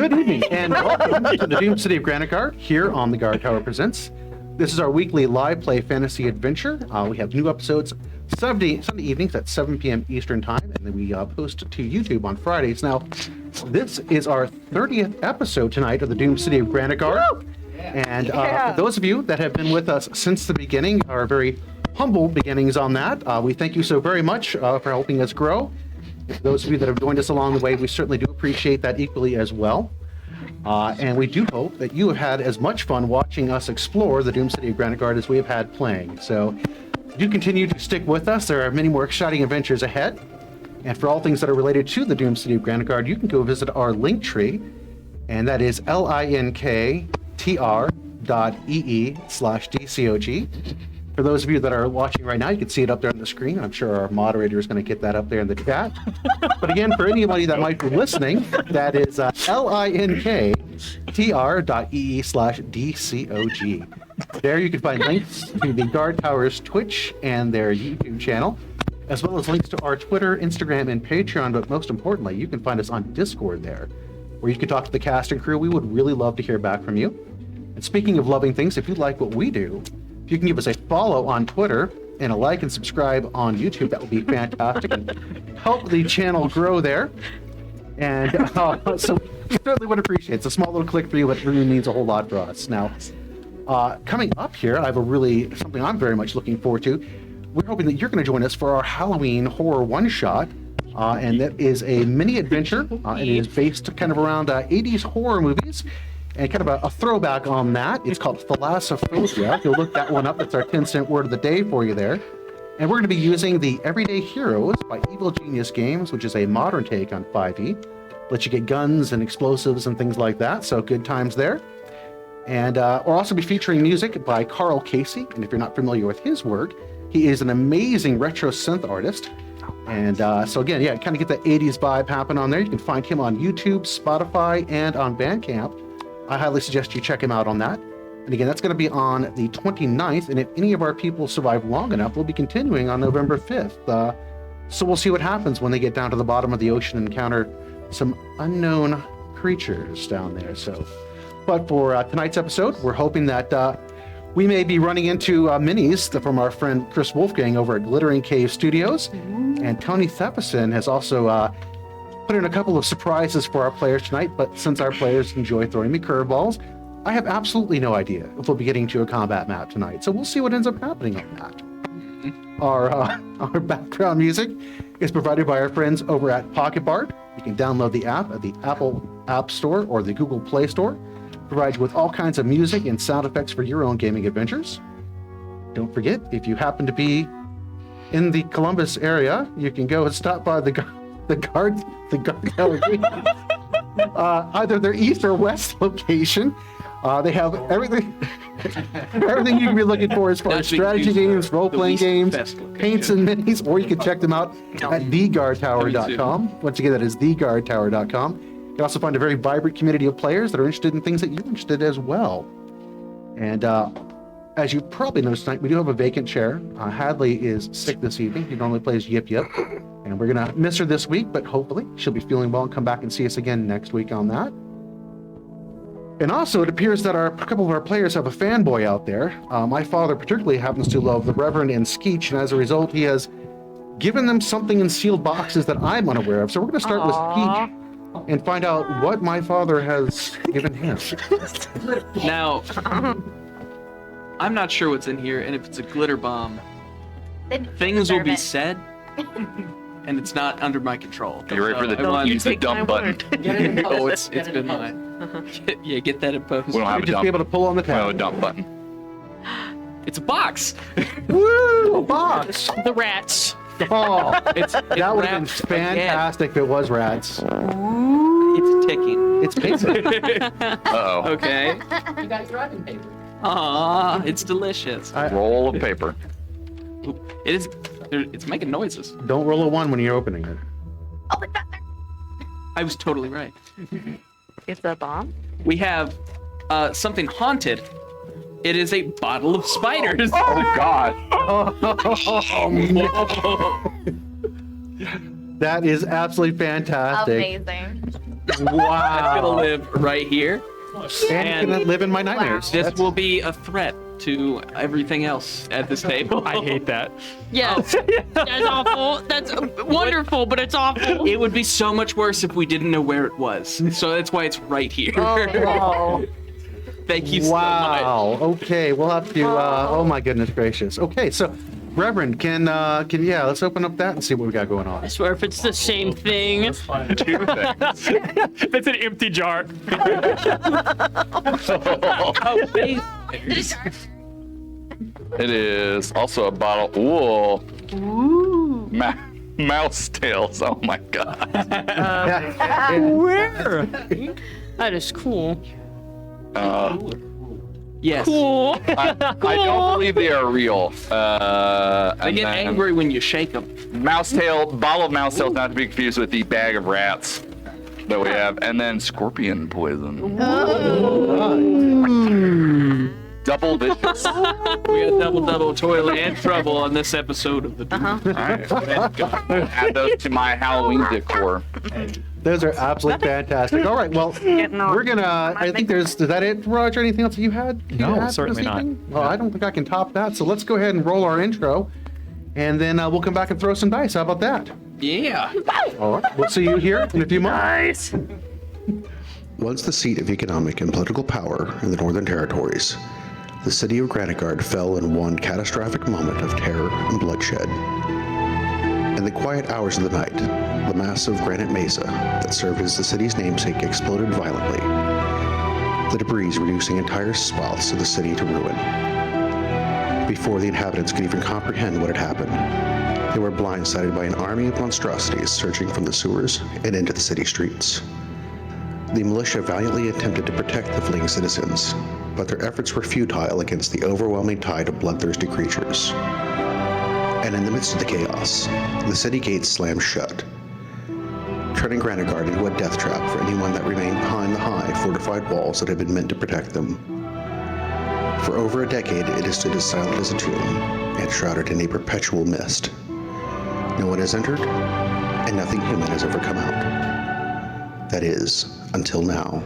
Good evening, and welcome to the Doom City of Granitegard here on the Guard Tower Presents. This is our weekly live play fantasy adventure. We have new episodes Sunday evenings at 7 p.m. Eastern Time, and then we post to YouTube on Fridays. Now, this is our 30th episode tonight of the Doom City of Granitegard. And for those of you that have been with us since the beginning, our very humble beginnings on that, we thank you so very much for helping us grow. For those of you that have joined us along the way, we certainly do appreciate that equally as well. And we do hope that you have had as much fun watching us explore the Doom City of Granitegard as we have had playing. So do continue to stick with us. There are many more exciting adventures ahead. And for all things that are related to the Doom City of Granitegard, you can go visit our link tree, and that is linktr.ee/DCOG. For those of you that are watching right now, you can see it up there on the screen. I'm sure our moderator is going to get that up there in the chat. But again, for anybody that might be listening, that is linktr.ee/DCOG. There you can find links to the Guard Tower's Twitch and their YouTube channel, as well as links to our Twitter, Instagram, and Patreon. But most importantly, you can find us on Discord there, where you can talk to the cast and crew. We would really love to hear back from you. And speaking of loving things, if you like what we do, if you can give us a follow on Twitter and a like and subscribe on YouTube, that would be fantastic and help the channel grow there. And so we certainly would appreciate it. It's a small little click for you, but it really means a whole lot for us. Now, coming up here, I have something I'm very much looking forward to. We're hoping that you're going to join us for our Halloween horror one-shot. And that is a mini adventure. It is based kind of around 80s horror movies. And kind of a throwback on that. It's called Thalassophobia. If you'll look that one up, that's our 10-cent word of the day for you there. And we're going to be using the Everyday Heroes by Evil Genius Games, which is a modern take on 5e. Lets you get guns and explosives and things like that, so good times there. And we'll also be featuring music by Carl Casey. And if you're not familiar with his work, he is an amazing retro synth artist. And so again, yeah, kind of get that 80s vibe happening on there. You can find him on YouTube, Spotify, and on Bandcamp. I highly suggest you check him out on that. And again, that's going to be on the 29th. And if any of our people survive long enough, we'll be continuing on November 5th. So we'll see what happens when they get down to the bottom of the ocean and encounter some unknown creatures down there. But for tonight's episode, we're hoping that we may be running into minis from our friend Chris Wolfgang over at Glittering Cave Studios. And Tony Thepison has also put in a couple of surprises for our players tonight, but since our players enjoy throwing me curveballs, I have absolutely no idea if we'll be getting to a combat map tonight. So we'll see what ends up happening on that. Our background music is provided by our friends over at Pocket Bard. You can download the app at the Apple App Store or the Google Play Store. Provides you with all kinds of music and sound effects for your own gaming adventures. Don't forget, if you happen to be in the Columbus area, you can go and stop by the Guard Tower, either their east or west location. They have everything you can be looking for as far as strategy games, role-playing games, paints and minis, or you can check them out at theguardtower.com. Once again, that is theguardtower.com. You can also find a very vibrant community of players that are interested in things that you're interested in as well. And as you probably noticed tonight, we do have a vacant chair. Hadley is sick this evening. He normally plays Yip Yip. And we're going to miss her this week, but hopefully she'll be feeling well and come back and see us again next week on that. And also, it appears that a couple of our players have a fanboy out there. My father particularly happens to love the Reverend and Skeech, and as a result, he has given them something in sealed boxes that I'm unaware of. So we're going to start with Skeech and find out what my father has given him. Now, I'm not sure what's in here, and if it's a glitter bomb, things will be said, and it's not under my control. Are you ready for use the dump button? Oh, it's been mine. Yeah, get that in post. We don't have a just dump. be able to pull on the tab. We don't have a dump button. It's a box. Woo! A box! The rats. Oh, It's that would have been fantastic if it was rats. It's ticking. It's paper. Uh-oh. Okay. You got wrapping paper. Aw, it's delicious. Roll of paper. It is. It's making noises. Don't roll a 1 when you're opening it. I was totally right. It's a bomb? We have something haunted. It is a bottle of spiders. Oh, God. That is absolutely fantastic. Amazing. gonna live right here. And gonna live in my nightmares. This will be a threat to everything else at this table. I hate that. Yes. That's awful. That's wonderful, but it's awful. It would be so much worse if we didn't know where it was. So that's why it's right here. Oh. Thank you so Wow. Okay, we'll have to. Oh my goodness gracious. Okay, so Reverend, can let's open up that and see what we got going on. I swear if it's the same thing. Two things. It's an empty jar. much. Oh, please. It is also a bottle. Ooh. Mouse tails. Oh my god. Where? That is cool. Yes. Cool. I don't believe they are real. They get angry when you shake them. Bottle of mouse tails, not to be confused with the bag of rats that we have, and then scorpion poison. Double vicious. We got double toilet and trouble on this episode of the Doom. All right. Add those to my Halloween decor. Those are absolutely fantastic. All right, well, we're gonna. I think is that it, Roger? Anything else you had? No, certainly not. Well, I don't think I can top that. So let's go ahead and roll our intro, and then we'll come back and throw some dice. How about that? Yeah. All right, we'll see you here in a few moments. Once the seat of economic and political power in the Northern Territories, the city of Granitegard fell in one catastrophic moment of terror and bloodshed. In the quiet hours of the night, the massive granite mesa that served as the city's namesake exploded violently, the debris reducing entire swaths of the city to ruin. Before the inhabitants could even comprehend what had happened, they were blindsided by an army of monstrosities surging from the sewers and into the city streets. The militia valiantly attempted to protect the fleeing citizens, but their efforts were futile against the overwhelming tide of bloodthirsty creatures. And in the midst of the chaos, the city gates slammed shut, turning Granitegard into a death trap for anyone that remained behind the high, fortified walls that had been meant to protect them. For over a decade, it has stood as silent as a tomb and shrouded in a perpetual mist. No one has entered, and nothing human has ever come out. That is, until now.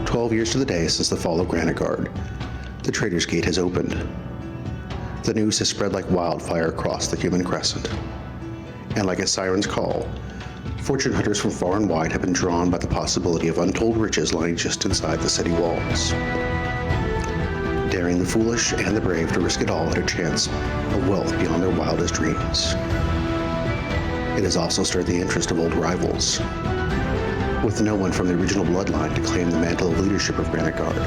12 years to the day since the fall of Granitegard, the Trader's Gate has opened. The news has spread like wildfire across the human crescent. And like a siren's call, fortune hunters from far and wide have been drawn by the possibility of untold riches lying just inside the city walls. Daring the foolish and the brave to risk it all at a chance of wealth beyond their wildest dreams. It has also stirred the interest of old rivals. With no one from the original bloodline to claim the mantle of leadership of Granitegard,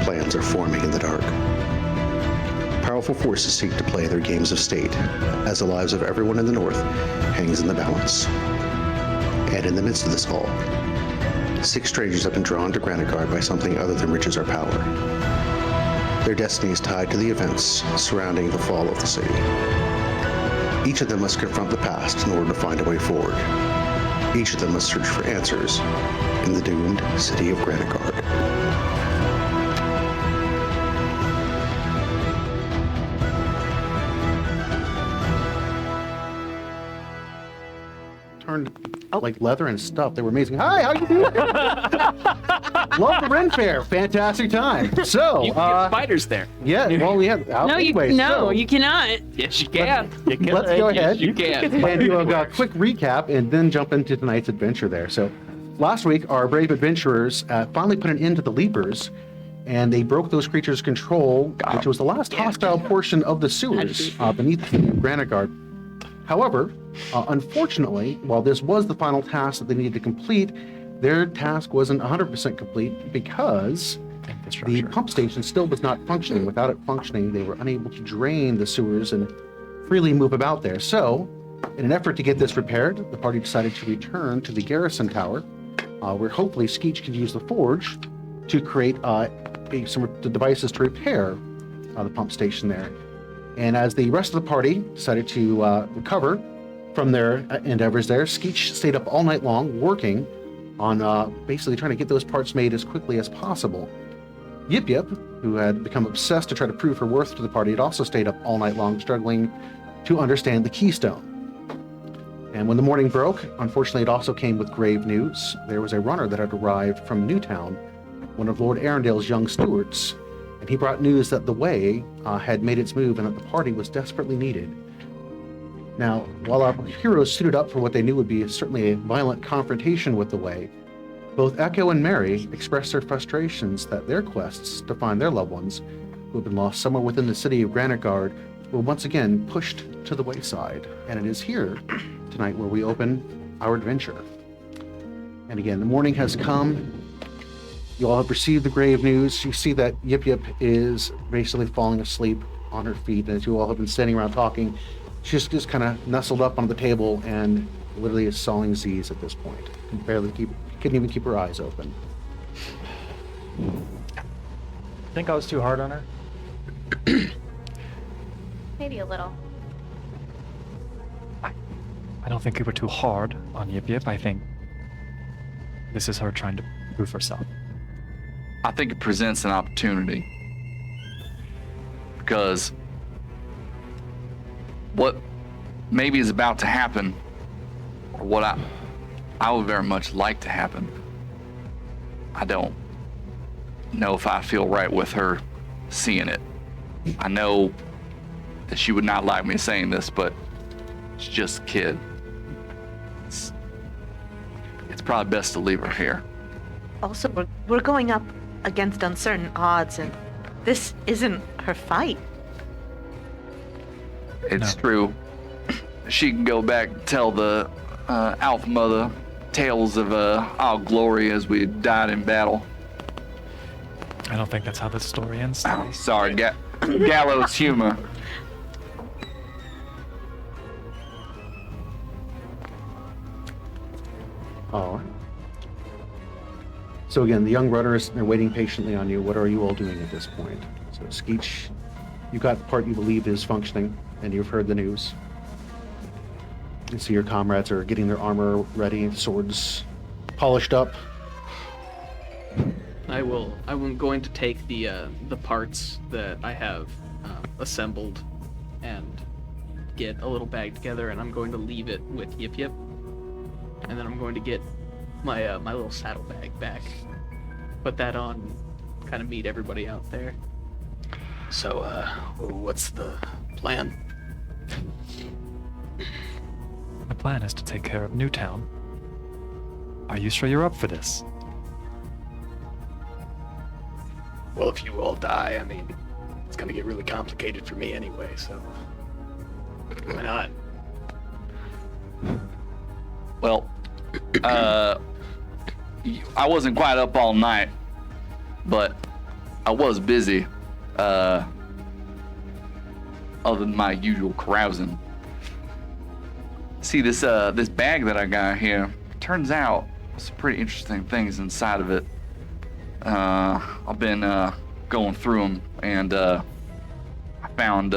plans are forming in the dark. Powerful forces seek to play their games of state, as the lives of everyone in the North hangs in the balance. And in the midst of this all, 6 strangers have been drawn to Granitegard by something other than riches or power. Their destiny is tied to the events surrounding the fall of the city. Each of them must confront the past in order to find a way forward. Each of them must search for answers in the doomed city of Granitegard. Turned like leather and stuff. They were amazing. Hi, how you doing? Love the Ren Fair. Fantastic time. So, You can get spiders there. yeah, well, we have. No, anyway, so you cannot. Yes, you can. let's go ahead. Yes, you can. and do a quick recap and then jump into tonight's adventure there. So, last week, our brave adventurers finally put an end to the Leapers, and they broke those creatures' control, which was the last hostile portion of the sewers beneath the city of Granitegard. However, unfortunately, while this was the final task that they needed to complete, their task wasn't 100% complete because the pump station still was not functioning. Without it functioning, they were unable to drain the sewers and freely move about there. So, in an effort to get this repaired, the party decided to return to the garrison tower, where hopefully Skeech could use the forge to create some devices to repair the pump station there. And as the rest of the party decided to recover from their endeavors there, Skeech stayed up all night long working on basically trying to get those parts made as quickly as possible. Yip Yip, who had become obsessed to try to prove her worth to the party, had also stayed up all night long struggling to understand the keystone. And when the morning broke, unfortunately, it also came with grave news. There was a runner that had arrived from Newtown, one of Lord Erindale's young stewards, and he brought news that the Way had made its move and that the party was desperately needed. Now, while our heroes suited up for what they knew would be certainly a violent confrontation with the Way, both Ehko and Maery expressed their frustrations that their quests to find their loved ones, who had been lost somewhere within the city of Granitegard, were once again pushed to the wayside. And it is here tonight where we open our adventure. And again, the morning has come. You all have received the grave news. You see that Yip Yip is basically falling asleep on her feet. And as you all have been standing around talking, she's just kind of nestled up on the table and literally is sawing Z's at this point. Couldn't even keep her eyes open. Think I was too hard on her? Maybe a little. I don't think we were too hard on Yip Yip. I think this is her trying to prove herself. I think it presents an opportunity. Because what maybe is about to happen, or what I would very much like to happen, I don't know if I feel right with her seeing it. I know that she would not like me saying this, but she's just a kid. It's probably best to leave her here. Also, we're going up against uncertain odds, and this isn't her fight. It's true. She can go back and tell the Alpha Mother tales of our glory as we died in battle. I don't think that's how this story ends. Sorry, gallows humor. All right. So again, the young runners are waiting patiently on you. What are you all doing at this point? So Skeech, you got the part you believe is functioning, and you've heard the news. You see your comrades are getting their armor ready, swords polished up. I'm going to take the parts that I have assembled and get a little bag together, and I'm going to leave it with Yip Yip, and then I'm going to get my my little saddlebag back, put that on, kind of meet everybody out there. So, what's the plan? The plan is to take care of Newtown. Are you sure you're up for this? Well, if you all die, I mean, it's gonna get really complicated for me anyway, so why not? Well, I wasn't quite up all night, but I was busy, other than my usual carousing. See, this bag that I got here, turns out some pretty interesting things inside of it. I've been going through them, and I found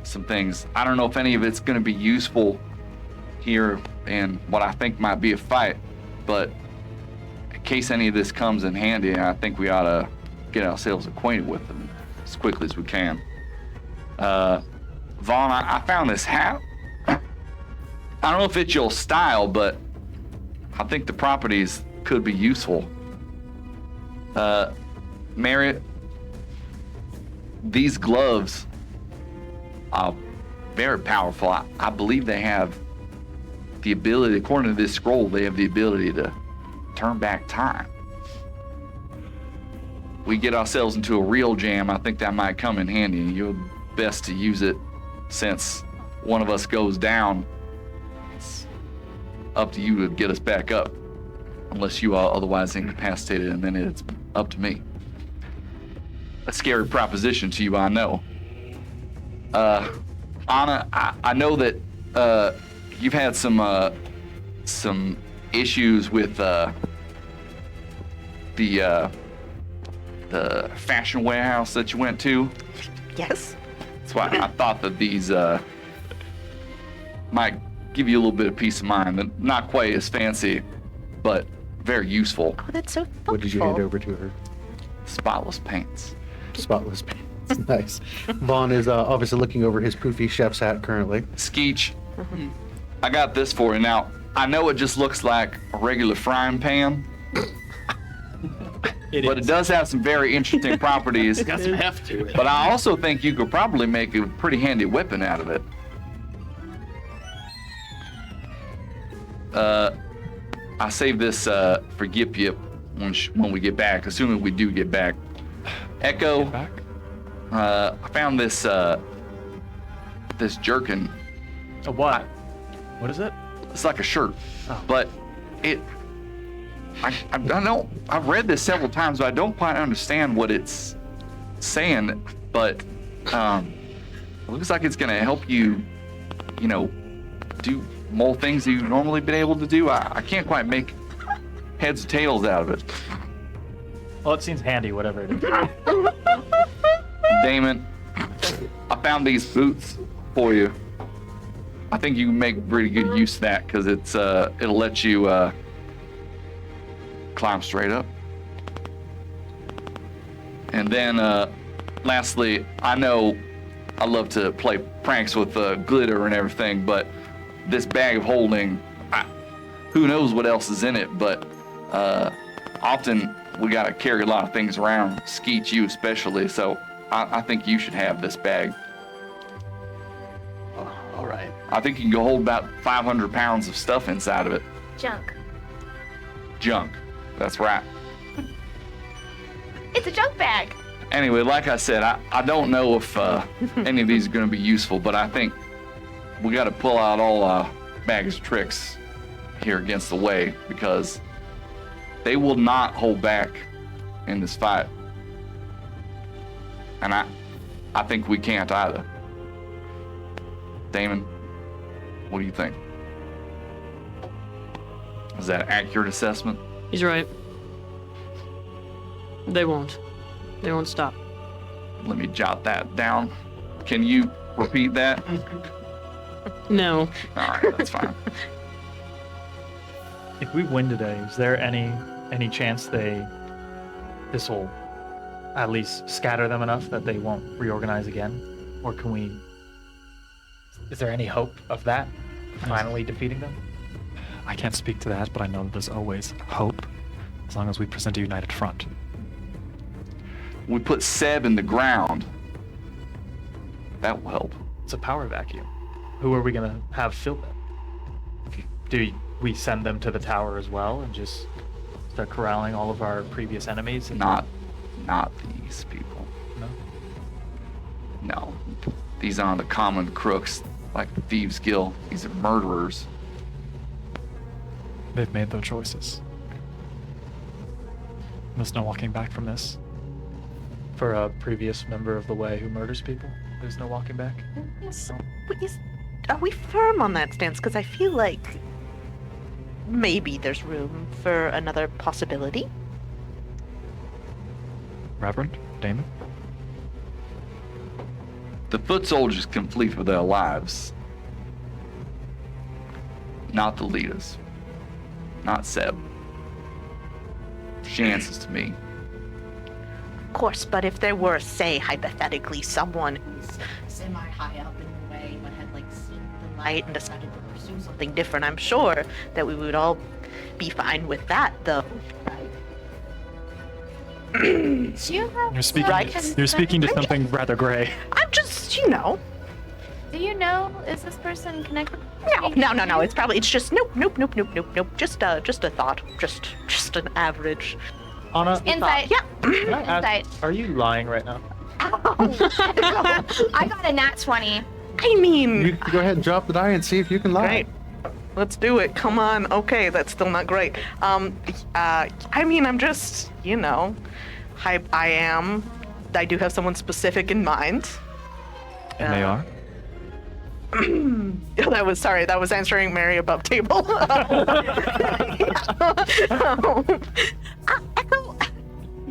some things. I don't know if any of it's going to be useful here in what I think might be a fight, but in case any of this comes in handy, I think we ought to get ourselves acquainted with them as quickly as we can. Vahn, I found this hat. I don't know if it's your style, but I think the properties could be useful. Maery, these gloves are very powerful. I believe they have the ability, according to this scroll, they have the ability to turn back time. We get ourselves into a real jam, I think that might come in handy. You're best to use it since one of us goes down. It's up to you to get us back up, unless you are otherwise incapacitated, and then it's up to me. A scary proposition to you, I know. Anna, I know that you've had some issues with the fashion warehouse that you went to. Yes? That's why I thought that these might give you a little bit of peace of mind. They're not quite as fancy, but very useful. Oh, that's so thoughtful. What did you hand over to her? Spotless paints. Spotless pants. Nice. Vahn is obviously looking over his poofy chef's hat currently. Skeech, I got this for you. Now, I know it just looks like a regular frying pan, but it does have some very interesting properties. Got some heft to it. But I also think you could probably make a pretty handy weapon out of it. I saved this for Yip Yip when we get back, assuming we do get back. Ehko, Back? I found this this jerkin. A what? What is it? It's like a shirt, but I don't know. I've read this several times, but I don't quite understand what it's saying. But it looks like it's gonna help you, do more things that you've normally been able to do. I can't quite make heads or tails out of it. Well, it seems handy, whatever it is. Damon, I found these boots for you. I think you can make pretty good use of that because it'll let you climb straight up. And then lastly, I know I love to play pranks with glitter and everything, but this bag of holding, who knows what else is in it, but often we gotta carry a lot of things around, Skeech, you especially, so I think you should have this bag. Oh, all right. I think you can hold about 500 pounds of stuff inside of it. Junk. That's right. It's a junk bag. Anyway, like I said, I don't know if any of these are going to be useful, but I think we got to pull out all our bags of tricks here against the way because they will not hold back in this fight. And I think we can't either. Damon, what do you think? Is that an accurate assessment? He's right. They won't. They won't stop. Let me jot that down. Can you repeat that? No. All right, that's fine. If we win today, is there any chance this will at least scatter them enough that they won't reorganize again? Or is there any hope of that finally defeating them? I can't speak to that, but I know that there's always hope as long as we present a united front. We put Seb in the ground. That will help. It's a power vacuum. Who are we gonna have fill that? Do we send them to the tower as well and just start corralling all of our previous enemies? And Not these people. No? No. These aren't the common crooks like the Thieves Guild. These are murderers. They've made their choices. There's no walking back from this. For a previous member of the Way who murders people, there's no walking back? Are we firm on that stance? Because I feel like maybe there's room for another possibility. Reverend? Damon? The foot soldiers can flee for their lives. Not the leaders. Not Seb. She answers to me. Of course, but if there were, say, hypothetically, someone who's semi-high up in the Way but had, seen the light and decided to pursue something different, I'm sure that we would all be fine with that, though. Do you have You're speaking, Right. you're speaking to something rather gray. I'm just, Do you know, is this person connected? No. It's just nope. Just a thought. Just an average. Anna, Insight. Yeah. can I ask, Insight. are you lying right now? I got a nat 20. I mean, You can go ahead and drop the die and see if you can lie. great. Let's do it. Come on. Okay, that's still not great. I mean, I'm just, I do have someone specific in mind. And they are? That was answering Maery above table.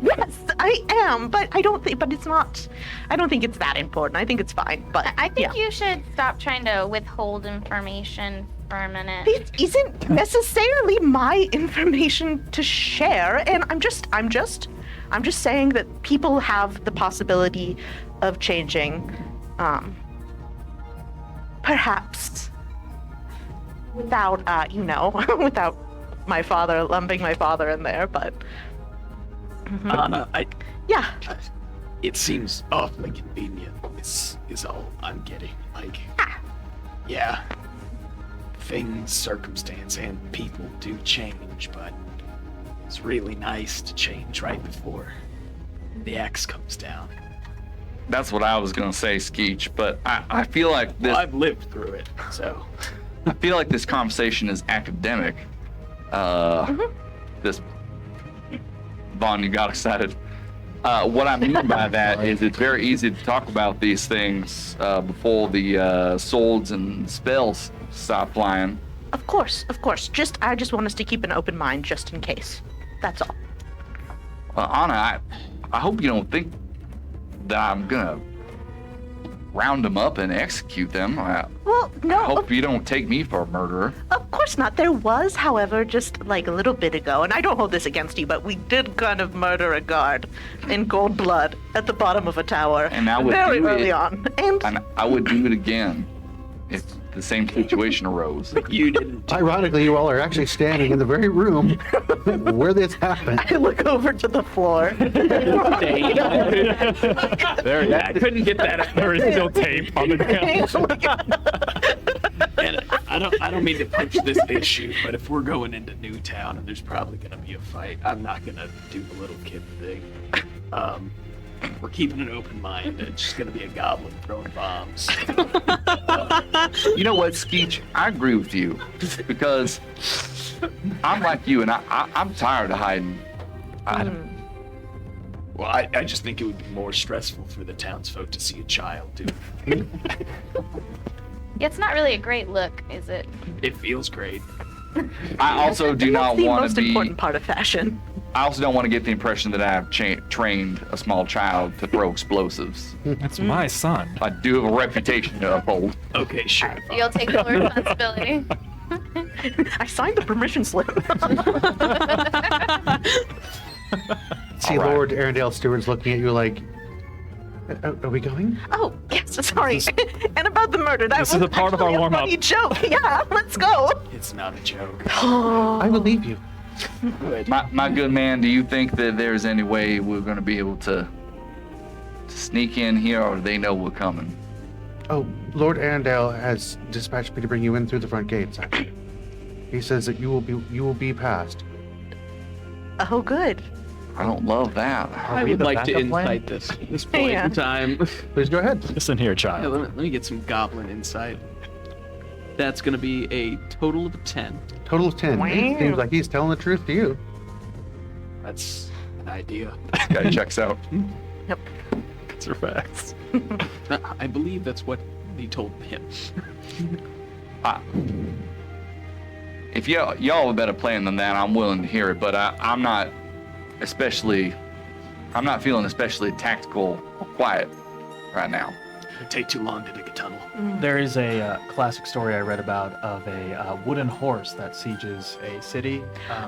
Yes, I am, but I don't think it's that important. I think it's fine, but I think yeah. you should stop trying to withhold information for a minute. This isn't necessarily my information to share, and I'm just saying that people have the possibility of changing. Perhaps without, without my father lumping my father in there, but yeah. It seems awfully convenient. Is all I'm getting. Like, yeah, things, circumstance, and people do change, but it's really nice to change right before the axe comes down. That's what I was gonna say, Skeech, but I feel like this. Well, I've lived through it, so. I feel like this conversation is academic. This Vahn, you got excited. What I mean by that is it's very easy to talk about these things before the swords and spells stop flying. Of course. I just want us to keep an open mind just in case. That's all. Anna, I hope you don't think that I'm gonna round them up and execute them. Well, no. I hope you don't take me for a murderer. Of course not. There was, however, just like a little bit ago, and I don't hold this against you, but we did kind of murder a guard in cold blood at the bottom of a tower And I would very do early it. on. And I would do it again if the same situation arose. You didn't. Ironically, you all are actually standing in the very room where this happened. I look over to the floor. There, I couldn't get that out. There is still tape on the ground. And I don't mean to push this issue, but if we're going into Newtown and there's probably gonna be a fight, I'm not gonna do the little kid thing. We're keeping an open mind. It's just gonna be a goblin throwing bombs. You know what, Skeech? I agree with you because I'm like you, and I'm tired of hiding. Well, I just think it would be more stressful for the townsfolk to see a child do it. Yeah, it's not really a great look, is it? It feels great. I also do not That's the want most to be. important part of fashion. I also don't want to get the impression that I have trained a small child to throw explosives. That's my son. I do have a reputation to uphold. Okay, sure. So you'll take full responsibility. I signed the permission slip. See Lord Erindale Steward's looking at you like, are we going? Oh, yes, sorry. And about the murder, that This was is a part of our actually a warm-up. funny joke. Yeah, let's go. It's not a joke. I believe you. Good. My good man, do you think that there's any way we're going to be able to sneak in here, or do they know we're coming? Oh, Lord Erindale has dispatched me to bring you in through the front gates. He says that you will be passed. Oh, good. I don't love that. I we would the like to backup plan? insight this point Yeah. in time. Please go ahead. Listen here, Yeah, child. let me get some goblin insight. That's gonna be a total of 10. Total of 10. Wow. It seems like he's telling the truth to you. That's an idea. Guy checks out. These are facts. I believe that's what he told him. If y'all have a better plan than that, I'm willing to hear it. But I'm not feeling especially tactical or quiet right now. It'd take too long to dig a tunnel. There is a classic story I read about of a wooden horse that sieges a city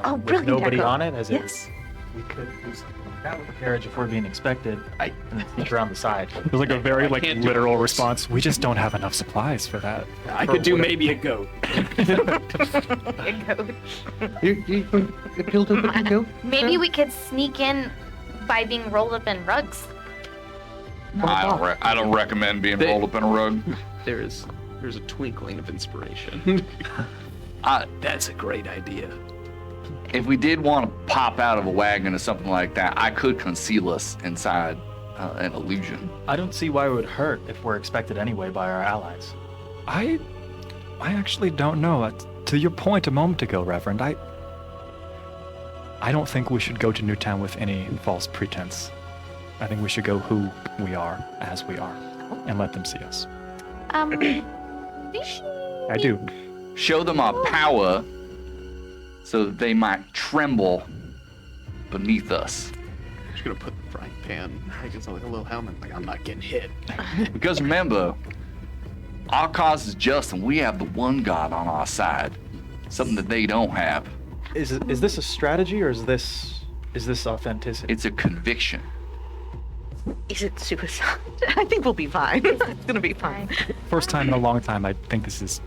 Oh, with brilliant, nobody Ehko. on it. As Yes. we could do something like that with the carriage if we're being expected, and then sneak around the side. It was like a very like can't do literal it. response. We just don't have enough supplies for that. I could do maybe a goat. You appeal to a goat? Maybe we could sneak in by being rolled up in rugs. I don't recommend being rolled up in a rug. There's a twinkling of inspiration. That's a great idea. If we did want to pop out of a wagon or something like that, I could conceal us inside an illusion. I don't see why it would hurt if we're expected anyway by our allies. I actually don't know. To your point a moment ago, Reverend, I don't think we should go to Newtown with any false pretense. I think we should go who we are, as we are, and let them see us. I do. Show them our power so that they might tremble beneath us. I'm just gonna put the frying pan, I guess, like a little helmet. Like, I'm not getting hit. Because remember, our cause is just and we have the one God on our side. Something that they don't have. Is this a strategy or is this authenticity? It's a conviction. Is it suicide? I think we'll be fine. It's gonna be fine. First time in a long time, I think this is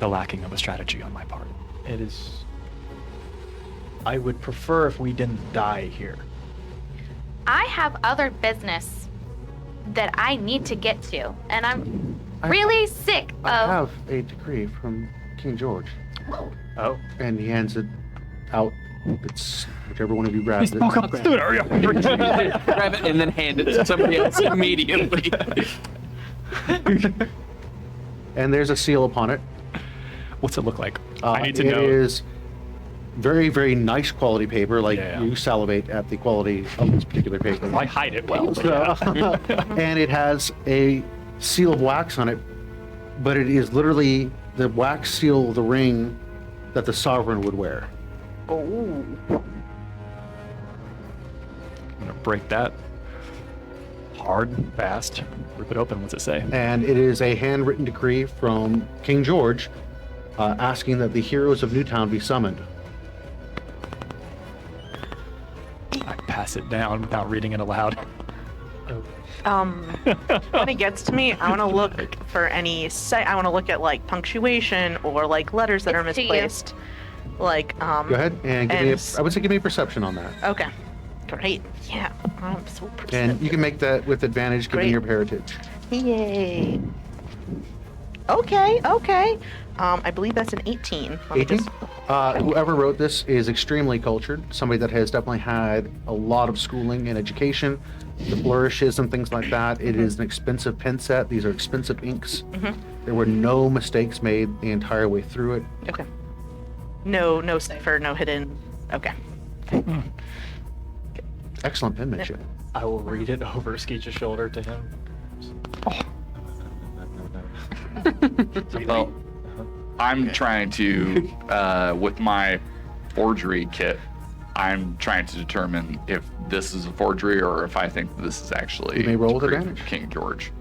the lacking of a strategy on my part. It is. I would prefer if we didn't die here. I have other business that I need to get to, and I'm really sick I of. have a decree from King George, Oh. and he hands it out. It's whichever one of you grabs it. Grab it and then hand it to somebody else immediately. And there's a seal upon it. What's it look like? I need to It know. is very, very nice quality paper. Like Yeah. you salivate at the quality of this particular paper. I hide it well. But yeah. And it has a seal of wax on it, but it is literally the wax seal of the ring that the sovereign would wear. I'm gonna break that hard, fast, rip it open. What's it say? And it is a handwritten decree from King George asking that the heroes of Newtown be summoned. I pass it down without reading it aloud. When it gets to me, I want to look for any I want to look at like punctuation or like letters that are It's to you. misplaced. Like Go ahead and give me I would say give me a perception on that. Okay. Great. Yeah. I'm so perceptive. And you can make that with advantage given Great. your heritage. Yay. Okay. I believe that's an 18. Let me 18? just- Whoever wrote this is extremely cultured. Somebody that has definitely had a lot of schooling and education, the flourishes and things like that. It is an expensive pen set. These are expensive inks. There were no mistakes made the entire way through it. Okay. No cipher, no hidden. Okay. Excellent penmanship. I will read it over Skeech's shoulder to him. Well, I'm trying to, with my forgery kit, I'm trying to determine if this is a forgery or if I think this is actually You may roll with decree from advantage. King George.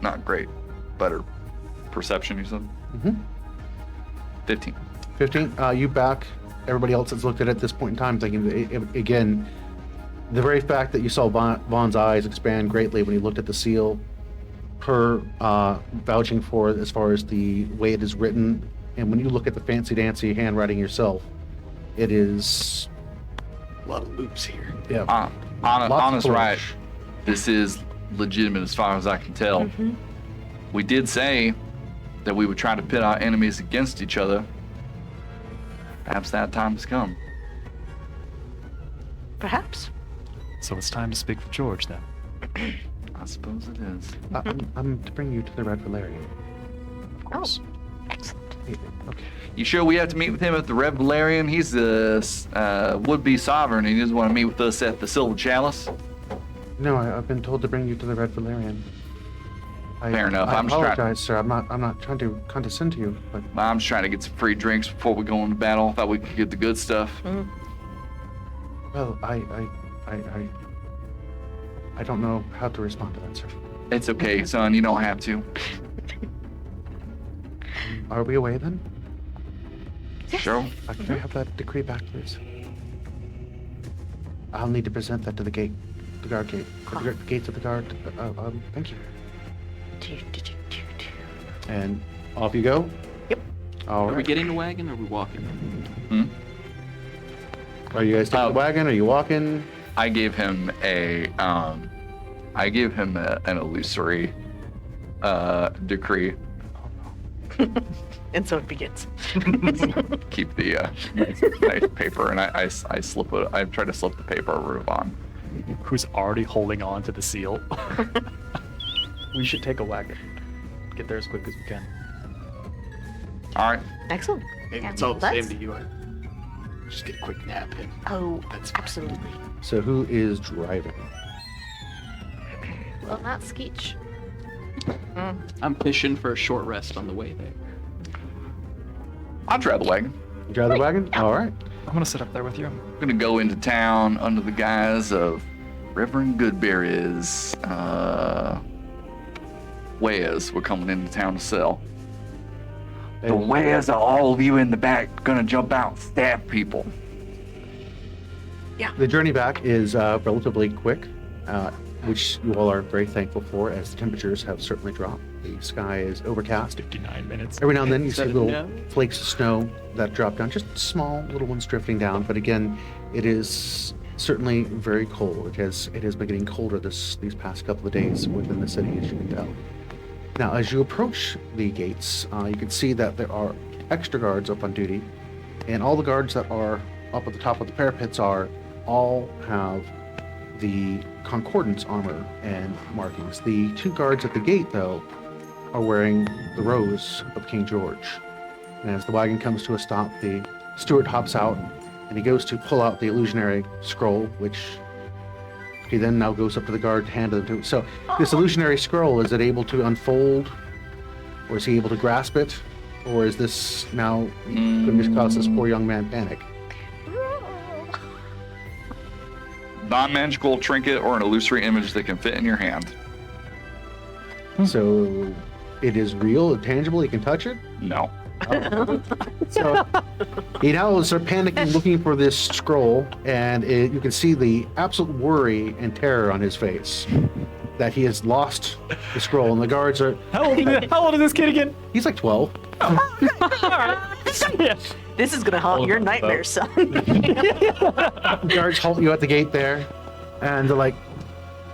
Not great. Better perception, you said? Mhm. 15. 15. You back everybody else that's looked at it at this point in time, thinking that again, the very fact that you saw Vaughn's eyes expand greatly when he looked at the seal, her vouching for it as far as the way it is written, and when you look at the fancy dancy handwriting yourself, it is A lot of loops here. yeah. Honest Lots of right. flourish. This is legitimate as far as I can tell. We did say that we would try to pit our enemies against each other. Perhaps that time has come. Perhaps. So it's time to speak for George then. I suppose it is. I'm to bring you to the Red Valerian. Of course. Excellent. Okay. You sure we have to meet with him at the Red Valerian? He's the would-be sovereign, and he doesn't want to meet with us at the Silver Chalice. No, I've been told to bring you to the Red Valerian. Fair enough. I I'm just trying- apologize, sir. I'm not trying to condescend to you, but I'm just trying to get some free drinks before we go into battle. Thought we could get the good stuff. well, I don't know how to respond to that, sir. It's okay, son. You don't have to. Are we away then? Sure. Can I have that decree back, please? I'll need to present that to the guard gate, the gates of the guard. Thank you. And off you go. Yep. All Are we right. getting the wagon or are we walking? Are you guys taking the wagon? Are you walking? I gave him an illusory decree. And so it begins. Keep the nice paper, and I slip it. I try to slip the paper over to Vahn. Who's already holding on to the seal? We should take a wagon. Get there as quick as we can. All right. Excellent. Maybe Yeah, it's all the let's- same to you. I just get a quick nap in. Oh, That's fine. absolutely. So who is driving? Well, not Skeech. I'm fishing for a short rest on the way there. I'll drive the wagon. You drive the wagon? All right. I'm gonna sit up there with you. I'm gonna go into town under the guise of Reverend Goodberry's wares. We're coming into town to sell. The wares are all of you in the back gonna jump out and stab people. The journey back is relatively quick. which you all are very thankful for, as the temperatures have certainly dropped. The sky is overcast. 59 minutes. Every now and then you see little No. flakes of snow that drop down, just small little ones drifting down. But again, it is certainly very cold. It has been getting colder these past couple of days within the city, as you can tell. Now, as you approach the gates, you can see that there are extra guards up on duty, and all the guards that are up at the top of the parapets all have the concordance armor and markings. The 2 guards at the gate, though, are wearing the rose of King George. And as the wagon comes to a stop, the steward hops out and he goes to pull out the illusionary scroll, which he then now goes up to the guard to hand it to him. So this illusionary scroll, is it able to unfold, or is he able to grasp it, or is this now going to just cause this poor young man panic? Non-magical trinket or an illusory image that can fit in your hand. So it is real, tangible, he can touch it? No. So he now is panicking, looking for this scroll, and you can see the absolute worry and terror on his face that he has lost the scroll, and the guards are... How old is this kid again? He's like 12. This is gonna haunt your nightmares, son. Guards halt you at the gate there, and they're like,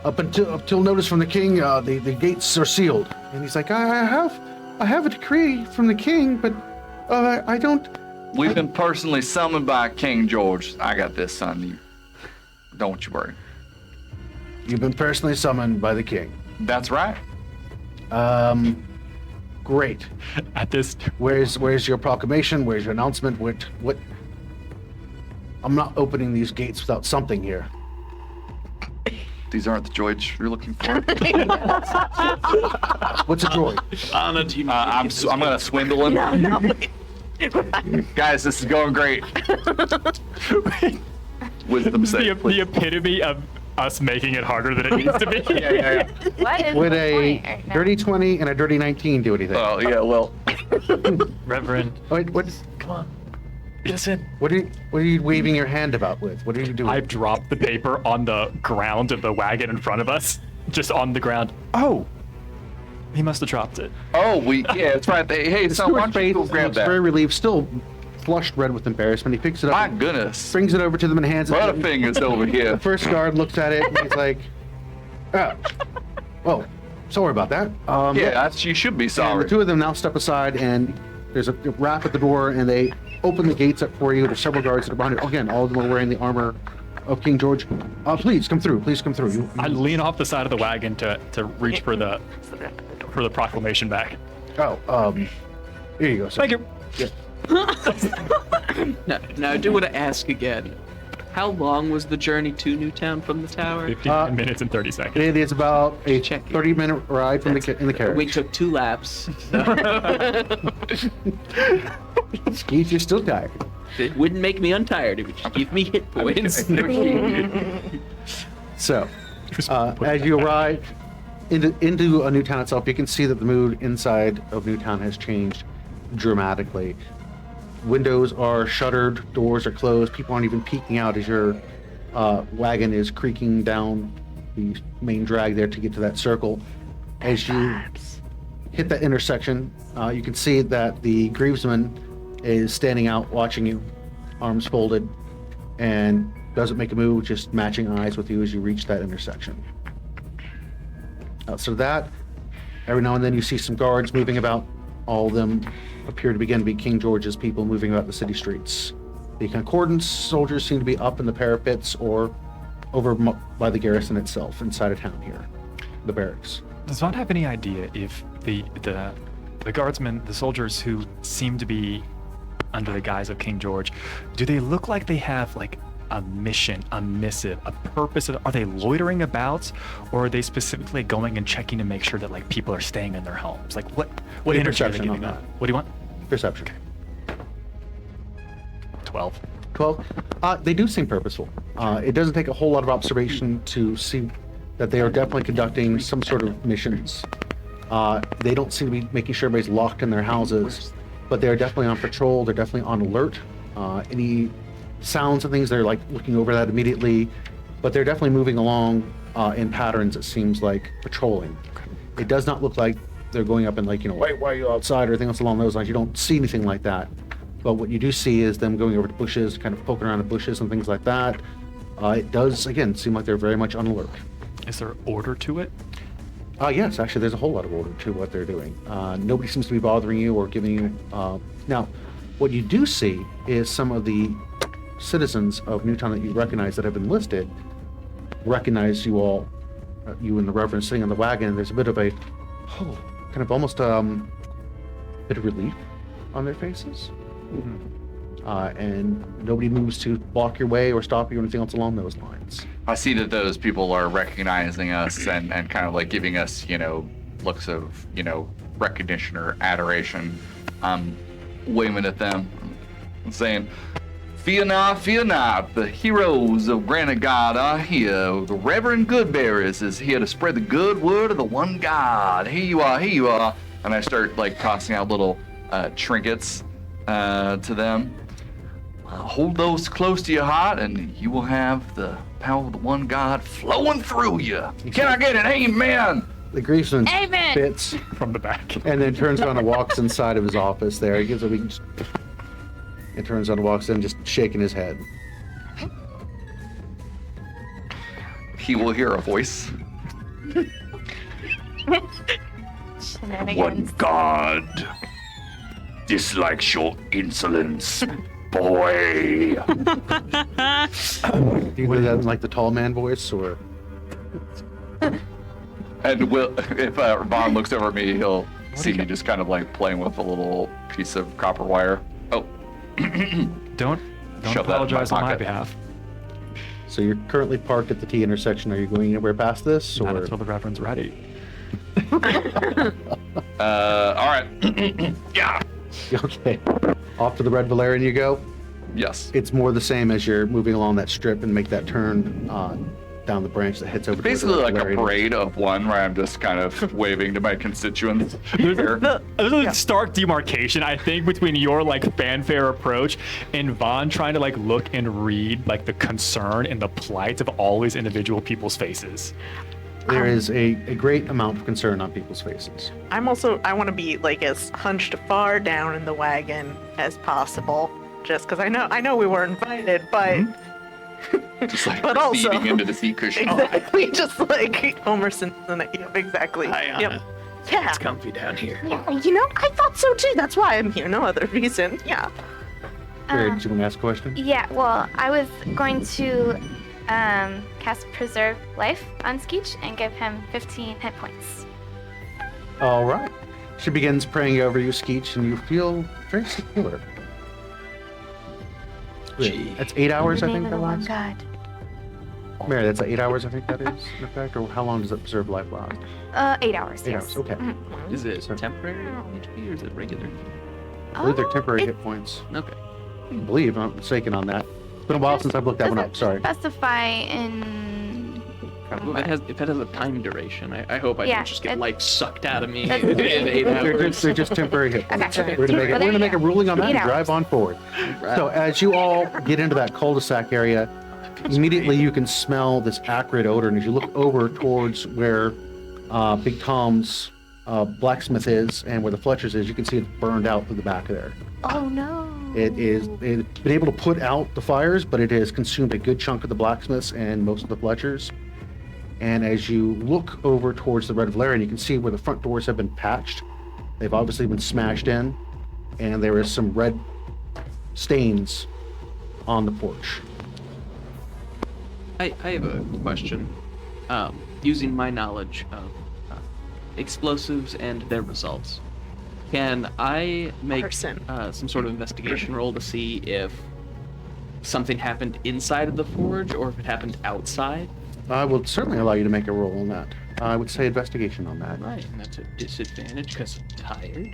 up until notice from the king, the gates are sealed. And he's like, I have a decree from the king, but I don't... We've been personally summoned by King George. I got this, son. Don't you worry. You've been personally summoned by the king. That's right. Great. At this, Where's your proclamation? Where's your announcement? What? I'm not opening these gates without something here. These aren't the droids you're looking for. What's a droid? Anna, do you need I'm gonna swindle him. No. Guys, this is going great. Wisdom save, the epitome of us making it harder than it needs to be. Yeah. What is Would the a point right now? dirty 20 and a dirty 19 do anything? Oh, yeah, well, Reverend, Wait, what get us in. are you waving your hand about with? What are you doing? I've dropped the paper on the ground of the wagon in front of us, just on the ground. Oh, he must have dropped it. yeah, that's right. Hey, the son, why steward's don't you face go grab looks that? very relieved, still flushed red with embarrassment. He picks it My up, goodness. brings it over to them and hands it to them. Butterfingers over here. The first guard looks at it and he's like, oh, sorry about that. You should be And sorry. the 2 of them now step aside, and there's a rap at the door, and they open the gates up for you. There's several guards that are behind it. Again, all of them are wearing the armor of King George. Please come through. Please come through. I lean off the side of the wagon to reach for the proclamation back. Here you go, sir. Thank you. Now I do want to ask again. How long was the journey to Newtown from the tower? 15 minutes and 30 seconds. It is about a Check it. 30-minute ride from in the carriage. We took 2 laps. Skeech, you're still tired. It wouldn't make me untired. It would just give me hit points. So, as you arrive into Newtown itself, you can see that the mood inside of Newtown has changed dramatically. Windows are shuttered, doors are closed, people aren't even peeking out as your wagon is creaking down the main drag there to get to that circle. As you hit that intersection, you can see that the Grievesman is standing out watching you, arms folded, and doesn't make a move, just matching eyes with you as you reach that intersection. So that, every now and then you see some guards moving about. All of them appear to be King George's people moving about the city streets. The concordance soldiers seem to be up in the parapets or over by the garrison itself, inside of town here, the barracks. Does Vahn have any idea if the guardsmen, the soldiers who seem to be under the guise of King George, do they look like they have like a mission, a missive, a purpose? Are they loitering about, or are they specifically going and checking to make sure that like people are staying in their homes? Like what energy are they Perception giving on that? that. What do you want? Perception. 12. 12. They do seem purposeful. It doesn't take a whole lot of observation to see that they are definitely conducting some sort of missions. They don't seem to be making sure everybody's locked in their houses, but they're definitely on patrol. They're definitely on alert. Any sounds and things, they're like looking over that immediately, but they're definitely moving along in patterns, it seems like patrolling. It does not look like they're going up and like, wait, why are you outside or anything else along those lines. You don't see anything like that. But what you do see is them going over to bushes, kind of poking around the bushes and things like that. It does, again, seem like they're very much on alert. Is there order to it? Yes, actually, there's a whole lot of order to what they're doing. Nobody seems to be bothering you or giving you... Now, what you do see is some of the citizens of Newtown that you recognize that have been listed recognize you all, you and the Reverend sitting on the wagon. There's a bit of a, kind of almost bit of relief on their faces. And nobody moves to block your way or stop you or anything else along those lines. I see that those people are recognizing us and kind of like giving us, looks of, recognition or adoration. I'm waving at them and saying, fear not, the heroes of Granitegard are here. The Reverend Goodberries is here to spread the good word of the one God. Here you are. And I start like tossing out little trinkets to them. Hold those close to your heart and you will have the power of the one God flowing through you. Can I get an amen? The Greaseman Amen. spits From the back. and then turns around and walks inside of his office there. He gives a wink and turns around and walks in, just shaking his head. He will hear a voice. Shenanigans. God dislikes your insolence, boy. Do you do that in like the tall man voice or? And if Vahn looks over at me, he'll see me just kind of like playing with a little piece of copper wire. Oh. Don't Shove that in my apologize on my pocket. behalf. So you're currently parked at the T intersection. Are you going anywhere past this? Not Or? until the Reverend's ready. All right. Yeah. Okay. Off to the Red Valerian you go. Yes. It's more the same as you're moving along that strip and make that turn down the branch that heads over to Basically the like a Valerian. parade of one where I'm just kind of waving to my constituents. Here. There's a stark demarcation, I think, between your like fanfare approach and Vahn trying to like look and read like the concern and the plight of all these individual people's faces. There is a great amount of concern on people's faces. I want to be like as hunched far down in the wagon as possible, just because I know we were invited, but Just like But also- receding into the seat cushion. exactly, just like Homer Simpson. Yep, exactly. Yep. Yeah. It's comfy down here. Yeah, I thought so too. That's why I'm here. No other reason. Yeah. Barry, did you want to ask a question? Yeah, well, I was going to cast Preserve Life on Skeech and give him 15 hit points. All right. She begins praying over you, Skeech, and you feel very secure. Gee. That's 8 hours, In I the name think of that the one lasts. God. Mary, that's 8 hours, I think that is, in effect, or how long does that preserve life last? 8 hours. 8 yes. hours, okay. Mhm. Is it So- temporary HP or is it regular? I believe they're Oh, temporary it hit points. Okay. I believe, I'm not mistaken on that. It's been a while since I've looked that one up, sorry. doesn't specify in. Well, if it has a time duration, I hope I Yeah, don't just get it- life sucked out of me in That's- 8 hours. They're just temporary hit points. Okay. We're Well, there gonna you make a go. ruling on that 8 and drive hours. on forward. Right. So as you all get into that cul-de-sac area, immediately you can smell this acrid odor, and as you look over towards where Big Tom's blacksmith is and where the Fletcher's is, you can see it's burned out through the back of there. Oh no. It's been able to put out the fires, but it has consumed a good chunk of the blacksmiths and most of the Fletchers. And as you look over towards the Red Valerian, you can see where the front doors have been patched. They've obviously been smashed in, and there is some red stains on the porch. I have a question. Using my knowledge of explosives and their results, can I make Person. some sort of investigation roll to see if something happened inside of the forge or if it happened outside? I will certainly allow you to make a roll on that. I would say investigation on that. Right, and that's a disadvantage because I'm tired.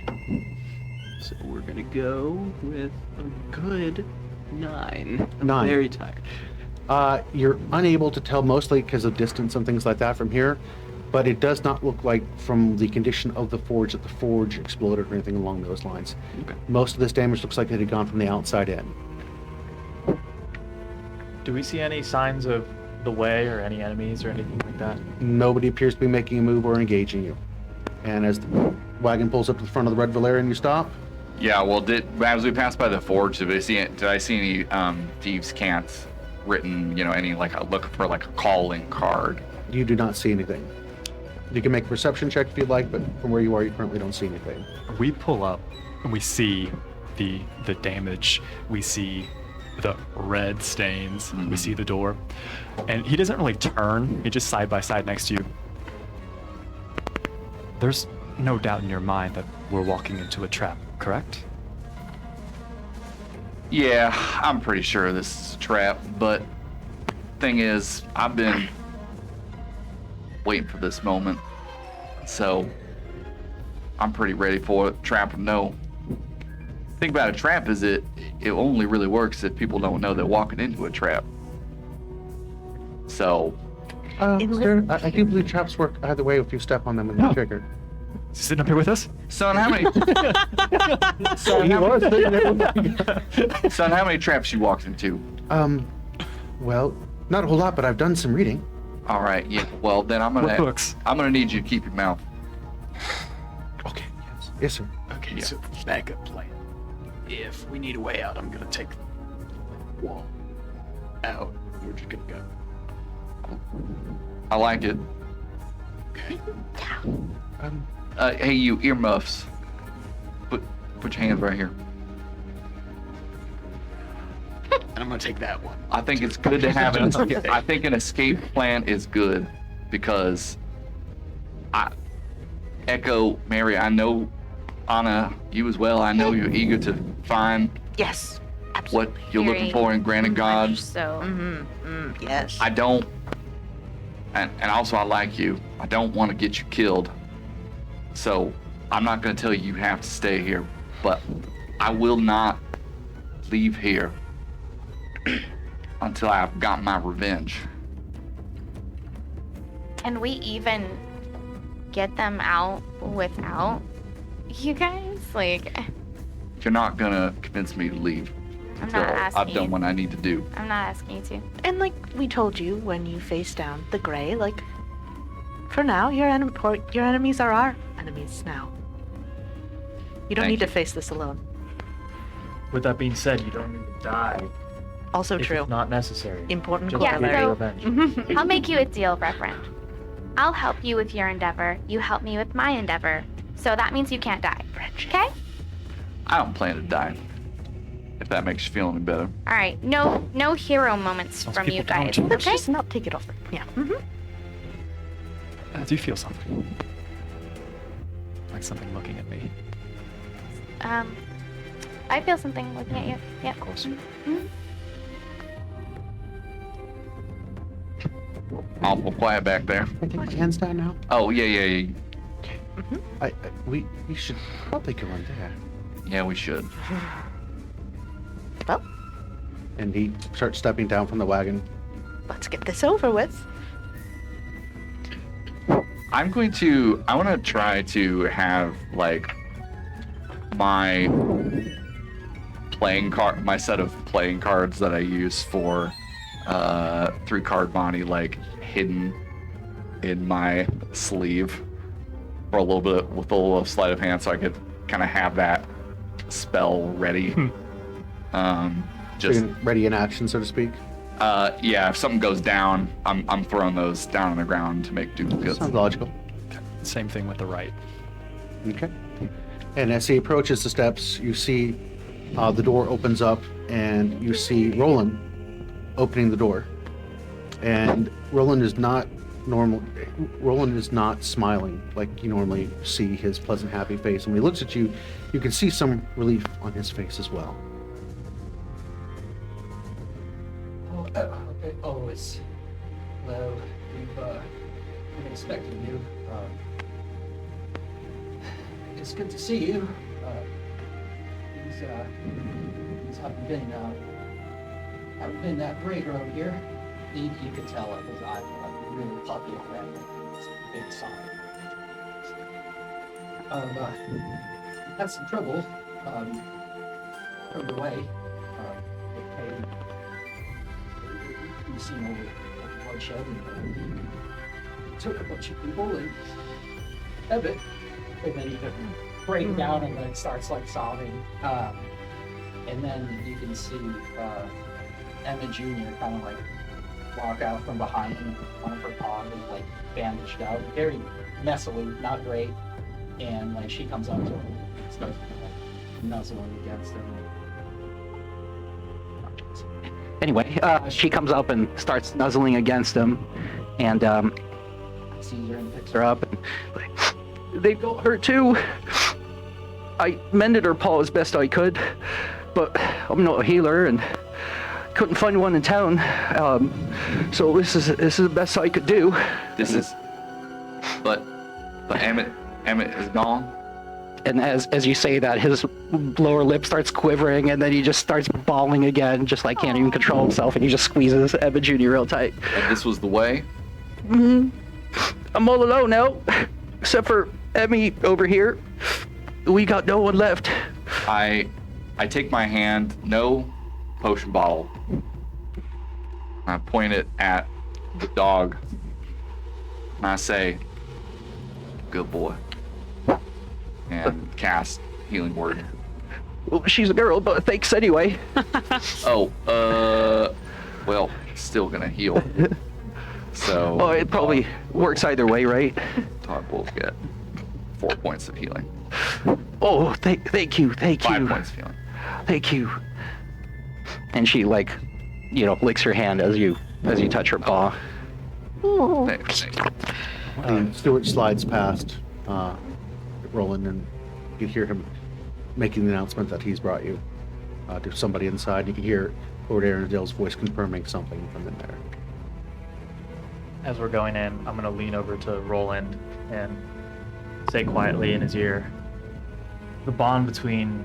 So we're gonna go with a good 9. I'm 9. very tired. You're unable to tell, mostly because of distance and things like that from here, but it does not look like from the condition of the forge that the forge exploded or anything along those lines. Okay. Most of this damage looks like it had gone from the outside in. Do we see any signs of the way or any enemies or anything like like that? Nobody appears to be making a move or engaging you. And as the wagon pulls up to the front of the Red Valerian, you stop. Yeah, well, as we passed by the forge, did I see any thieves' cants written? You know, any looking for a calling card? You do not see anything. You can make a perception check if you'd like, but from where you are, you currently don't see anything. We pull up and we see the damage. We see the red stains. We see the door. And he doesn't really turn. He's just side by side next to you. There's no doubt in your mind that we're walking into a trap, correct? Yeah, I'm pretty sure this is a trap, but thing is, I've been waiting for this moment, so I'm pretty ready for it. Trap or no. Thing about a trap is it only really works if people don't know they're walking into a trap. So, Sir, I do believe traps work either way if you step on them and they trigger. Is he sitting up here with us? son, how many? Son, how many traps you walked into? Well, not a whole lot, but I've done some reading. All right, yeah. Well, then I'm What books? gonna need you to keep your mouth. Okay, yes. Yes, sir. Okay, Yeah. so backup plan. If we need a way out, I'm gonna take the wall out. We're just gonna go. I like it. Okay. Hey, you earmuffs. Put your hands right here. And I'm gonna take that one. I think it's good to have an. I think an escape plan is good because Ehko, Maery, I know, Anna, you as well. I know you're eager to find Yes, what absolutely. you're looking for in Granitegard. So Yes. I don't, and also I like you. I don't want to get you killed. So I'm not going to tell you have to stay here, but I will not leave here until I've got my revenge. can we even get them out without you guys? Like, You're not going to convince me to leave I'm until not asking I've done you. what I need to do. I'm not asking you to. And like we told you when you face down the gray, like for now, your enemies are our enemies now. You don't Thank need to you. face this alone. With that being said, you don't need to die Also if true. it's not necessary. Important Just Yeah, to get so- your revenge. I'll make you a deal, Reverend. I'll help you with your endeavor. You help me with my endeavor. So that means you can't die. Okay? I don't plan to die. If that makes you feel any better. All right. No hero moments Most from you people guys. don't. Let's Okay? just not take it off. Yeah. Do you feel something? Like something looking at me? I feel something looking at you. Yep. Of course. Awful quiet back there. Can I take my hands down now? Oh, yeah. We should probably go on there. Yeah, we should. Well, And he starts stepping down from the wagon. let's get this over with. I want to try to have, like, my set of playing cards that I use for, through Card Bonnie, like, hidden in my sleeve for a little bit, with a little sleight of hand, so I could kind of have that spell ready. Just, Ready in action, so to speak. yeah, if something goes down, I'm throwing those down on the ground to make duplicates. Sounds logical. Same thing with the right. Okay. And as he approaches the steps, you see the door opens up, and you see Roland opening the door. And Roland is not normal. Roland is not smiling like you normally see his pleasant, happy face. And when he looks at you, you can see some relief on his face as well. Okay, always. Hello, we've been expecting you. It's good to see you. These haven't been that great around here. You could tell it because I'm really puppy at that. It's a big sign. Had some trouble from the way. It came. You seen all the bloodshed and took a bunch of people and Ebbet, and then he breaks down and like starts like sobbing. And then you can see Emma Jr. kind of like walk out from behind him, one of her paws is like bandaged out, very messily, not great. And like she comes up to him and starts like, nuzzling against him. Anyway, she comes up and starts nuzzling against him, and sees her and picks her up, and like, they got hurt too. I mended her paw as best I could, but I'm not a healer and couldn't find one in town. So this is the best I could do. But Emmett is gone. And as you say that, his lower lip starts quivering, and then he just starts bawling again, just like can't even control himself, and he just squeezes Emmett Jr. real tight. And this was the way? I'm all alone now, except for Emmy over here. We got no one left. I take my hand, no potion bottle. I point it at the dog, and I say, "Good boy," and cast healing word. Well, she's a girl, but thanks anyway. Well, still gonna heal. So. Well, it probably works either way, right? Todd will get 4 points of healing. Oh, thank you. 5 points of healing. Thank you. And she licks her hand as you touch her paw. Thanks. Stuart slides past Roland, and you can hear him making the announcement that he's brought you to somebody inside. You can hear Lord Erindale's voice confirming something from in there. As we're going in, I'm gonna lean over to Roland and say quietly in his ear, the bond between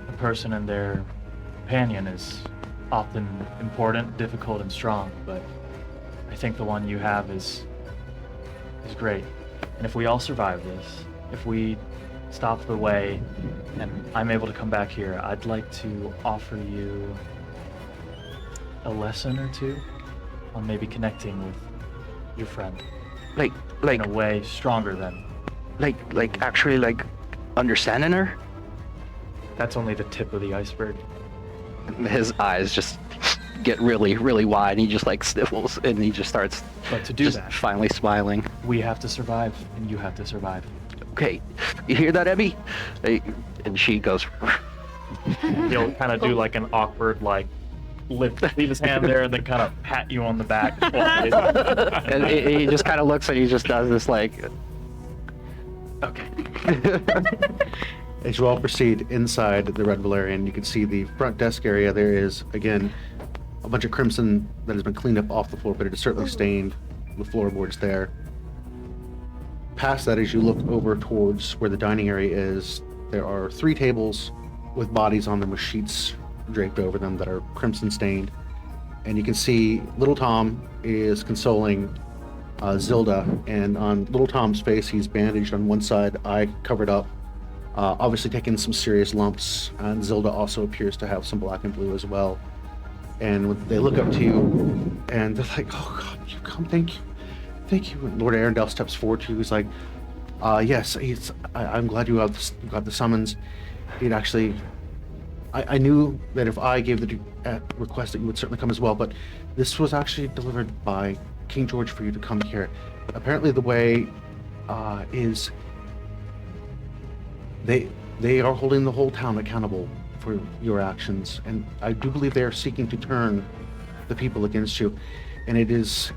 a person and their companion is often important, difficult, and strong, but I think the one you have is great. And if we all survive this, if we stop the way and I'm able to come back here, I'd like to offer you a lesson or two on maybe connecting with your friend. Like in a way stronger than actually understanding her? That's only the tip of the iceberg. His eyes just get really, really wide, and he just sniffles, and he just starts that, finally smiling. We have to survive, and you have to survive. Okay, you hear that, Emmy? And she goes. He'll kind of do an awkward leave his hand there, and then kind of pat you on the back. And he just kind of looks, and he just does this okay. As you all proceed inside the Red Valerian, you can see the front desk area. There is, again, a bunch of crimson that has been cleaned up off the floor, but it is certainly stained the floorboards there. Past that, as you look over towards where the dining area is, there are 3 tables with bodies on them with sheets draped over them that are crimson stained. And you can see little Tom is consoling Zilda, and on little Tom's face, he's bandaged on one side, eye covered up, obviously taking some serious lumps, and Zilda also appears to have some black and blue as well. And when they look up to you, and they're like, "Oh God, you come, thank you. And Lord Erindale steps forward to you. He's like, "Yes, I'm glad you got the summons. It actually, I knew that if I gave the request that you would certainly come as well, but this was actually delivered by King George for you to come here. Apparently the way is they are holding the whole town accountable for your actions, and I do believe they are seeking to turn the people against you, and it's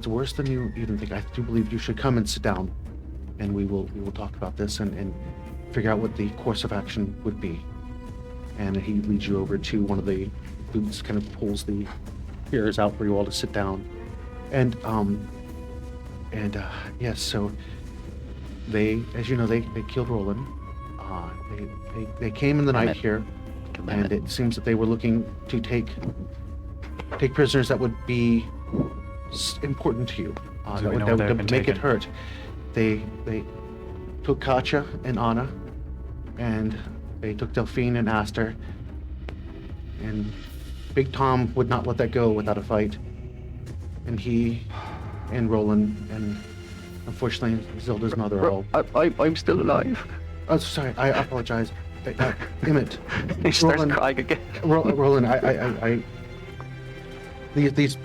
worse than you even think. I do believe you should come and sit down, and we will talk about this and figure out what the course of action would be." And he leads you over to one of the booths, kind of pulls the chairs out for you all to sit down. And yes, so they, as you know, they killed Roland. They came in the night here, and it seems that they were looking to take prisoners that would be important to you, that would make it hurt. They took Katja and Anna, and they took Delphine and Aster, and Big Tom would not let that go without a fight, and he and Roland and unfortunately Zilda's mother all. I'm still alive. Oh, sorry. I apologize. Emmett. He starts Roland, crying again. Roland, these.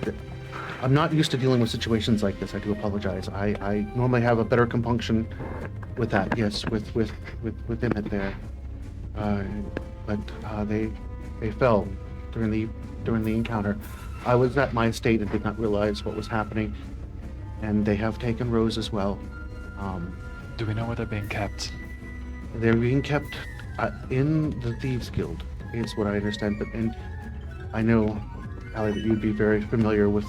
I'm not used to dealing with situations like this. I do apologize. I normally have a better compunction with that. Yes, with Emmett there. But they fell during the encounter. I was at my estate and did not realize what was happening, and they have taken Rose as well. Do we know where they're being kept? They're being kept in the Thieves Guild, is what I understand. But and I know, Allie, that you'd be very familiar with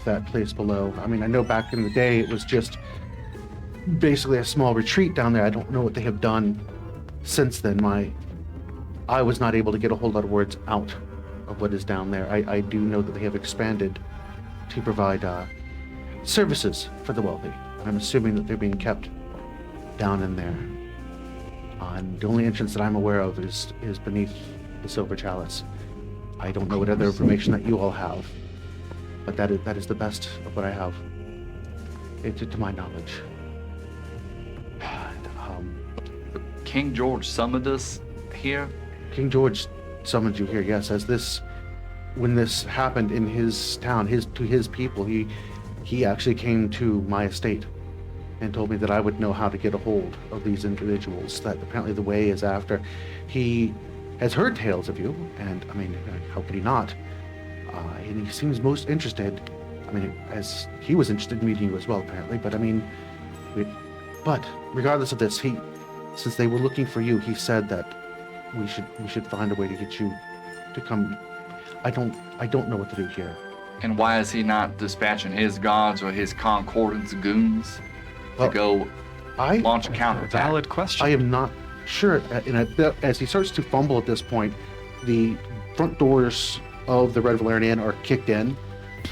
that place below. I mean, I know back in the day it was just basically a small retreat down there. I don't know what they have done since then. I was not able to get a whole lot of words out of what is down there. I do know that they have expanded to provide services for the wealthy. I'm assuming that they're being kept down in there. And the only entrance that I'm aware of is beneath the Silver Chalice. I don't know what other information that you all have, but that is the best of what I have, to my knowledge. King George summoned us here. King George summoned you here, yes. When this happened in his town, to his people, he actually came to my estate and told me that I would know how to get a hold of these individuals, that apparently the way is after. He has heard tales of you, and I mean, how could he not? And he seems most interested, I mean, as he was interested in meeting you as well, apparently, but I mean, but regardless of this, since they were looking for you, he said that we should find a way to get you to come. I don't know what to do here. And why is he not dispatching his guards or his concordance goons to go launch a counterattack? Valid question. I am not sure. As he starts to fumble at this point, the front doors of the Red Valerian Inn are kicked in,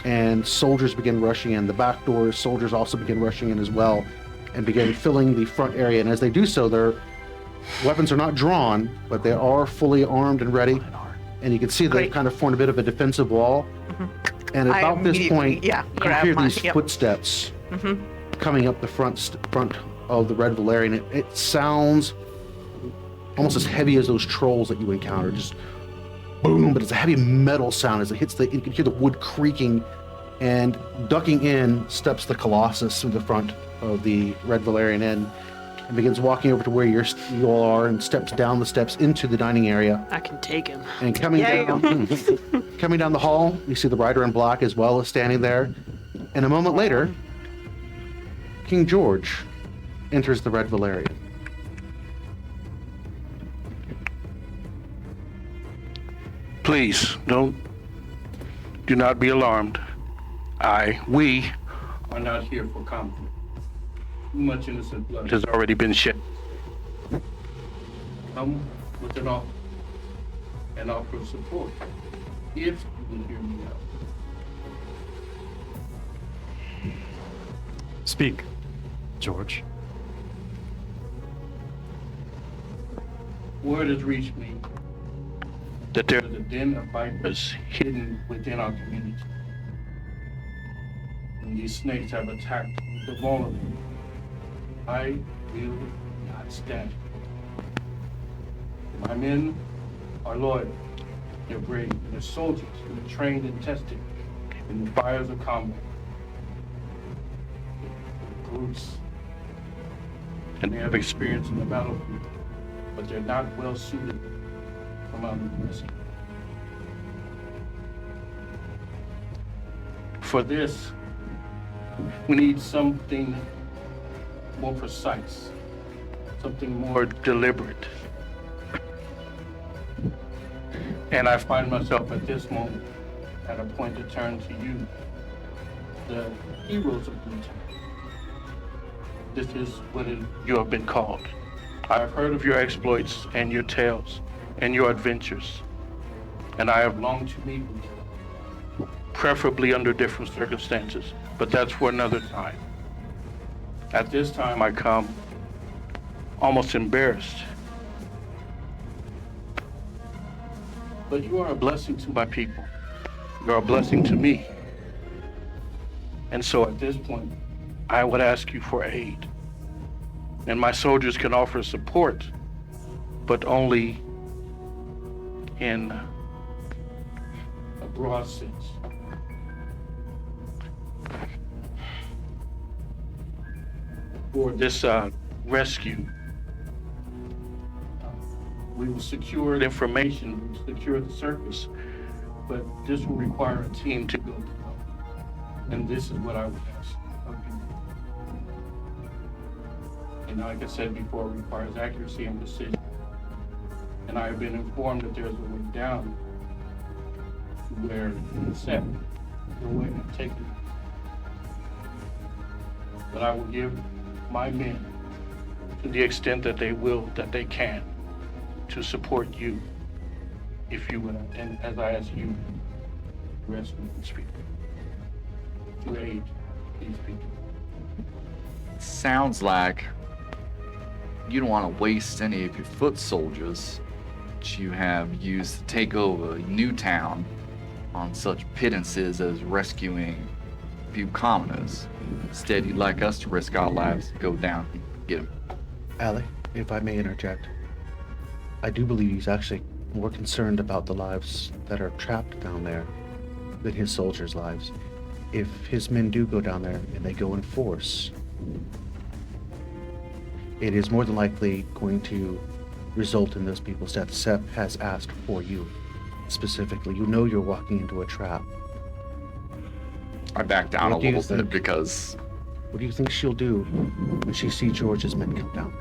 and soldiers begin rushing in. The back doors, soldiers also begin rushing in as well, and begin filling the front area. And as they do so, their weapons are not drawn, but they are fully armed and ready. And you can see they've kind of formed a bit of a defensive wall. Mm-hmm. And at about this point, you hear these footsteps coming up the front of the Red Valerian. It sounds almost as heavy as those trolls that you encounter. Just boom, but it's a heavy metal sound as it hits you can hear the wood creaking, and ducking in steps the Colossus through the front of the Red Valerian Inn and begins walking over to where you all are and steps down the steps into the dining area. I can take him. And coming down the hall, you see the rider in black as well as standing there. And a moment later, King George enters the Red Valerian. Please, do not be alarmed. We are not here for conflict. Too much innocent blood has already been shed. Come with an offer of support, if you will hear me out. Speak, George. Word has reached me that there is a den of vipers hidden within our community. And these snakes have attacked the vulnerable. I will not stand. My men are loyal, they're brave, and they're soldiers who are trained and tested in the fires of combat. They're brutes, and they have experience in the battlefield, but they're not well suited for mountain risk. For this, we need something more precise, something more deliberate. And I find myself at this moment at a point to turn to you, the heroes of Blue Town. This is what you have been called. I have heard of your exploits and your tales and your adventures, and I have longed to meet with you, preferably under different circumstances, but that's for another time. At this time, I come almost embarrassed. But you are a blessing to my people. You are a blessing to me. And so at this point, I would ask you for aid. And my soldiers can offer support, but only in a broad sense. For this rescue, we will secure the information, we will secure the surface, but this will require a team to go below. And this is what I would ask of you. And like I said before, it requires accuracy and precision. And I have been informed that there's a way down where it's set, the way of taking it. But I will give my men, to the extent that they can, to support you, if you would, and as I ask you, to rescue these people, to aid these people. Sounds like you don't want to waste any of your foot soldiers that you have used to take over Newtown on such pittances as rescuing a few commoners. Instead, you'd like us to risk our lives to go down and get them. Allie, if I may interject, I do believe he's actually more concerned about the lives that are trapped down there than his soldiers' lives. If his men do go down there and they go in force, it is more than likely going to result in those people's deaths. Seth has asked for you specifically. You know you're walking into a trap. I back down a What do you little bit think? because What do you think she'll do when she sees George's men come down?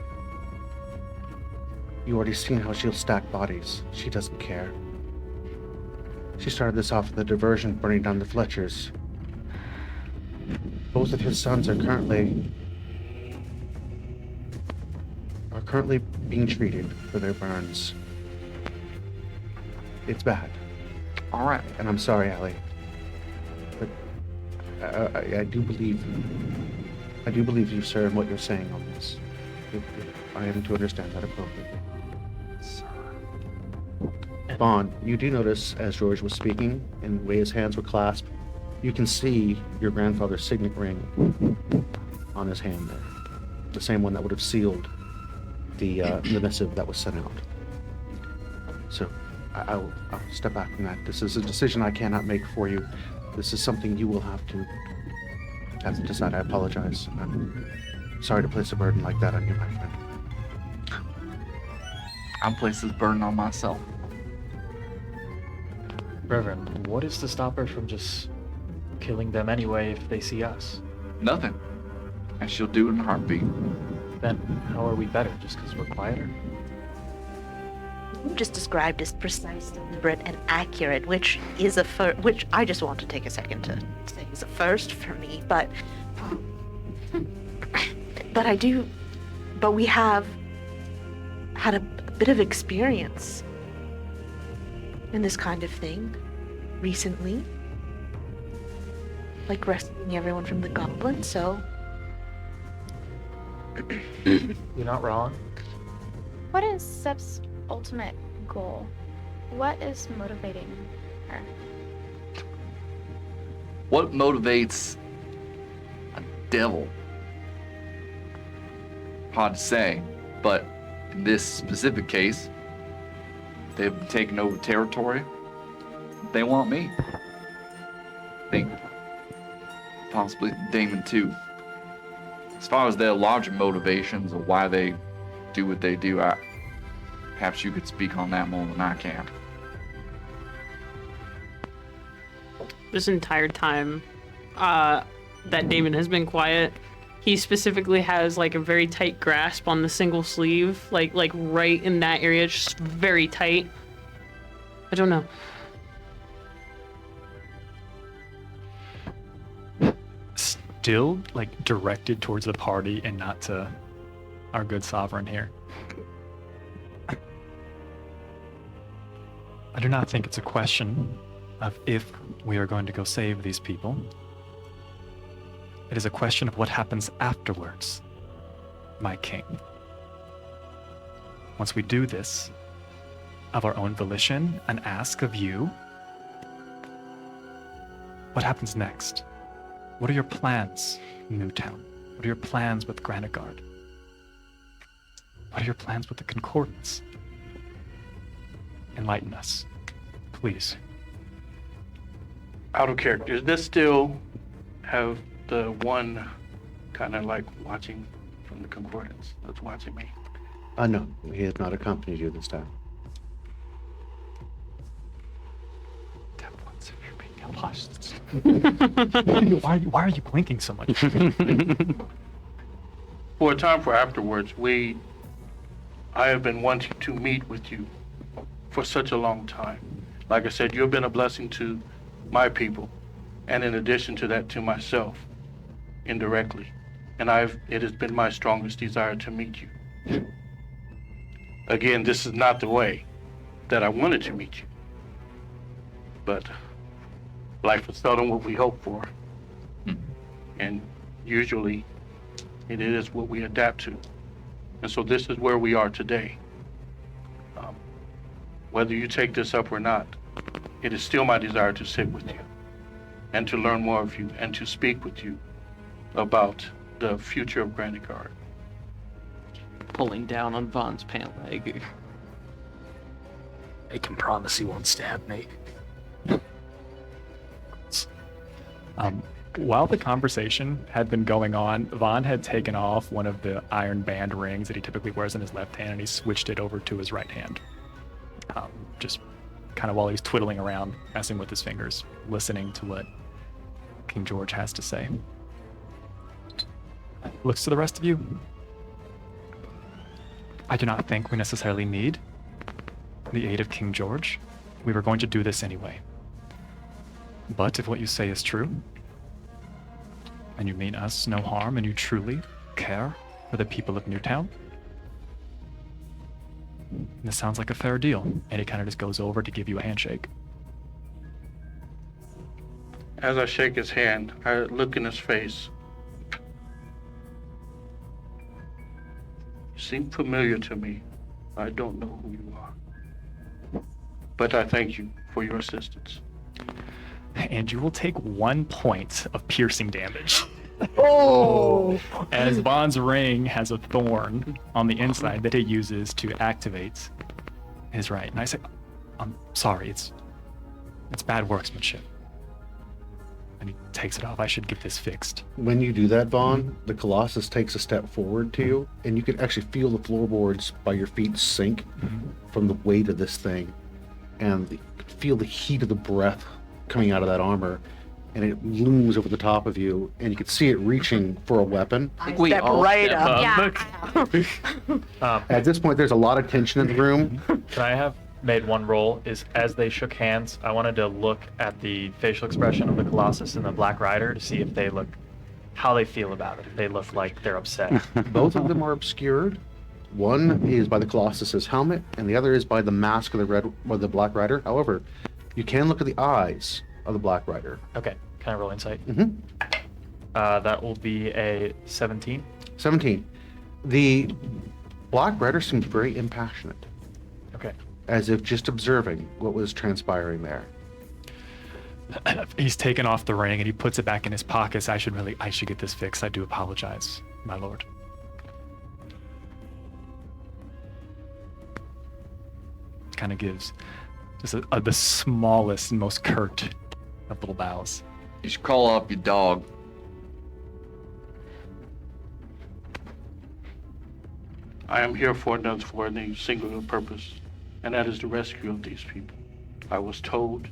You already seen how she'll stack bodies. She doesn't care. She started this off with a diversion, burning down the Fletchers. Both of his sons are currently being treated for their burns. It's bad. all right. And I'm sorry, Allie. But I do believe you, sir, in what you're saying on this. If I am to understand that appropriately. Vahn, you do notice as George was speaking and the way his hands were clasped, you can see your grandfather's signet ring on his hand there. The same one that would have sealed the missive that was sent out. So I'll step back from that. This is a decision I cannot make for you. This is something you will have to decide. I apologize. I'm sorry to place a burden like that on you, my friend. I'll place this burden on myself. Reverend, what is to stop her from just killing them anyway if they see us? Nothing. And she'll do it in a heartbeat. Then how are we better, just because we're quieter? Just described as precise, deliberate, and accurate, which is which I just want to take a second to say is a first for me. But we have had a bit of experience in this kind of thing recently, like rescuing everyone from the goblin. So You're not wrong. What is Seb's ultimate goal? What is motivating her? What motivates a devil? Hard to say, but in this specific case, they've taken over territory. They want me. I think possibly Damon too. As far as their larger motivations or why they do what they do, perhaps you could speak on that more than I can. This entire time that Damon has been quiet, he specifically has like a very tight grasp on the single sleeve, like right in that area, just very tight. I don't know. Still, like, directed towards the party and not to our good sovereign here. I do not think it's a question of if we are going to go save these people. It is a question of what happens afterwards, my king. Once we do this, of our own volition, and ask of you, what happens next? What are your plans, Newtown? What are your plans with Granitegard? What are your plans with the Concordance? Enlighten us, please. Out of character, does this still have the one kind of like watching from the Concordance that's watching me? No, he has not accompanied you this time. Why are you blinking so much? For a time for afterwards, I have been wanting to meet with you for such a long time. Like I said, you've been a blessing to my people, and in addition to that, to myself, indirectly. And it has been my strongest desire to meet you. Again, this is not the way that I wanted to meet you. But life is seldom what we hope for. And usually, it is what we adapt to. And so this is where we are today. Whether you take this up or not, it is still my desire to sit with you and to learn more of you and to speak with you about the future of Granitegard. Pulling down on Vahn's pant leg. I can promise he won't stab me. While the conversation had been going on, Vahn had taken off one of the iron band rings that he typically wears in his left hand, and he switched it over to his right hand. Just kind of while he's twiddling around, messing with his fingers, listening to what King George has to say. Looks to the rest of you. I do not think we necessarily need the aid of King George. We were going to do this anyway. But if what you say is true, and you mean us no harm, and you truly care for the people of Newtown, this sounds like a fair deal. And he kind of just goes over to give you a handshake. As I shake his hand, I look in his face. You seem familiar to me. I don't know who you are. But I thank you for your assistance. And you will take 1 point of piercing damage. Oh! As Vahn's ring has a thorn on the inside that he uses to activate his right. And I say, I'm sorry, it's bad workmanship. And he takes it off. I should get this fixed. When you do that, Vahn, the Colossus takes a step forward to you, and you can actually feel the floorboards by your feet sink from the weight of this thing. And you can feel the heat of the breath coming out of that armor, and it looms over the top of you, and you can see it reaching for a weapon. We Step all right step up. up. At this point, there's a lot of tension in the room. Can I have made one roll? Is as they shook hands, I wanted to look at the facial expression of the Colossus and the Black Rider to see if they look, how they feel about it. If they look like they're upset. Both of them are obscured. One is by the Colossus's helmet, and the other is by the mask of the Black Rider. However, you can look at the eyes of the Black Rider. Okay, can I roll insight? Mm-hmm. That will be a 17. 17. The Black Rider seems very impassionate, Okay. as if just observing what was transpiring there. He's taken off the ring and he puts it back in his pockets. I should get this fixed. I do apologize, my lord. Kind of gives just the smallest and most curt of little bows. You should call up your dog. I am here for a singular purpose, and that is the rescue of these people. I was told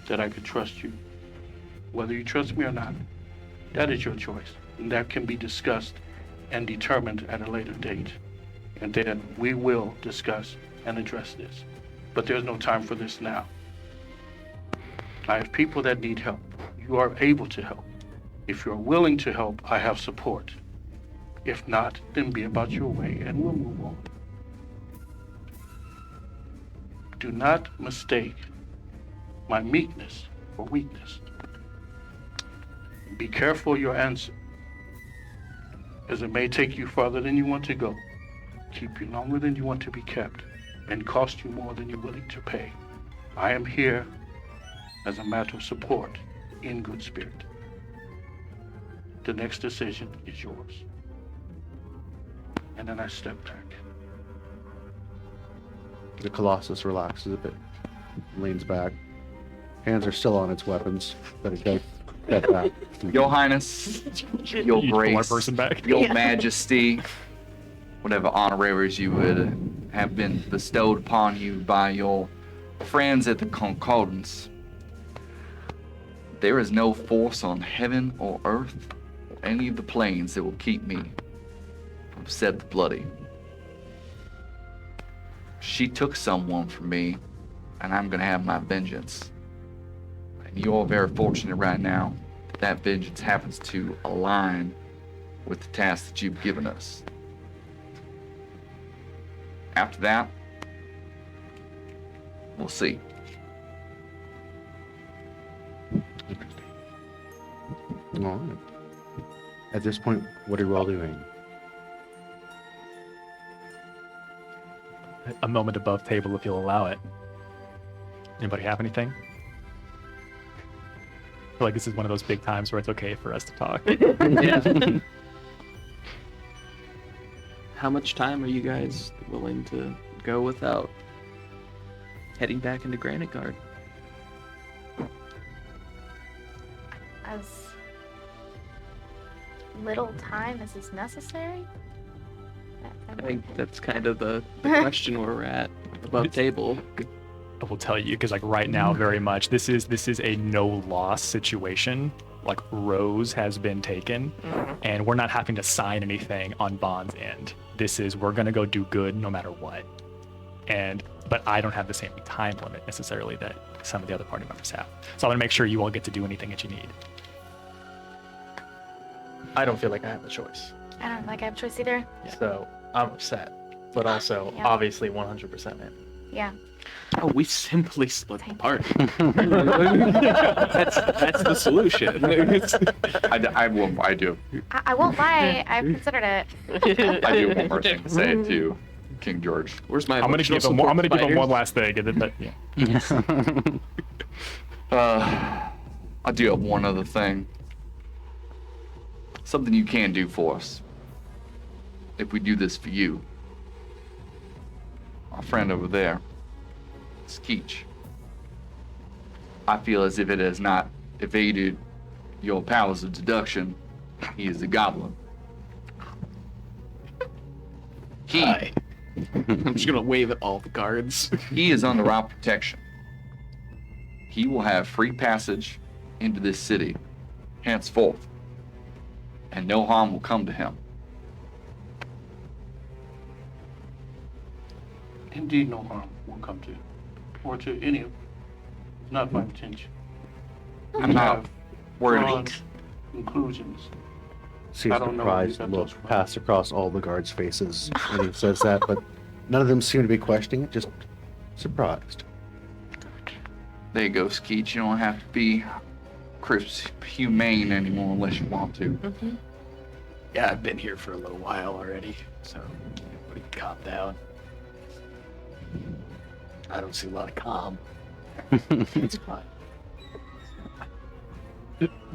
that I could trust you. Whether you trust me or not, that is your choice, and that can be discussed and determined at a later date. And then we will discuss and address this. But there's no time for this now. I have people that need help. You are able to help. If you're willing to help, I have support. If not, then be about your way and we'll move on. Do not mistake my meekness for weakness. Be careful your answer, as it may take you farther than you want to go, keep you longer than you want to be kept, and cost you more than you're willing to pay. I am here as a matter of support, in good spirit. The next decision is yours. And then I step back. The Colossus relaxes a bit, leans back. Hands are still on its weapons, but it does step back. Your Highness, your You pull our Grace, person back. your Majesty, whatever honoraries you would have been bestowed upon you by your friends at the Concordance. There is no force on heaven or earth or any of the planes that will keep me from Seb the Bloody. She took someone from me, and I'm gonna have my vengeance. And you're very fortunate right now that that vengeance happens to align with the task that you've given us. After that, we'll see. All right. At this point, what are you all doing? A moment above table, if you'll allow it. Anybody have anything? I feel like this is one of those big times where it's okay for us to talk. Yeah. How much time are you guys willing to go without heading back into Granitegard? As little time as is necessary? I think that's kind of the question where we're at above table. I will tell you, because like right now, very much this is a no loss situation. Like Rose has been taken, and we're not having to sign anything on Vahn's end. This is we're gonna go do good no matter what. But I don't have the same time limit necessarily that some of the other party members have. So I want to make sure you all get to do anything that you need. I don't feel like I have a choice. I don't like I have a choice either. So I'm upset, but also Yeah. obviously 100% in. Yeah. Oh, we simply split the Thank party. that's the solution. I do. I won't lie, I've considered it. I do have one more thing to say to King George. Where's my I'm gonna give him. I'm gonna give him one last thing, and then but yeah. I do have one other thing. Something you can do for us. If we do this for you. Our friend over there, Skeech. I feel as if it has not evaded your powers of deduction. He is a goblin. Hi. I'm just gonna wave at all the guards. He is under our protection. He will have free passage into this city henceforth, and no harm will come to him. Indeed, no harm will come to you, or to any of you. It's not my intention. I'm not I've worried. drawn conclusions. See a I don't know surprised where you got look those from. pass across all the guards' faces when he says that, but none of them seem to be questioning it, just surprised. There you go, Skeech. You don't have to be crisp humane anymore unless you want to. Yeah, I've been here for a little while already, so we can calm down. I don't see a lot of calm. It's fine.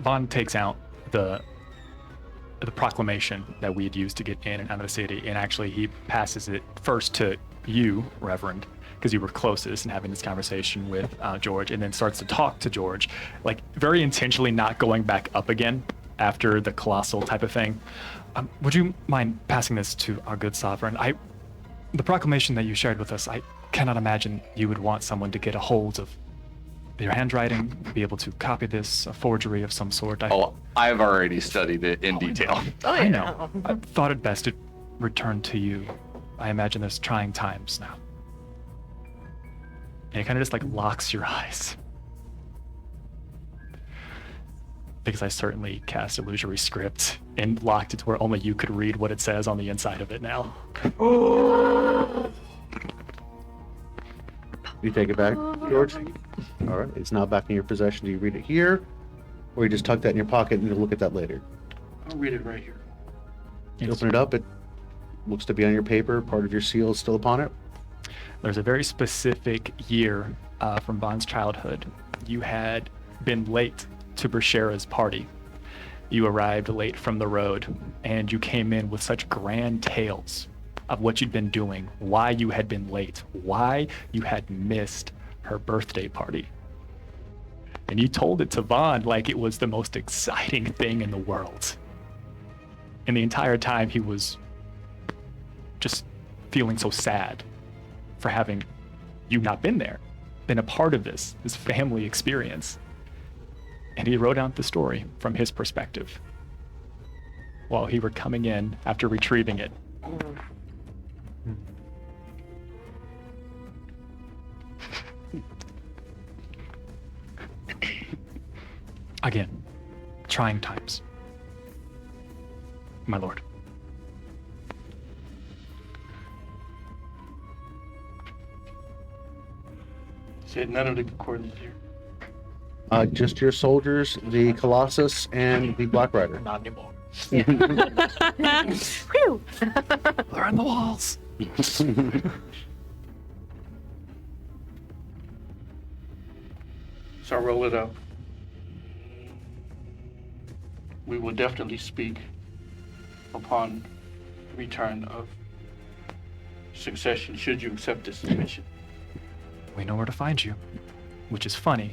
Vahn takes out the proclamation that we had used to get in and out of the city, and actually he passes it first to you, Reverend, because you were closest in having this conversation with George, and then starts to talk to George, like very intentionally not going back up again after the colossal type of thing. Would you mind passing this to our good sovereign? The proclamation that you shared with us, I cannot imagine you would want someone to get a hold of your handwriting, be able to copy this, a forgery of some sort. I've already studied it in detail. I know. I thought it best to return to you. I imagine there's trying times now. And it kind of just like locks your eyes. Because I certainly cast illusory script and locked it to where only you could read what it says on the inside of it now. You take it back, George? All right, it's now back in your possession. Do you read it here, or you just tuck that in your pocket and you'll look at that later? I'll read it right here. You open it up, it looks to be on your paper. Part of your seal is still upon it. There's a very specific year from Vahn's childhood. You had been late to Brashera's party. You arrived late from the road, and you came in with such grand tales of what you'd been doing, why you had been late, why you had missed her birthday party. And you told it to Vahn like it was the most exciting thing in the world. And the entire time he was just feeling so sad for having you not been there, been a part of this family experience. And he wrote out the story from his perspective while he were coming in after retrieving it. Again, trying times, my lord. Said none of the coordinates here. Just your soldiers, the Colossus, and the Black Rider. Not anymore. Whew. They're on the walls. So I'll roll it up. We will definitely speak upon return of succession, should you accept this mission. We know where to find you, which is funny,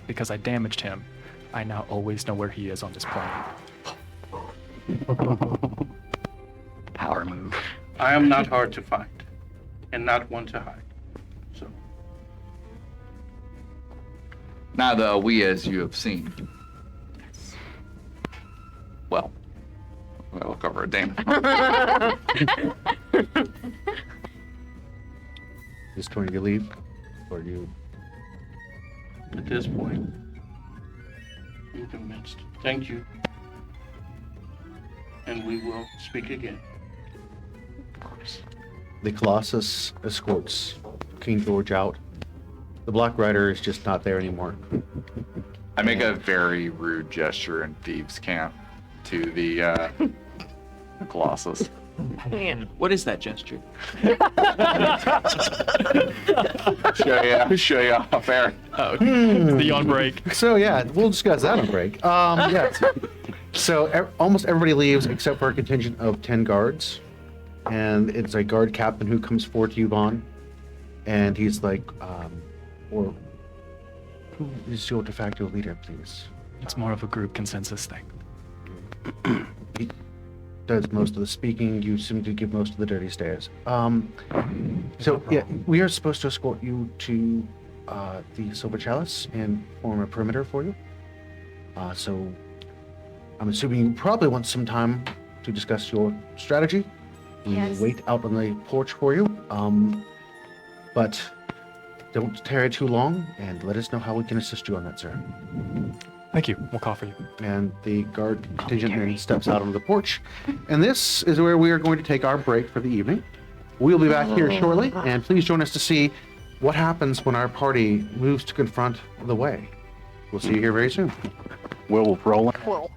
because I damaged him. I now always know where he is on this planet. Power move. I am not hard to find, and not one to hide. So, Neither are we, as you have seen. Well, I'll look over at Damon. Just trying to leave, or you? at this point, I'm convinced. Thank you. And we will speak again. Of course. The Colossus escorts King George out. The Black Rider is just not there anymore. I make a very rude gesture in Thieves' Camp to the Colossus. What is that gesture? Show you off air. Oh, the on break. So yeah, we'll discuss that on break. Yeah. So almost everybody leaves except for a contingent of 10 guards, and it's a guard captain who comes forward to you, Vahn, and he's like, or who is your de facto leader, please? It's more of a group consensus thing. He does most of the speaking. You seem to give most of the dirty stares. So yeah, we are supposed to escort you to the Silver Chalice and form a perimeter for you. So I'm assuming you probably want some time to discuss your strategy. We will Yes. wait out on the porch for you. But don't tarry too long, and let us know how we can assist you on that, sir. Thank you. We'll call for you. And the guard contingent then steps out onto the porch. And this is where we are going to take our break for the evening. We'll be back here shortly, and please join us to see what happens when our party moves to confront the Way. We'll see you here very soon. We'll roll. Well,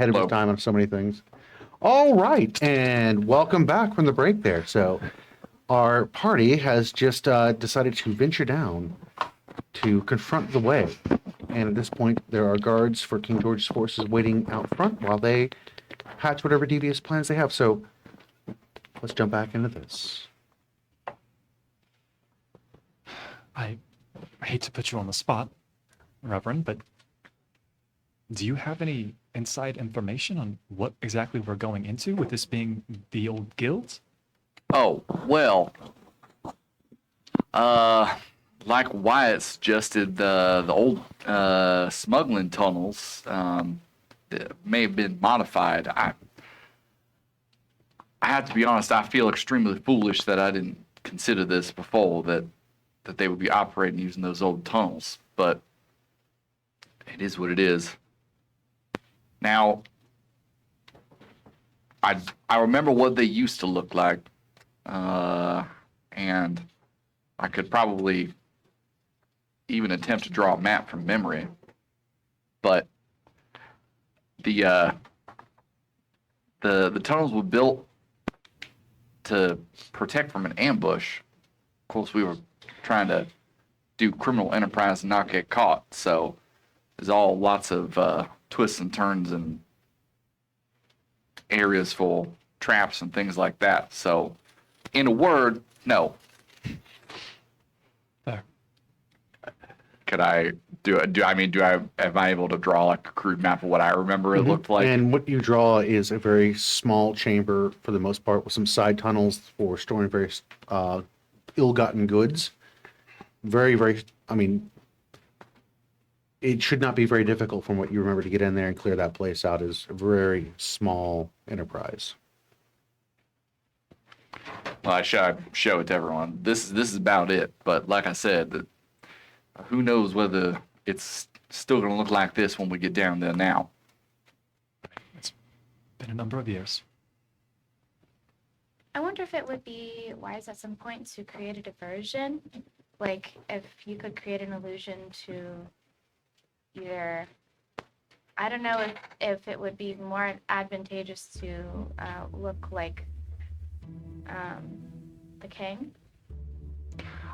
ahead of his Hello. time on so many things. All right, and welcome back from the break there. So our party has just decided to venture down to confront the way. And at this point, there are guards for King George's forces waiting out front while they hatch whatever devious plans they have. So let's jump back into this. I hate to put you on the spot, Reverend, but do you have any inside information on what exactly we're going into with this being the old guild? Oh, well. Like Wyatt suggested, the old smuggling tunnels that may have been modified. I have to be honest, I feel extremely foolish that I didn't consider this before, that they would be operating using those old tunnels, but it is what it is. Now, I remember what they used to look like, and I could probably even attempt to draw a map from memory, but the tunnels were built to protect from an ambush. Of course, we were trying to do criminal enterprise and not get caught, so there's all lots of twists and turns and areas for traps and things like that. So, in a word, no. There. Could I am I able to draw like a crude map of what I remember it looked like? And what you draw is a very small chamber for the most part with some side tunnels for storing various ill-gotten goods. Very, very, I mean, it should not be very difficult from what you remember to get in there and clear that place out. Is a very small enterprise. Well, I show it to everyone. This is about it. But like I said, who knows whether it's still going to look like this when we get down there now. It's been a number of years. I wonder if it would be wise at some point to create a diversion. Like, if you could create an illusion to either, I don't know if it would be more advantageous to look like the king.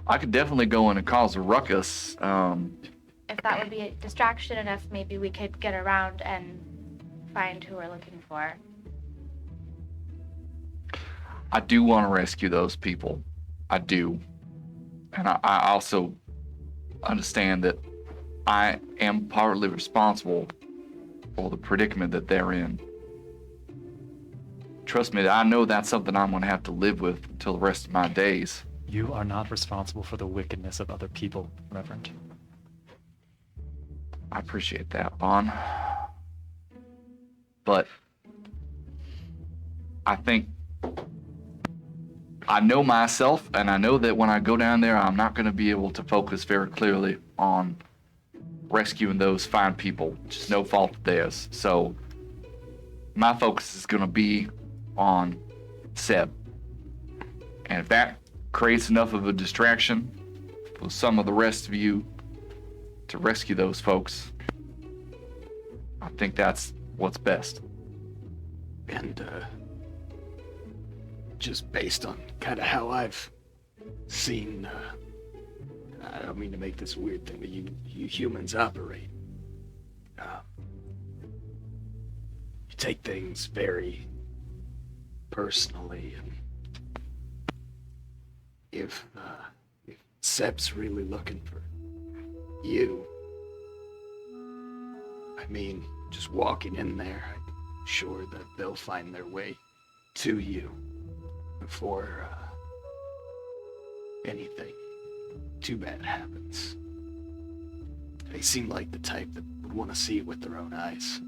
I could definitely go in and cause a ruckus. If that would be a distraction enough, maybe we could get around and find who we're looking for. I do want to rescue those people. I do. And I also understand that I am partly responsible for the predicament that they're in. Trust me, I know that's something I'm going to have to live with until the rest of my days. You are not responsible for the wickedness of other people, Reverend. I appreciate that, Vahn. But I think I know myself, and I know that when I go down there, I'm not going to be able to focus very clearly on rescuing those fine people. Just no fault of theirs. So my focus is going to be on Seb. And if that creates enough of a distraction for some of the rest of you to rescue those folks, I think that's what's best. And just based on kind of how I've seen, I don't mean to make this a weird thing, but you humans operate. You take things very personally, and if Seb's really looking for you, I mean, just walking in there, I'm sure that they'll find their way to you before anything too bad happens. They seem like the type that would want to see it with their own eyes.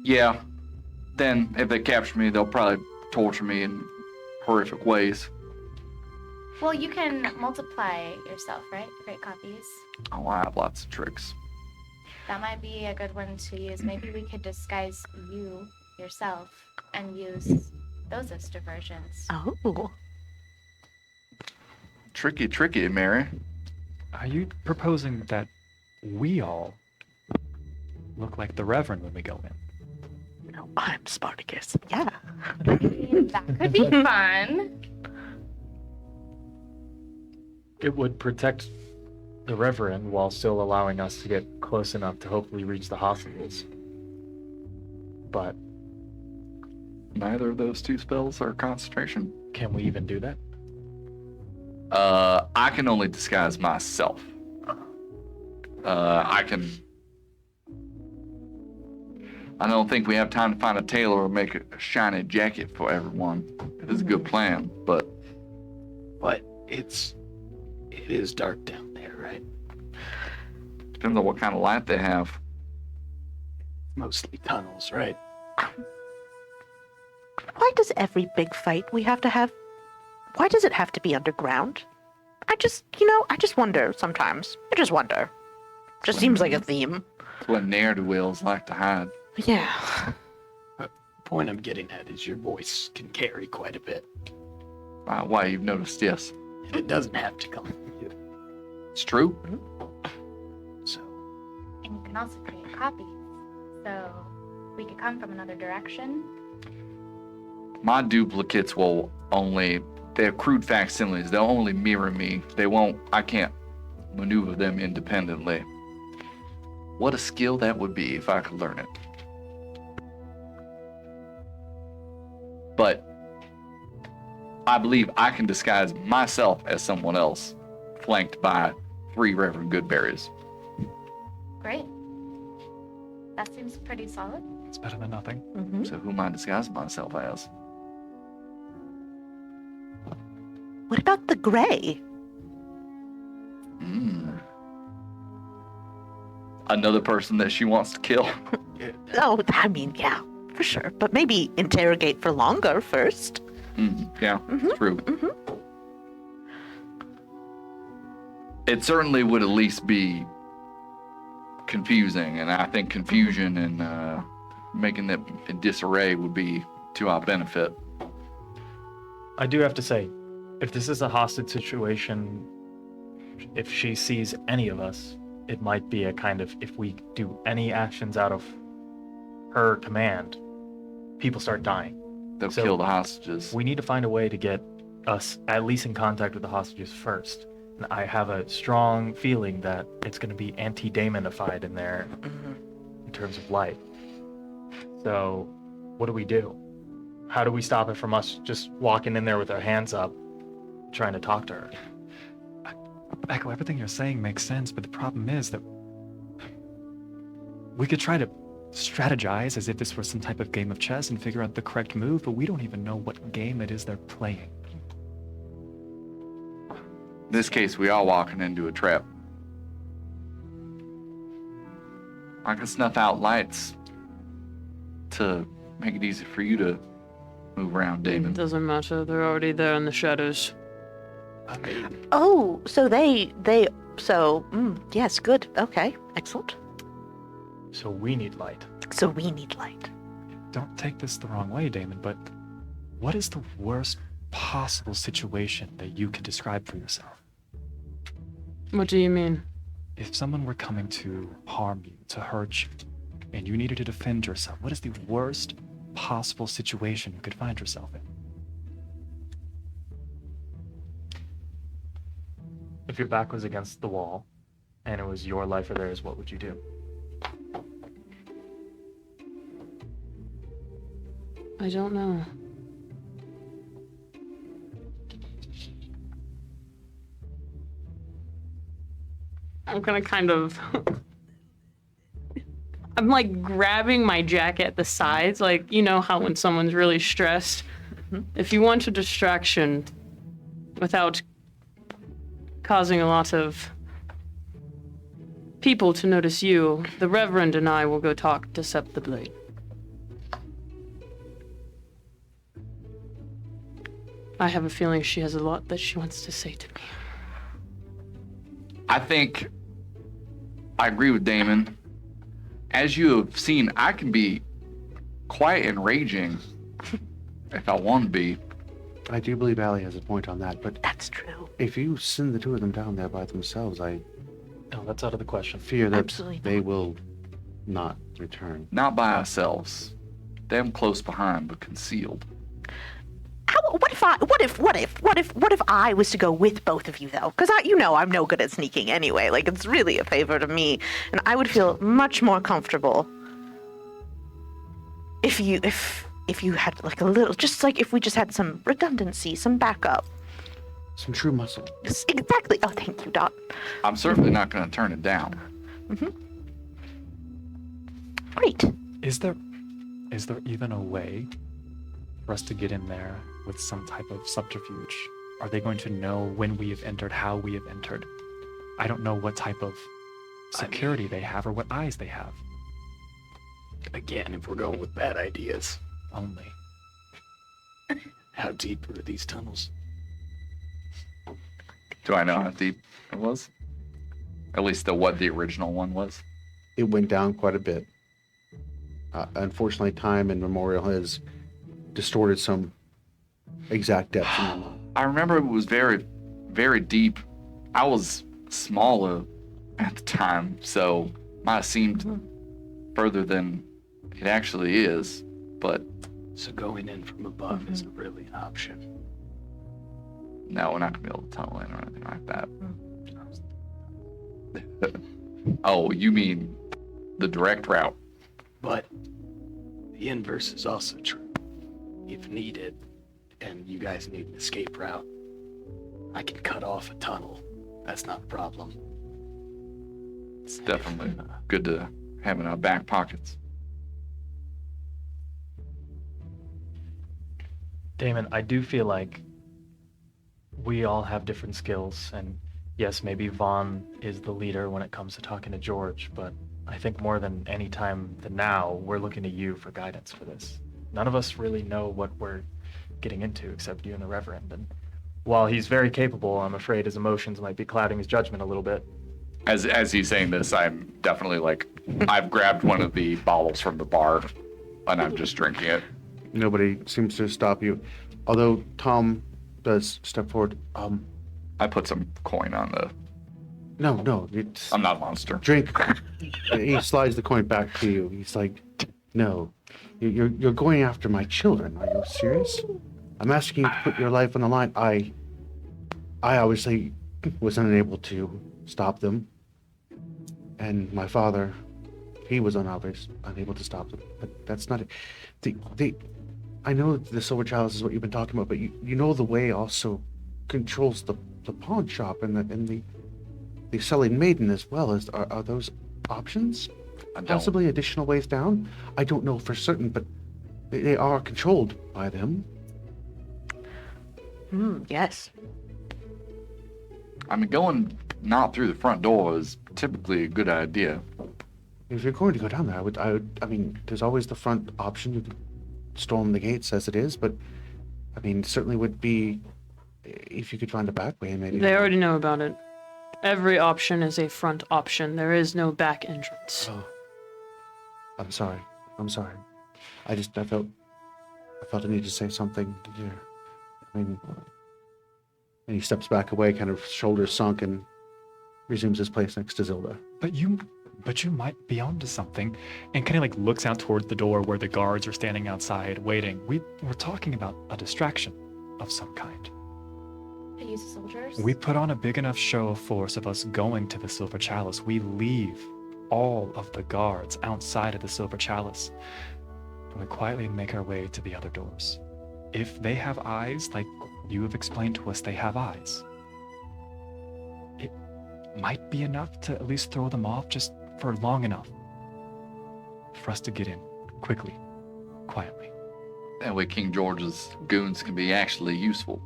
Yeah, then if they capture me, they'll probably torture me in horrific ways. Well, you can multiply yourself, right? Create copies. Oh, I have lots of tricks. That might be a good one to use. Maybe we could disguise you yourself and use those as diversions. Oh. Tricky, Maery. Are you proposing that we all look like the Reverend when we go in? No, I'm Spartacus. Yeah. I mean, that could be fun. It would protect the Reverend while still allowing us to get close enough to hopefully reach the hostages. But Neither of those two spells are concentration. can we even do that? I can only disguise myself. I don't think we have time to find a tailor or make a shiny jacket for everyone. It is a good plan, but it is dark down there, right? depends on what kind of light they have. Mostly tunnels, right? Why does every big fight we have to have? Why does it have to be underground? I just wonder sometimes. I just wonder. Just seems like a theme. It's what ne'er-do-wells like to hide. Yeah. Point I'm getting at is your voice can carry quite a bit. Why you've noticed, yes. And it doesn't have to come from you. It's true. So, And you can also create copies. So we could come from another direction. My duplicates will only, they're crude facsimiles. They'll only mirror me. I can't maneuver them independently. What a skill that would be if I could learn it. But I believe I can disguise myself as someone else, flanked by 3 Reverend Goodberries. Great. That seems pretty solid. It's better than nothing. Mm-hmm. So who am I disguising myself as? What about the gray? Another person that she wants to kill. Oh, I mean, yeah, for sure. But maybe interrogate for longer first. Yeah, true. It certainly would at least be confusing, and I think confusion and making that in disarray would be to our benefit. I do have to say, if this is a hostage situation, if she sees any of us, it might be a kind of, if we do any actions out of her command, people start dying. They'll So kill the hostages. We need to find a way to get us at least in contact with the hostages first. And I have a strong feeling that it's going to be anti-Damonified in there in terms of light. So what do? How do we stop it from us just walking in there with our hands up, trying to talk to her? Ehko, everything you're saying makes sense, but the problem is that we could try to strategize as if this were some type of game of chess and figure out the correct move, but we don't even know what game it is they're playing. In this case, we are walking into a trap. I can snuff out lights to make it easy for you to move around, Damon. It doesn't matter. They're already there in the shadows. I mean, Oh, so yes, good. Okay, excellent. So we need light. So we need light. Don't take this the wrong way, Damon, but what is the worst possible situation that you could describe for yourself? What do you mean? If someone were coming to harm you, to hurt you, and you needed to defend yourself, what is the worst possible situation you could find yourself in? If your back was against the wall and it was your life or theirs, what would you do? I don't know. I'm gonna kind of... I'm like grabbing my jacket at the sides, like, you know how when someone's really stressed, if you want a distraction without causing a lot of people to notice you, the Reverend and I will go talk to Sep the Blade. I have a feeling she has a lot that she wants to say to me. I think I agree with Damon. As you have seen, I can be quite enraging if I want to be. I do believe Allie has a point on that, but That's true. if you send the two of them down there by themselves, I No, that's out of the question. fear that Absolutely they not. will not return. Not by ourselves. them close behind but concealed. What if I was to go with both of you though? Because I'm no good at sneaking anyway. Like it's really a favor to me, and I would feel much more comfortable if you had like a little, just like if we just had some redundancy, some backup. Some true muscle. Yes, exactly. Oh, thank you, Dot. I'm certainly not going to turn it down. Great. Is there even a way for us to get in there with some type of subterfuge? Are they going to know when we have entered, how we have entered? I don't know what type of security they have or what eyes they have. Again, if we're going with bad ideas. Only. How deep are these tunnels? Do I know how deep it was? At least what the original one was? It went down quite a bit. Unfortunately, time and memorial has distorted some exact depths. I remember it was very, very deep. I was smaller at the time, so might have seemed further than it actually is, but... So going in from above isn't really an option. No, we're not going to be able to tunnel in or anything like that. Oh, you mean the direct route? But the inverse is also true. If needed, and you guys need an escape route, I can cut off a tunnel. That's not a problem. It's definitely good to have in our back pockets. Damon, I do feel like we all have different skills, and yes, maybe Vahn is the leader when it comes to talking to George, but I think more than any time than now, we're looking to you for guidance for this. None of us really know what we're getting into except you and the Reverend, and while he's very capable, I'm afraid his emotions might be clouding his judgment a little bit. As he's saying this, I'm definitely like, I've grabbed one of the bottles from the bar, and I'm just drinking it. Nobody seems to stop you. Although Tom does step forward. I put some coin on the... No, it's... I'm not a monster. Drink. He slides the coin back to you. He's like, no, you're going after my children. Are you serious? I'm asking you to put your life on the line. I obviously was unable to stop them. And my father, he was unable to stop them. But that's not it. I know the Silver Chalice is what you've been talking about, but you know the way also controls the pawn shop and the selling maiden as well. Are those options? Possibly additional ways down? I don't know for certain, but they are controlled by them. Yes. I mean, going not through the front door is typically a good idea. If you're going to go down there, I mean, there's always the front option. You can storm the gates as it is, but I mean, it certainly would be if you could find a back way. Maybe They already know about it. Every option is a front option. There is no back entrance. Oh, I'm sorry. I felt I needed to say something here. I mean, and he steps back away, kind of shoulders sunk, and resumes his place next to Zilda. But you might be onto something, and kind of like looks out towards the door where the guards are standing outside waiting. We're talking about a distraction of some kind. To use the soldiers? We put on a big enough show of force of us going to the Silver Chalice. We leave all of the guards outside of the Silver Chalice, and we quietly make our way to the other doors. If they have eyes, like you have explained to us they have eyes, it might be enough to at least throw them off just for long enough for us to get in quickly, quietly. That way King George's goons can be actually useful.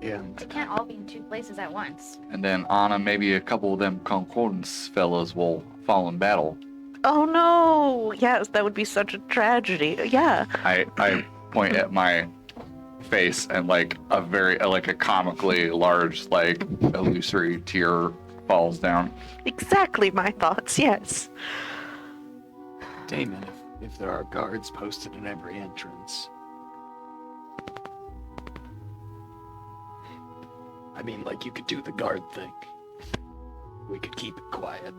Yeah. They can't all be in two places at once. And then Anna, maybe a couple of them Concordance fellows will fall in battle. Oh no! Yes, that would be such a tragedy. Yeah. I point at my face and like a comically large, like illusory tear falls down. Exactly my thoughts, yes. Damon, if there are guards posted in every entrance, I mean, like, you could do the guard thing. We could keep it quiet.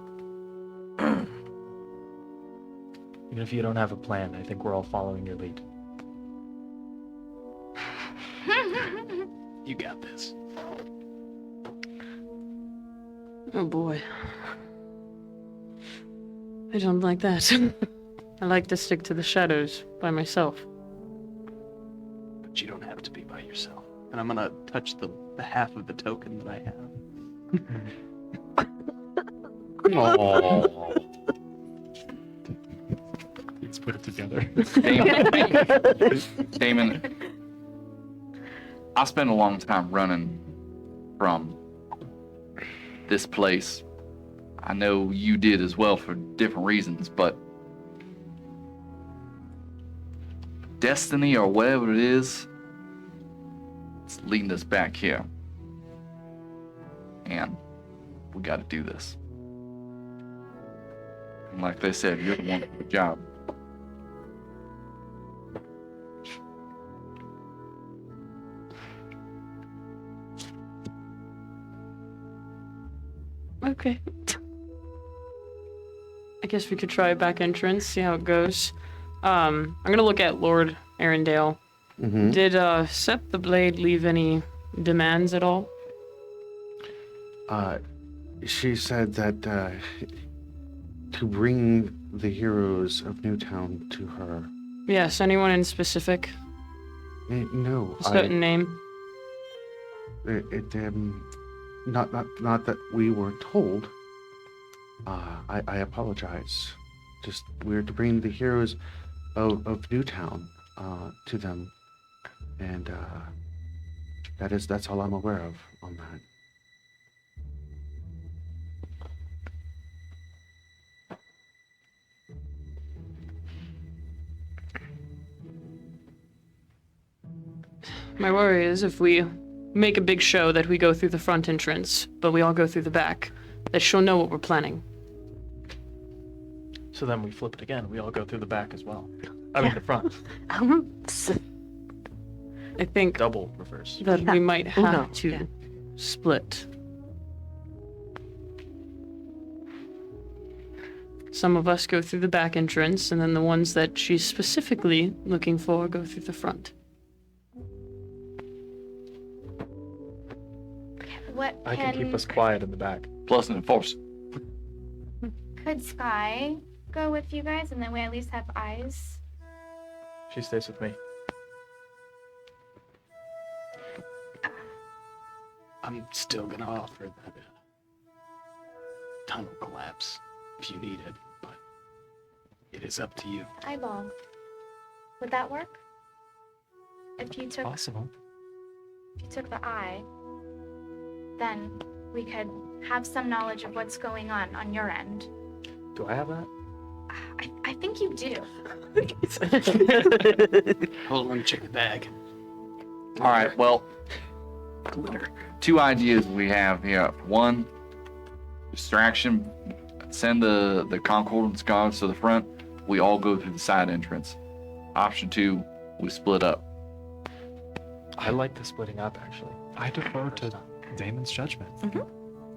Even if you don't have a plan, I think we're all following your lead. You got this. Oh boy. I don't like that. I like to stick to the shadows by myself. But you don't have to be by yourself. And I'm gonna touch the half of the token that I have. Oh. Let's put it together. Damon, I spent a long time running from this place. I know you did as well for different reasons, but destiny or whatever it is, it's leading us back here. And we gotta do this. And like they said, you're the one for the job. Okay. I guess we could try a back entrance, see how it goes. I'm gonna look at Lord Erindale. Mm-hmm. Did Sep the Blade leave any demands at all? She said that to bring the heroes of Newtown to her. Yes, anyone in specific? No, A certain name? Not that we were told. I apologize. Just we're to bring the heroes of Newtown to them, and that's all I'm aware of on that. My worry is if we make a big show that we go through the front entrance, but we all go through the back, that she'll know what we're planning. So then we flip it again. We all go through the back as well. I mean the front. I think Double reverse. that we might have Uno, to yeah. split. Some of us go through the back entrance, and then the ones that she's specifically looking for go through the front. What I can keep us quiet in the back. Plus an enforcer. Could Sky go with you guys, and then we at least have eyes? She stays with me. I'm still gonna offer that tunnel collapse if you need it, but it is up to you. Eyeball. Would that work? If you took Possible. the eye, then we could have some knowledge of what's going on your end. Do I have that? I think you do. Hold on, check the bag. All right, well, Glitter. two ideas we have here. One, distraction. Send the concordance guards to the front. We all go through the side entrance. Option two, we split up. I like the splitting up, actually. I defer to Damon's judgment.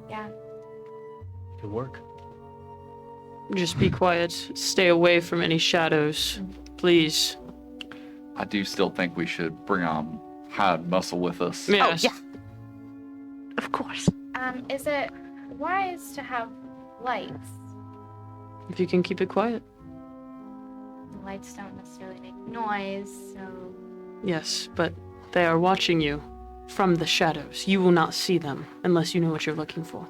Yeah. Could work. Just be quiet. Stay away from any shadows. Please. I do still think we should bring on hide muscle with us. Yes. Oh, yeah. Of course. Is it wise to have lights? If you can keep it quiet. Lights don't necessarily make noise, so Yes, but they are watching you from the shadows. You will not see them unless you know what you're looking for.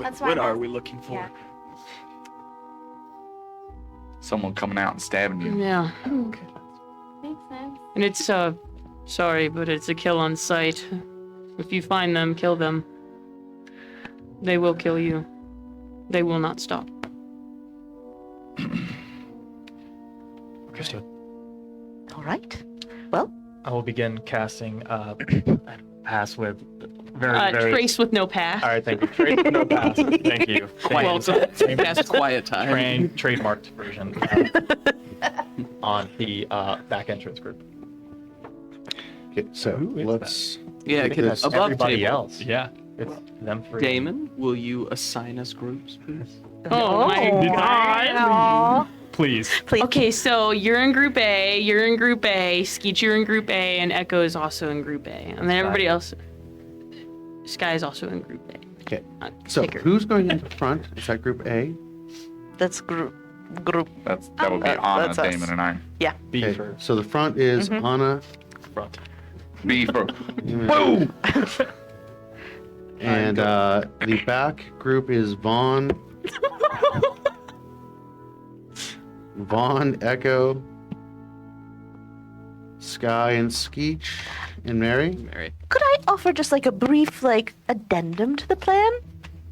That's why What I'm are asking. we looking for? Yeah. Someone coming out and stabbing you. Yeah. Makes sense. And it's, sorry, but it's a kill on sight. If you find them, kill them. They will kill you. They will not stop. Understood. All right. Well, I will begin casting pass with very. Trace with no path. All right, thank you. Trace with no pass. Thank you. Welcome. That's quiet time. Trademarked version on the back entrance group. Okay, so Who is let's. Yeah, Because that's above everybody table. else. Yeah. It's them three. Damon, will you assign us groups, please? Oh my god. Please. Please. Okay, so you're in Group A, you're in Group A, Skeech, you're in Group A, and Ehko is also in Group A. And then everybody else, Sky is also in Group A. Okay. So who's going into front? Is that Group A? That's group. That would be Anna, that's us. Damon, and I. Yeah. B Okay. first. So the front is Anna Front. B for boom. and the back group is Vahn. Vahn, Ehko, Sky, and Skeech, and Maery. Mary. Could I offer just like a brief addendum to the plan?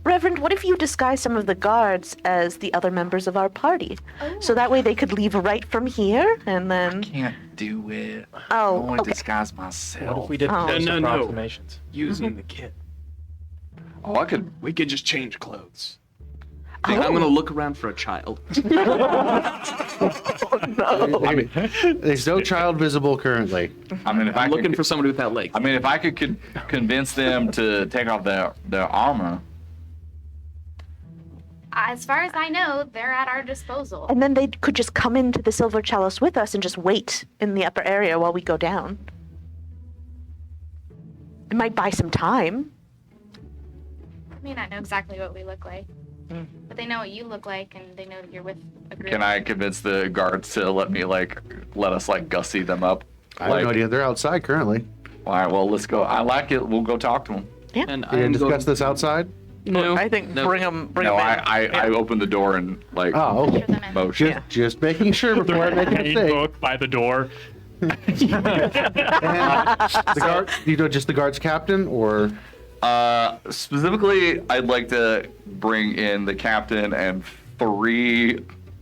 Reverend, what if you disguise some of the guards as the other members of our party? So that way they could leave right from here and then... Can't do it. Oh, I want to okay. disguise myself. What if we did Oh. close No, no. approximations? Using the kit. Oh, I could. We could just change clothes. I'm gonna look around for a child. There's no child visible currently. I mean, if I I'm could, looking for somebody without legs. I mean, if I could convince them to take off their armor. As far as I know, they're at our disposal. And then they could just come into the Silver Chalice with us and just wait in the upper area while we go down. It might buy some time. I mean, I know exactly what we look like. But they know what you look like, and they know that you're with a group. Can I convince the guards to let us gussy them up? I have no idea. They're outside currently. All right, well, let's go. I like it. We'll go talk to them. And Did you I'm discuss going, this outside? No. I think No. bring them No, in. I opened the door and Oh, okay. Show them in. motion. Just making sure before I make a mistake. Book by the door. And the guard, just the guard's captain, or Specifically, I'd like to bring in the captain and 3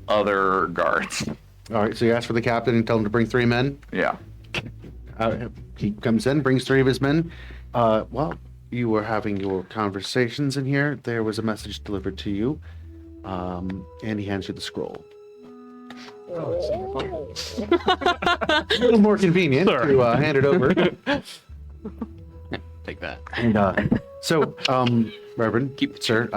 other guards. all right. So you ask for the captain and tell him to bring 3 men. Yeah. He comes in, brings 3 of his men. While you were having your conversations in here, there was a message delivered to you, and he hands you the scroll. A little more convenient to hand it over. take that. And so, Reverend, sir,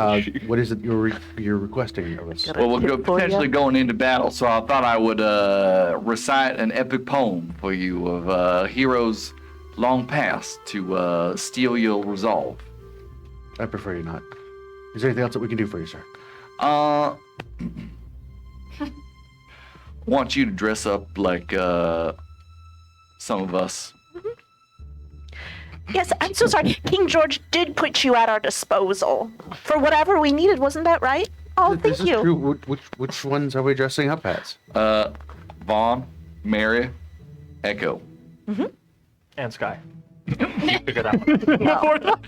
what is it you're requesting of us? Well, we're potentially going into battle, so I thought I would recite an epic poem for you of heroes long past to steel your resolve. I prefer you not. Is there anything else that we can do for you, sir? Want you to dress up like some of us. Yes, I'm so sorry. King George did put you at our disposal for whatever we needed, wasn't that right? Oh, This thank is you. true. Which ones are we dressing up as? Vahn, Maery, Ehko. And Sky. You figure that one out.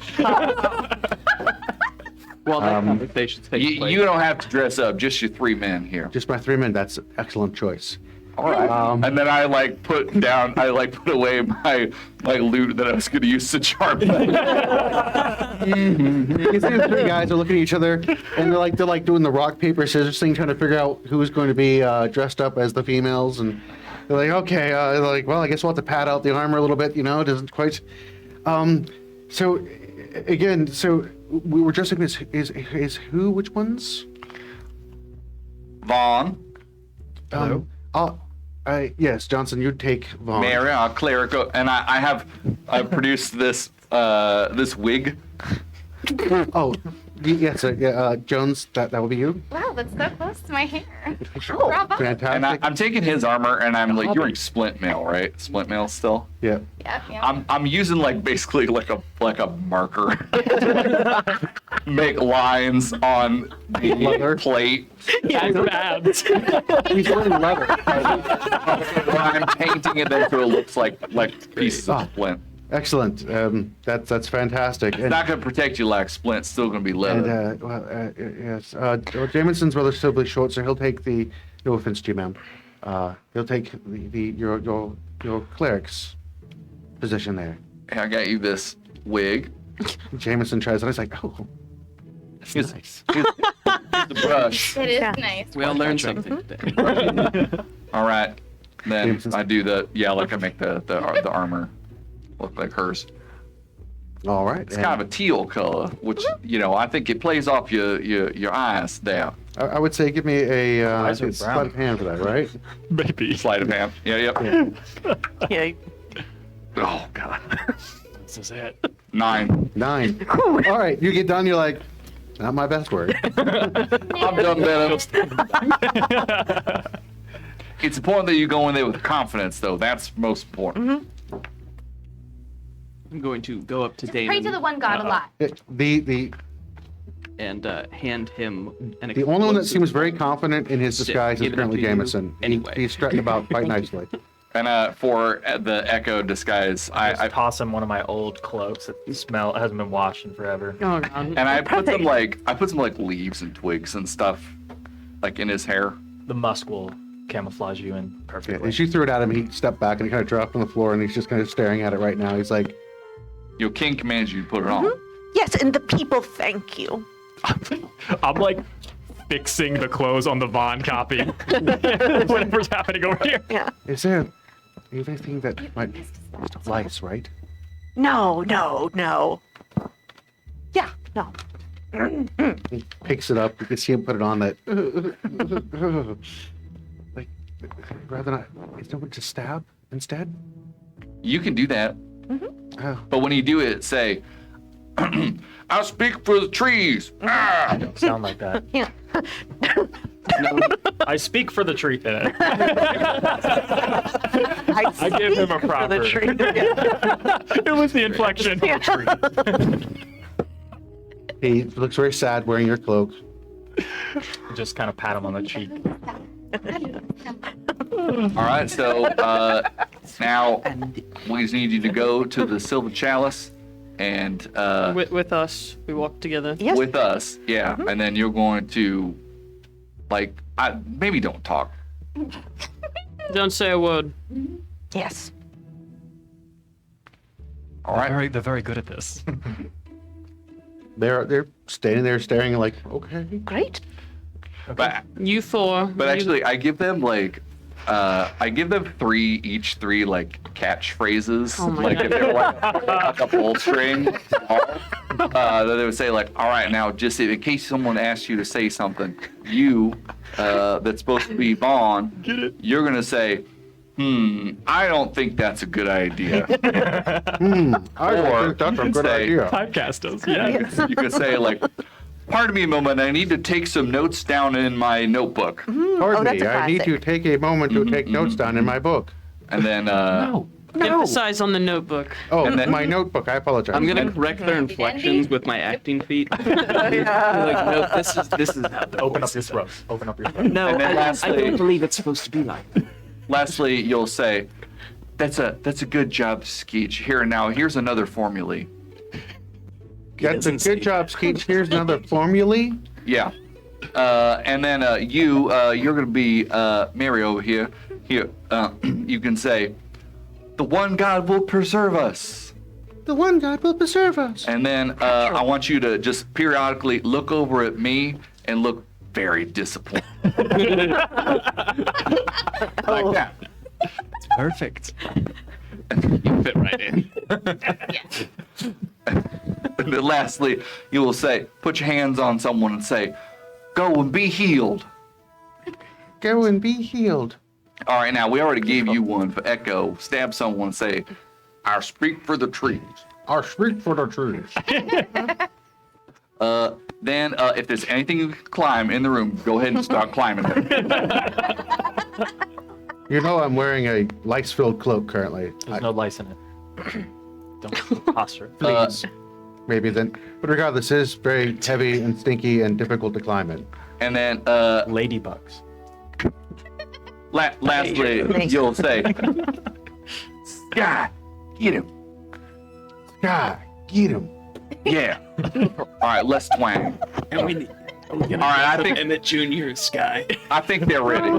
Well, that conversation takes place. You don't have to dress up, just your 3 men here. Just my 3 men. That's an excellent choice. All right. And then I put away my loot that I was going to use to charm them. You can see the 3 guys are looking at each other, and they're like doing the rock paper scissors thing, trying to figure out who's going to be dressed up as the females, and they're like, okay, they're like, well, I guess we'll have to pad out the armor a little bit, it doesn't quite. So again, we were dressing this is who? Which ones? Vahn, Yes, Johnson, you'd take Vahn. Maery, our cleric, and I produced this wig. Oh, yes, Jones, that will be you. Wow, that's so close to my hair. Oh, Bravo. Fantastic. And I'm taking his armor, and I'm like, you're wearing splint mail, right? Splint mail still. Yeah. Yeah. I'm using basically like a marker. Make lines on the Leather. plate. Yeah, abs. He's wearing leather. I'm painting it then so it looks like pieces of splint. Excellent. That's fantastic. It's not going to protect you like splint. It's still going to be leather. Yes. Jameson's relatively short, so he'll take the. No offense to you, ma'am. He'll take your cleric's position there. Hey, I got you this wig. Jameson tries it. I was like, oh, that's Here's- nice. Here's the brush. It is nice. We all learned something today. All right. Then Jameson's- I do I make the armor look like hers. All right. It's kind of a teal color, which I think it plays off your eyes there. I would say give me a Eyes are sleight brown. of hand for that, right? Maybe. Sleight of hand. Yeah, yep. Yeah. Oh, God. This is it. 9. 9. All right, you get done. You're like, not my best work. I'm done, Venom. It's important that you go in there with confidence, though. That's most important. I'm going to go up to Just pray to the Damon one God a lot. The and hand him an the only one that explosive seems very confident in his stick, disguise is giving it currently to you Jameson. anyway. He's strutting about quite nicely. And for the Ehko disguise, I I toss him one of my old cloaks that hasn't been washed in forever. Oh god. and I put some like leaves and twigs and stuff like in his hair. The musk will camouflage you in Yeah, perfectly. as you threw it at him, he stepped back and he kind of dropped on the floor and he's just kind of staring at it right now. He's like, Your king commands you to put it on. Yes, and the people thank you. I'm like fixing the clothes on the Vahn copy. Whatever's happening over here. Yeah. is there anything that might lice, right? No. Yeah, no. He picks it up. You can see him put it on that. Like, rather not, is no one to stab instead? You can do that, Oh, but when you do it, say, "I'll speak for the trees." Ah! Don't sound like that. Yeah. I speak for the tree. I I give him a speak for the proper. tree. Yeah. It was the inflection. he looks very sad wearing your cloak. Just kind of pat him on the cheek. All right, so now we just need you to go to the Silver Chalice and With us, we walk together. Yes. with us, yeah, and then you're going to maybe don't talk. Don't say a word. Yes. All right. They're very good at this. They're standing there staring like, okay. Great. But You four. actually, I give them each three like catchphrases, Oh my like God. if they're like a pull string. That they would say like, all right, now just in case someone asks you to say something, you that's supposed to be Vahn, you're gonna say, I don't think that's a good idea. I don't think that's a good say- idea. Typecast us. Yeah. You could say like, pardon me a moment, I need to take some notes down in my notebook. Pardon that's me, a I need to classic. take a moment to take notes down in my book. And then Emphasize on the notebook. Oh, And then- my notebook. I apologize. I'm gonna correct their inflections with my acting feet. Like, no, this is how the Open up voice your is throat. Open up your throat. No, And then I lastly- don't believe it's supposed to be like. lastly, you'll say, that's a good job, Skeech. Here now, here's another formulae. That's a good job, Skeech. Here's another formulae. Yeah. And then you're gonna be Maery over here. Here, you can say, the one God will preserve us. The one God will preserve us. And then I want you to just periodically look over at me and look very disappointed. Like that. Perfect. You fit right in. And then lastly, you will say, put your hands on someone and say, go and be healed. Go and be healed. All right, now we already gave you one for Ehko. Stab someone and say, I speak for the trees. Our street for the trees. Then if there's anything you can climb in the room, go ahead and start climbing it. You know I'm wearing a lice-filled cloak currently. There's no lice in it. Don't posture. Please. Maybe then. But regardless, it is very heavy and stinky and difficult to climb in. And then Ladybugs. lastly, you'll say, Sky, get him. God, get him. Yeah. All right, let's twang. And we need. All right, I think And the junior Sky. I think they're ready.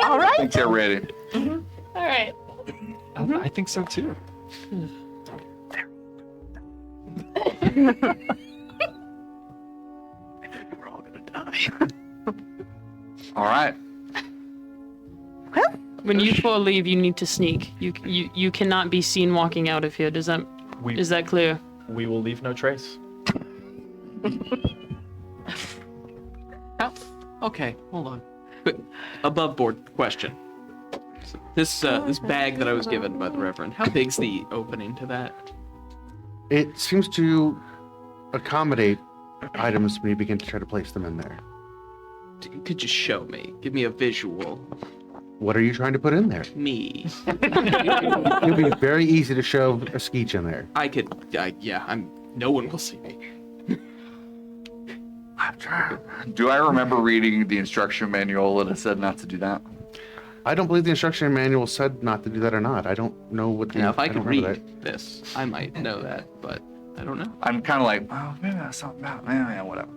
All I right. think they're ready. All right. I think so too. We're all gonna die. All right. When you four leave, you need to sneak. You cannot be seen walking out of here. Is that clear? We will leave no trace. Okay, hold on. Quick, above board question. This bag that I was given by the Reverend, how big's the opening to that? It seems to accommodate items when you begin to try to place them in there. You could just show me. Give me a visual. What are you trying to put in there? Me. It'll be very easy to show a Skeech in there. No one will see me. Do I remember reading the instruction manual that it said not to do that? I don't believe the instruction manual said not to do that or not. I don't know what the... Now, if I don't could remember read this, I might know that, but I don't know. I'm kind of like, oh, maybe that's something about, yeah, whatever.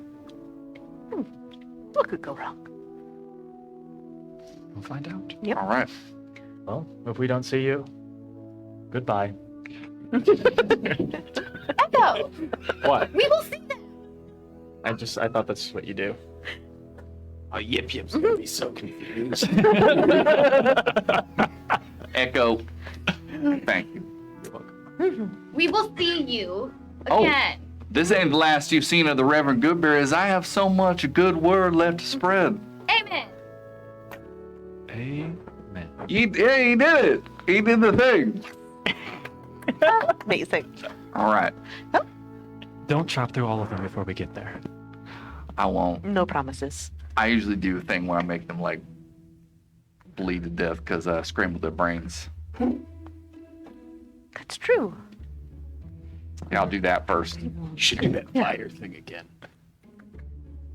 What could go wrong? We'll find out. Yep. All right. Well, if we don't see you, goodbye. Ehko, What? we will see them. I thought that's what you do. Oh, Yip Yip's gonna be so confused. Ehko. Thank you. We will see you Oh. again. This ain't the last you've seen of the Reverend Goodberries. I have so much good word left to spread. Amen. Amen. He did it. He did the thing. Amazing. All right. Don't chop through all of them before we get there. I won't. No promises. I usually do a thing where I make them like bleed to death because I scramble their brains. That's true. Yeah, I'll do that first. You should do that fire thing again.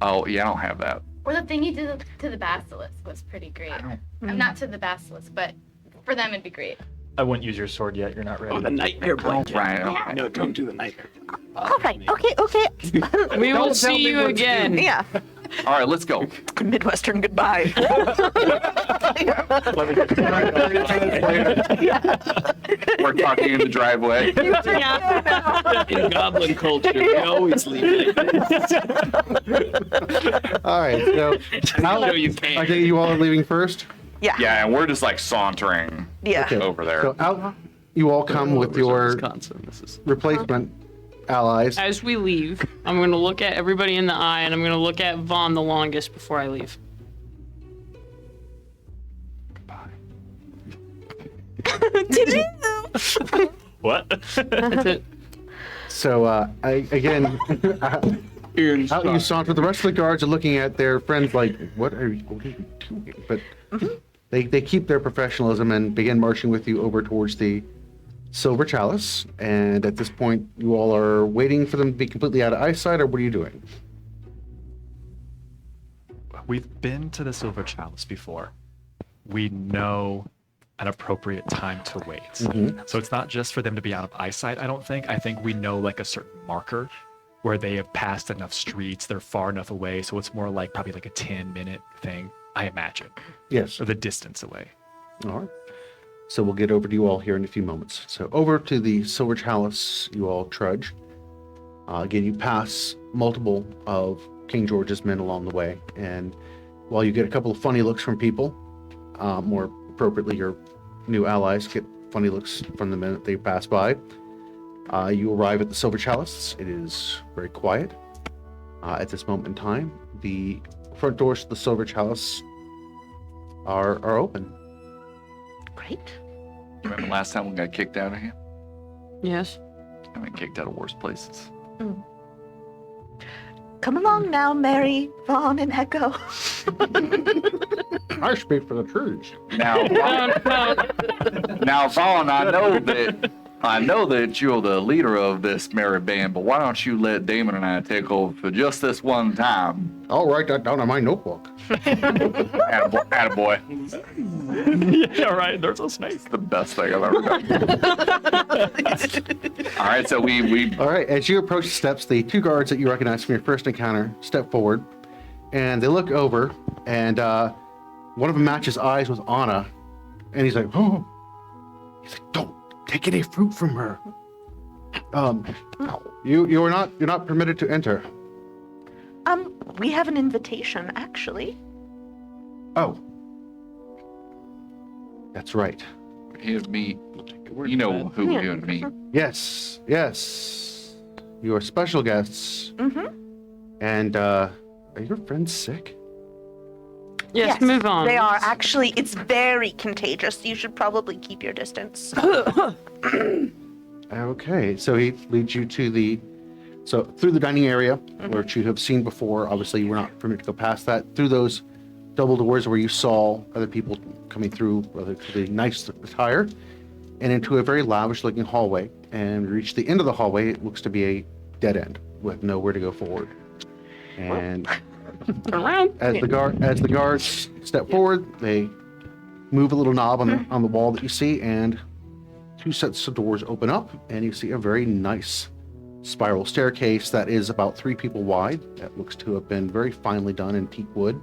Oh, yeah, I don't have that. Or the thing you did to the basilisk was pretty great. Not to the basilisk, but for them it'd be great. I wouldn't use your sword yet. You're not ready. Oh, the nightmare blanket. Right. No, don't do the nightmare. All right. Okay. We will Don't tell see me you what to do. again. Yeah. All right, let's go. Midwestern goodbye. We're talking in the driveway. In goblin culture, we always leave like this. All right, so now No, you can't. I think you all are leaving first. Yeah. Yeah, and we're just like sauntering Yeah. Okay. over there. So out you all come with your Wisconsin. This is replacement allies. As we leave, I'm going to look at everybody in the eye, and I'm going to look at Vahn the longest before I leave. What? That's it. So out you saunter. The rest of the guards are looking at their friends like, what are you doing? But they keep their professionalism and begin marching with you over towards the Silver Chalice. And at this point, you all are waiting for them to be completely out of eyesight, or what are you doing? We've been to the Silver Chalice before. We know an appropriate time to wait. So it's not just for them to be out of eyesight, I don't think. I think we know like a certain marker where they have passed enough streets, they're far enough away, so it's more like probably like a 10-minute thing, I imagine. Yes. Or the distance away. All right. So we'll get over to you all here in a few moments. So over to the Silver Chalice, you all trudge. Again, you pass multiple of King George's men along the way, and while you get a couple of funny looks from people, more appropriately, your new allies get funny looks from the men that they pass by. You arrive at the Silver Chalice. It is very quiet at this moment in time. The front doors to the Silver Chalice are open. Great. Remember last time we got kicked out of here? Yes. I mean, kicked out of worse places. Come along now, Maery, Vahn, and Ehko. I speak for the trees. Now, Vahn, I know that you're the leader of this merry band, but why don't you let Damon and I take over for just this one time? I'll write that down in my notebook. Attaboy. Yeah, right. There's a snake. It's the best thing I've ever done. All right, so we All right, as you approach the steps, the two guards that you recognize from your first encounter step forward, and they look over, and one of them matches eyes with Anna, and he's like, oh, don't take any fruit from her. You're not permitted to enter. We have an invitation, actually. Oh, that's right. here to meet. You know who we're here to meet. Yes. You are special guests. Mm-hmm. And are your friends sick? Yes, move on. They are actually, it's very contagious. You should probably keep your distance. Okay, so he leads you to through the dining area, which you have seen before. Obviously, you were not permitted to go past that. Through those double doors where you saw other people coming through, relatively nice attire, and into a very lavish-looking hallway. And we reach the end of the hallway. It looks to be a dead end with nowhere to go forward. And Around. as the guards step forward, they move a little knob on the wall that you see, and 2 sets of doors open up, and you see a very nice spiral staircase that is about 3 people wide. That looks to have been very finely done in teak wood.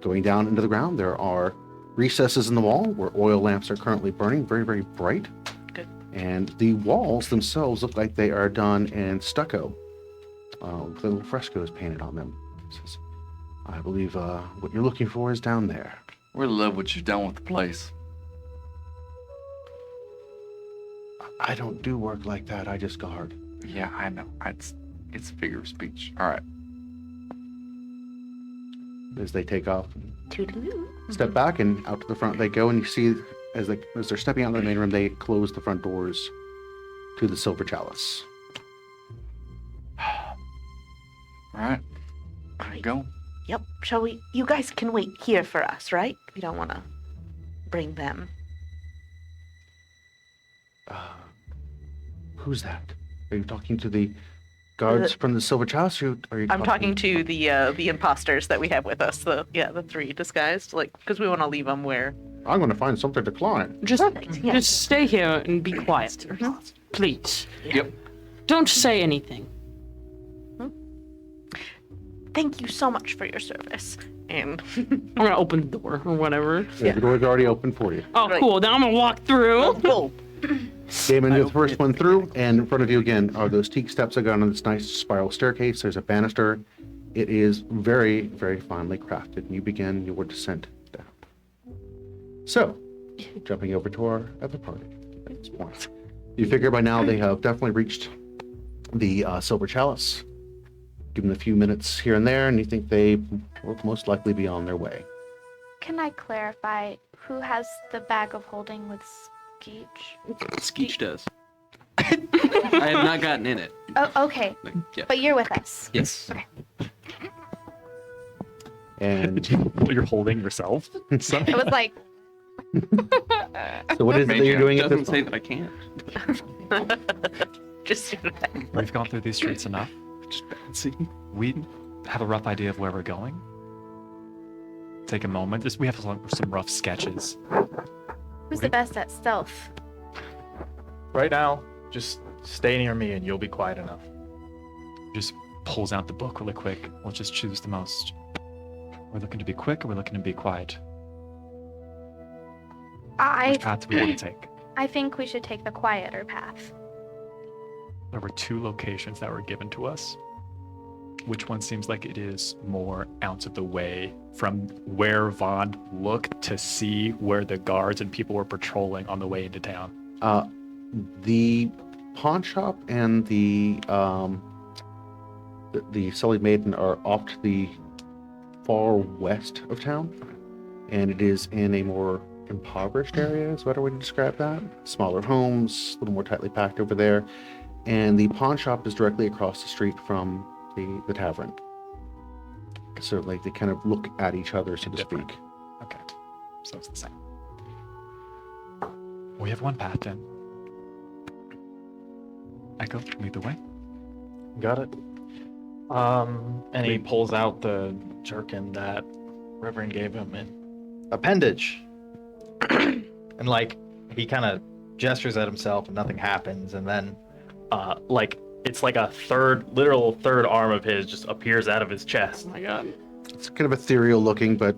Going down into the ground, there are recesses in the wall where oil lamps are currently burning, very, very bright. Good. And the walls themselves look like they are done in stucco. With little frescoes painted on them. It says, I believe what you're looking for is down there. We love what you've done with the place. I don't do work like that. I just guard. Yeah, I know. It's a figure of speech. All right. As they take off, Toodaloo. step back, and out to the front they go, and you see as they're stepping out of the main room, they close the front doors to the Silver Chalice. All right. Go. Yep. Shall we? You guys can wait here for us, right? We don't want to bring them. Who's that? Are you talking to the guards from the Silver Chalice? Or are you I'm talking to the imposters that we have with us. The 3 disguised, because we want to leave them where. I'm going to find something to climb. Just Yeah. just stay here and be quiet. Please. Yep. Don't say anything. Thank you so much for your service. And I'm gonna open the door or whatever. Yeah, the door's already open for you. Oh, Right. cool. Then I'm gonna walk through. go. Damon is the first one through, and in front of you again are those teak steps that go on this nice spiral staircase. There's a banister. It is very, very finely crafted, and you begin your descent down. So, jumping over to our other party at this point. You figure by now they have definitely reached the Silver Chalice. Give them a few minutes here and there, and you think they will most likely be on their way. Can I clarify who has the bag of holding with Skeech? Skeech does. I have not gotten in it. Oh, okay. Yeah. But you're with us. Yes. And You're holding yourself. So, It was like, so what is it that you're doing at Doesn't this say point? that I can't. Just we've gone through these streets enough. Just bouncing. We have a rough idea of where we're going. Take a moment. We have some rough sketches. who's the best at stealth? Right now, just stay near me and you'll be quiet enough. Just pulls out the book really quick. We'll just choose the most. We're looking to be quick, or we're looking to be quiet. Which path do we want to take? I think we should take the quieter path. There were 2 locations that were given to us. Which one seems like it is more out of the way from where Vahn looked to see where the guards and people were patrolling on the way into town? The pawn shop and the Sullied Maiden are off to the far west of town, and it is in a more impoverished area, is a better way to describe that. Smaller homes, a little more tightly packed over there, and the pawn shop is directly across the street from the tavern. So like they kind of look at each other, so to Different. speak. Okay, so it's the same. We have one path then. Ehko, lead the way. Got it. And he pulls out the jerkin that Reverend gave him and appendage. And like he kind of gestures at himself and nothing happens, and then it's like a literal third arm of his just appears out of his chest. Oh my god. It's kind of ethereal looking, but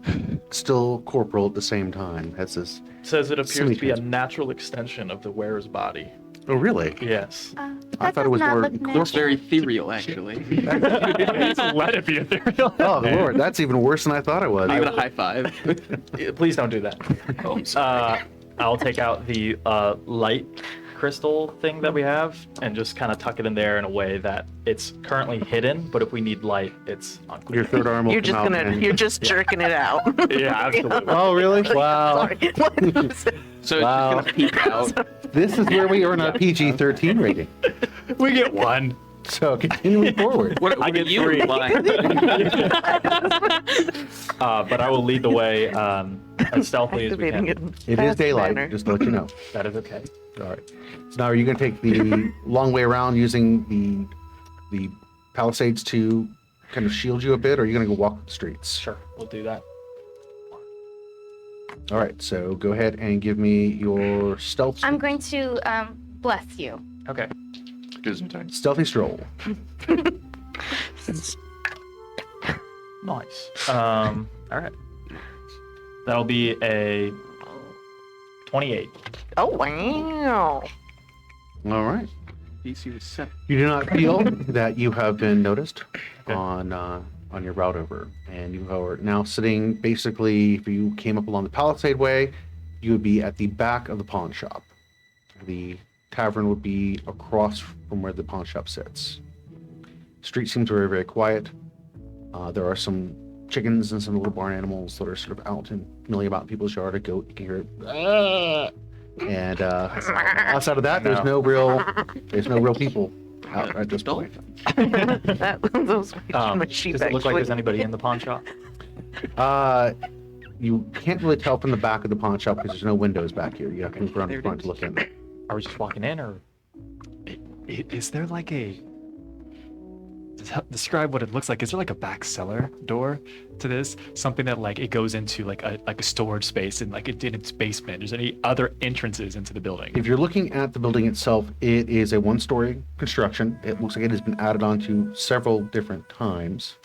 still corporal at the same time. That's this. Says it appears to be a Semi-trans- natural extension of the wearer's body. Oh, really? Yes. I thought it was more It's very ethereal, actually. Let it be ethereal. Oh, Lord, that's even worse than I thought it was. Give it a high five. Please don't do that. Oh, I'm sorry. I'll take out the light crystal thing that we have and just kind of tuck it in there in a way that it's currently hidden, but if we need light, it's unclear. Your third arm will You're come just out gonna, and- you're just jerking it out. Yeah, absolutely. Oh, really? Wow. Sorry. So Wow. it's just gonna peek out. This is where we earn our PG-13 rating. We get one. So continuing forward. What I are get you 3. implying? But I will lead the way as stealthily as we Activating can. it. It is fast daylight, manner. just to let you know. That is okay. All right. So now are you going to take the long way around using the palisades to kind of shield you a bit, or are you going to go walk the streets? Sure, we'll do that. All right. So go ahead and give me your stealth. I'm going to bless you. Okay. Stealthy stroll. Nice. All right. That'll be a 28. Oh, wow. All right. DC was 7. You do not feel that you have been noticed Okay. on your route over, and you are now sitting basically. If you came up along the Palisade Way, you would be at the back of the pawn shop. The tavern would be across from where the pawn shop sits. Street seems very, very quiet. There are some chickens and some little barn animals that are sort of out and milling about in people's yard. A goat, you can hear it. "Ah!" And outside of that, there's no real people out at this point. Those my sheep Does it look like actually. there's anybody in the pawn shop? You can't really tell from the back of the pawn shop because there's no windows back here. You have to move around the front to look in. Are we just walking in, or Is there like a... Describe what it looks like. Is there like a back cellar door to this? Something that like it goes into like a storage space and like it in its basement. Is there any other entrances into the building? If you're looking at the building itself, it is a one-story construction. It looks like it has been added onto several different times,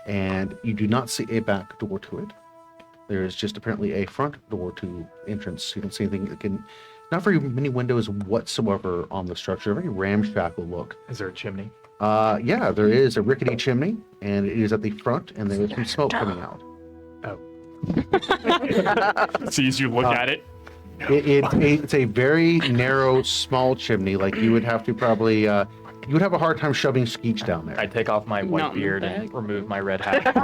and you do not see a back door to it. There is just apparently a front door to entrance. You don't see anything that can. Not very many windows whatsoever on the structure. Very ramshackle look. is there a chimney? Yeah, there is a rickety chimney, and it is at the front, and there is some smoke coming out. So as you look at it, It's a very narrow, small chimney. Like you would have to probably, you would have a hard time shoving Skeech down there. I take off my white Not in the beard bag. and remove my red hat.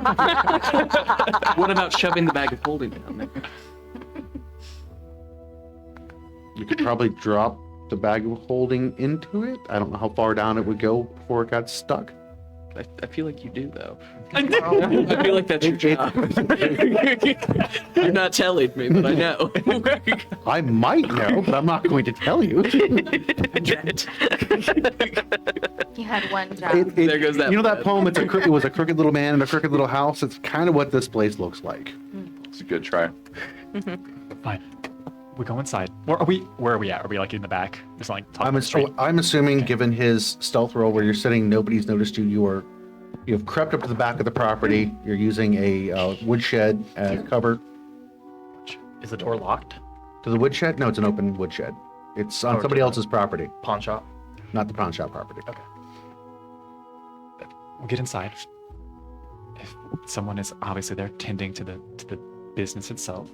What about shoving the bag of holding down there? You could probably drop the bag of holding into it. I don't know how far down it would go before it got stuck. I feel like you do, though. I feel like that's your job. You're not telling me, but I know. I might know, but I'm not going to tell you. You had one job. There goes that You know that bad. poem? It was a crooked little man in a crooked little house. It's kind of what this place looks like. It's a good try. fine. We go inside. Where are we? Where are we at? Are we like in the back? Just like talking I'm, about the street? I'm assuming, given his stealth roll where you're sitting, nobody's noticed you. You have crept up to the back of the property. You're using a woodshed as cover. Is the door locked? To the woodshed? No, it's an open woodshed. It's on Or somebody to- else's property, Pawn shop? not the pawn shop property. Okay. We'll get inside. If someone is obviously there tending to the business itself,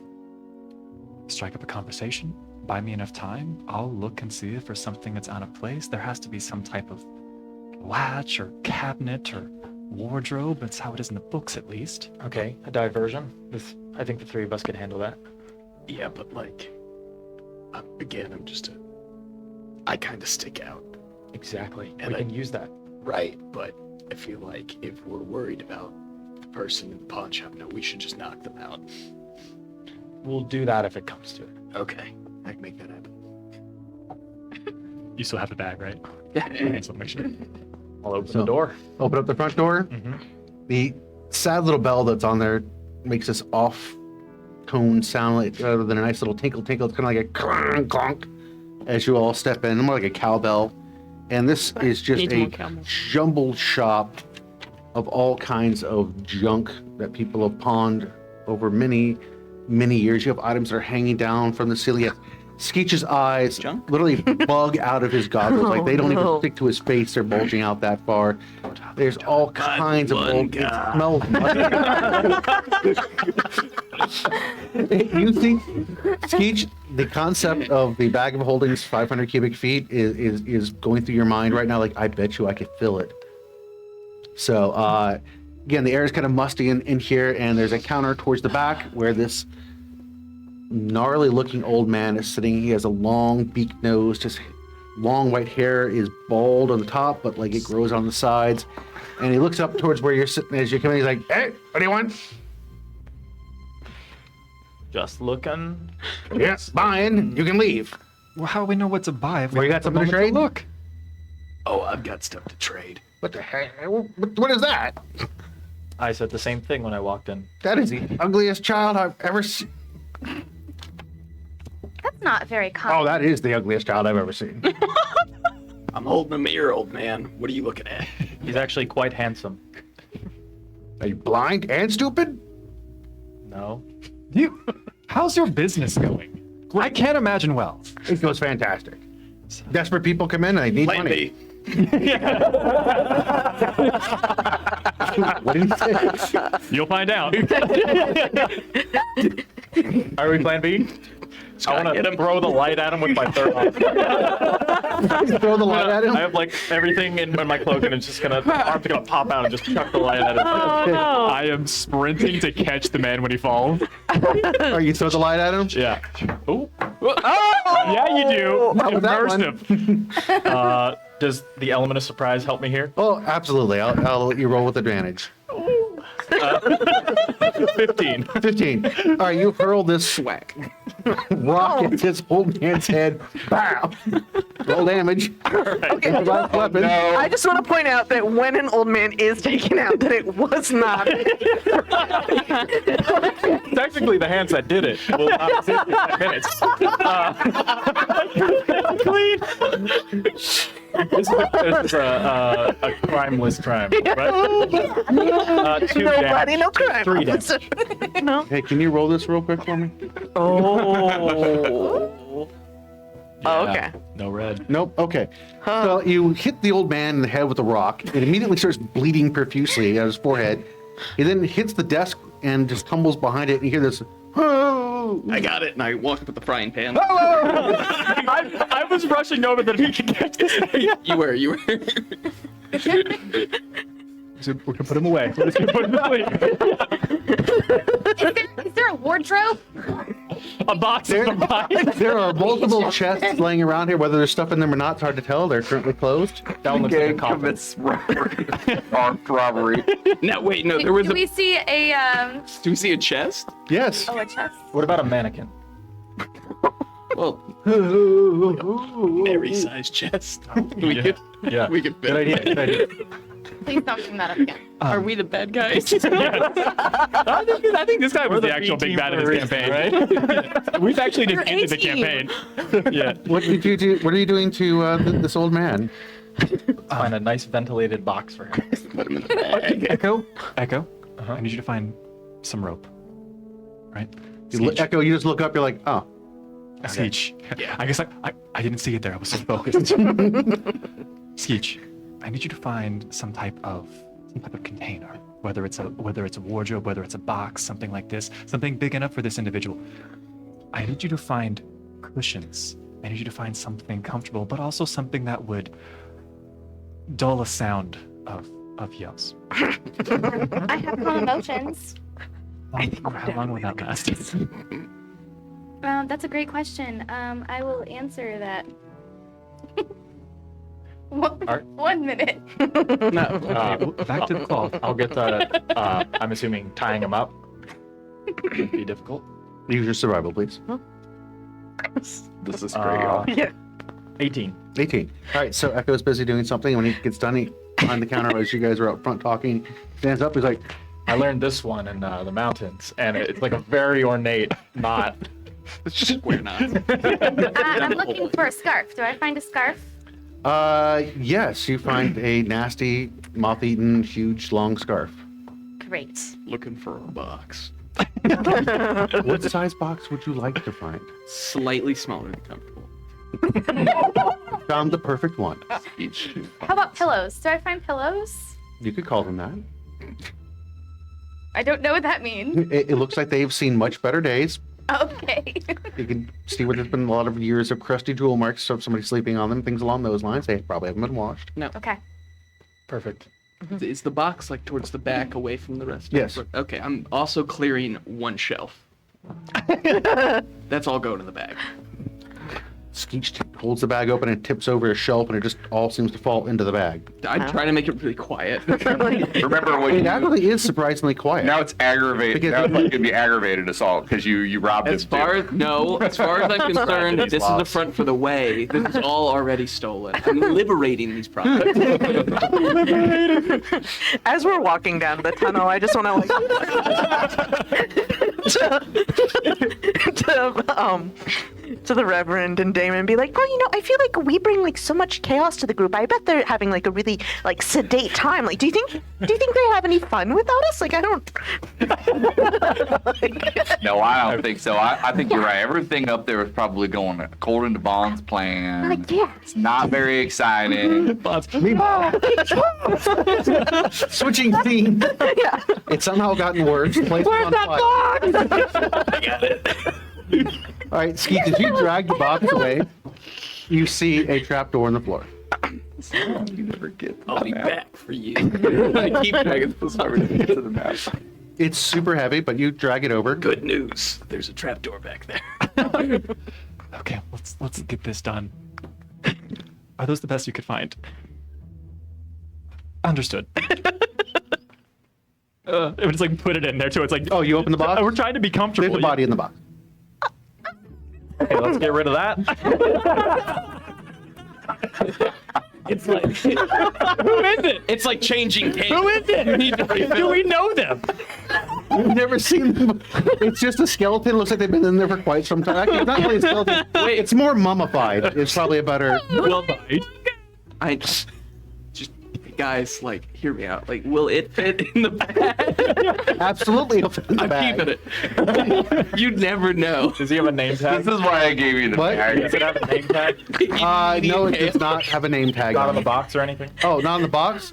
strike up a conversation. Buy me enough time. I'll look and see if there's something that's out of place. There has to be some type of latch or cabinet or wardrobe. That's how it is in the books, at least. Okay, a diversion. I think the three of us could handle that. Yeah, but like, again, I kind of stick out. Exactly. And We can use that. Right, but I feel like if we're worried about the person in the pawn shop, no, we should just knock them out. We'll do that if it comes to it. Okay, I can make that happen. You still have the bag, right? Yeah. Okay, so make sure. I'll open So- the door. Open up the front door. Mm-hmm. The sad little bell that's on there makes this off-tone sound rather than a nice little tinkle tinkle. It's kind of like a clonk clonk as you all step in, more like a cowbell. And this is just Needs a more cowbell. jumbled shop of all kinds of junk that people have pawned over many, many years. You have items that are hanging down from the ceiling. You have Skeech's eyes Junk? literally bug out of his goggles. Like they don't Oh, no. even stick to his face. They're bulging out that far. There's all kinds of one old. It guy. smells You think, Skeech, the concept of the bag of holdings 500 cubic feet is going through your mind right now? Like, I bet you I could fill it. So, again, the air is kind of musty in here, and there's a counter towards the back where this gnarly looking old man is sitting. He has a long beak nose, just long white hair, is bald on the top, but like it grows on the sides. And he looks up towards where you're sitting as you come in. He's like, "Hey, what do you want?" Just looking. Yes, buying. You can leave. Well, how do we know what to buy? If Well, you got something to trade? Look. Oh, I've got stuff to trade. What the heck? What is that? I said the same thing when I walked in. That is the ugliest child I've ever seen. That's not very common. Oh, that is the ugliest child I've ever seen. I'm holding a mirror, old man. What are you looking at? He's actually quite handsome. Are you blind and stupid? No. How's your business going? I can't imagine well. It goes fantastic. Desperate people come in and they need Plan money. B. What did he say? You'll find out. Are we plan B? I want hit to him. throw the light at him with my third arm. Throw the light at him? I have like everything in my cloak, and it's just gonna arm's gonna pop out and just chuck the light at him. I am sprinting to catch the man when he falls. Or you throw the light at him? Yeah. Oh. Yeah, you do. Not with that one. Immersive. Does the element of surprise help me here? Oh, absolutely. I'll let you roll with advantage. 15. 15. All right, you hurl this swag. Rock at this old man's head. Bow. Roll damage. Okay. Weapon. I just want to point out that when an old man is taken out, that it was not. Technically, the hands that did it will not sit in 10 minutes. Clean. This is a crimeless crime, right? 2 Nobody, damage. no crime. 3 damage. No. Hey, can you roll this real quick for me? Oh. Oh, okay. No red. Nope. Okay. So you hit the old man in the head with a rock. It immediately starts bleeding profusely out of his forehead. He then hits the desk and just tumbles behind it. And you hear this. Oh! I got it, and I walked with the frying pan. I was rushing over that he could catch this. You were. So we're gonna put him away. We're just gonna put him to sleep. Is there a wardrobe? A box of supplies. There are multiple chests laying around here. Whether there's stuff in them or not, it's hard to tell. They're currently closed. That one looks like a coffin. commits armed robbery. No, wait, no. There was Do a. we see a Do we see a chest? Yes. a chest? What about a mannequin? Well, Mary-sized chest. We Yeah. could. Yeah. We could. Good idea. Good idea. Please don't bring that up again. Are we the bad guys? I think this guy was the actual big bad in this campaign, right? We've actually You're ended the 18. campaign. Yeah. What did you do? What are you doing to this old man? Find a nice ventilated box for him. Put him in the bag. Echo. Echo. Uh-huh. I need you to find some rope. Right. Echo, you just look up. You're like, oh. Skeech. Yeah. I guess I didn't see it there. I was so focused. Skeech, I need you to find some type of container, whether it's a wardrobe, whether it's a box, something like this, something big enough for this individual. I need you to find cushions. I need you to find something comfortable, but also something that would dull a sound of yells. I have no emotions. How long will that last? That's a great question. I will answer that. One minute. No. Back to the cloth. I'll get the. I'm assuming tying him up would be difficult. Use your survival, please. This is great. Yeah. 18. 18. All right. So Echo's busy doing something. When he gets done, he behind the counter as you guys are up front talking. Stands up. He's like, I learned this one in the mountains, and it's like a very ornate knot. We're not. I'm looking for a scarf. Do I find a scarf? yes. You find a nasty, moth-eaten, huge, long scarf. Great. Looking for a box. What size box would you like to find? Slightly smaller than comfortable. Found the perfect one. How about pillows? Do I find pillows? You could call them that. I don't know what that means. It looks like they've seen much better days. Okay. You can see where there's been a lot of years of crusty jewel marks of somebody sleeping on them, things along those lines. They probably haven't been washed. No. Okay. Perfect. Is the box like towards the back, away from the rest? Yes. Of it? Okay. I'm also clearing one shelf. That's all going in the bag. Skeech holds the bag open and tips over a shelf, and it just all seems to fall into the bag. I'm trying to make it really quiet. Remember when It you... actually is surprisingly quiet. Now it's aggravated. Because- Now it's going to be aggravated assault because you robbed As him. far too. as as far as I'm concerned, These this is the lots. front for the way. This is all already stolen. I'm liberating these products. As we're walking down the tunnel, I just want to to the Reverend and Damon be like, oh, I feel like we bring like so much chaos to the group. I bet they're having like a really like sedate time. Like, do you think they have any fun without us? Like, I don't. No, I don't think so. I think you're right. Everything up there is probably going according to Vahn's plan. Yeah. It's not very exciting. Switching scene. Yeah. It's somehow gotten worse. Where's that I got it. All right, Skeech, as you drag the box away, you see a trapdoor in the floor. You never get. I'll be back for you. I keep dragging this over. Get to the map. It's super heavy, but you drag it over. Good news. There's a trapdoor back there. Okay, let's get this done. Are those the best you could find? Understood. It would just like put it in there too. It's like, Oh, you open the box? we're trying to be comfortable. There's a body in the box. Okay, let's get rid of that. It's like who is it? It's like changing cake. Who is it? You need to refill. Do we know them? You've never seen them. It's just a skeleton. Looks like they've been in there for quite some time. Actually, it's not really a skeleton. Wait. It's more mummified. It's probably a better. Well, I just guys, like, hear me out. Like, will it fit in the bag? Absolutely. It'll fit in the I'm bag. keeping it. You'd never know. Does he have a name tag? This is why I gave you the What? bag. Does it have a name tag? No, it does not have a name tag Not on on the it. box or anything? Oh, not on the box?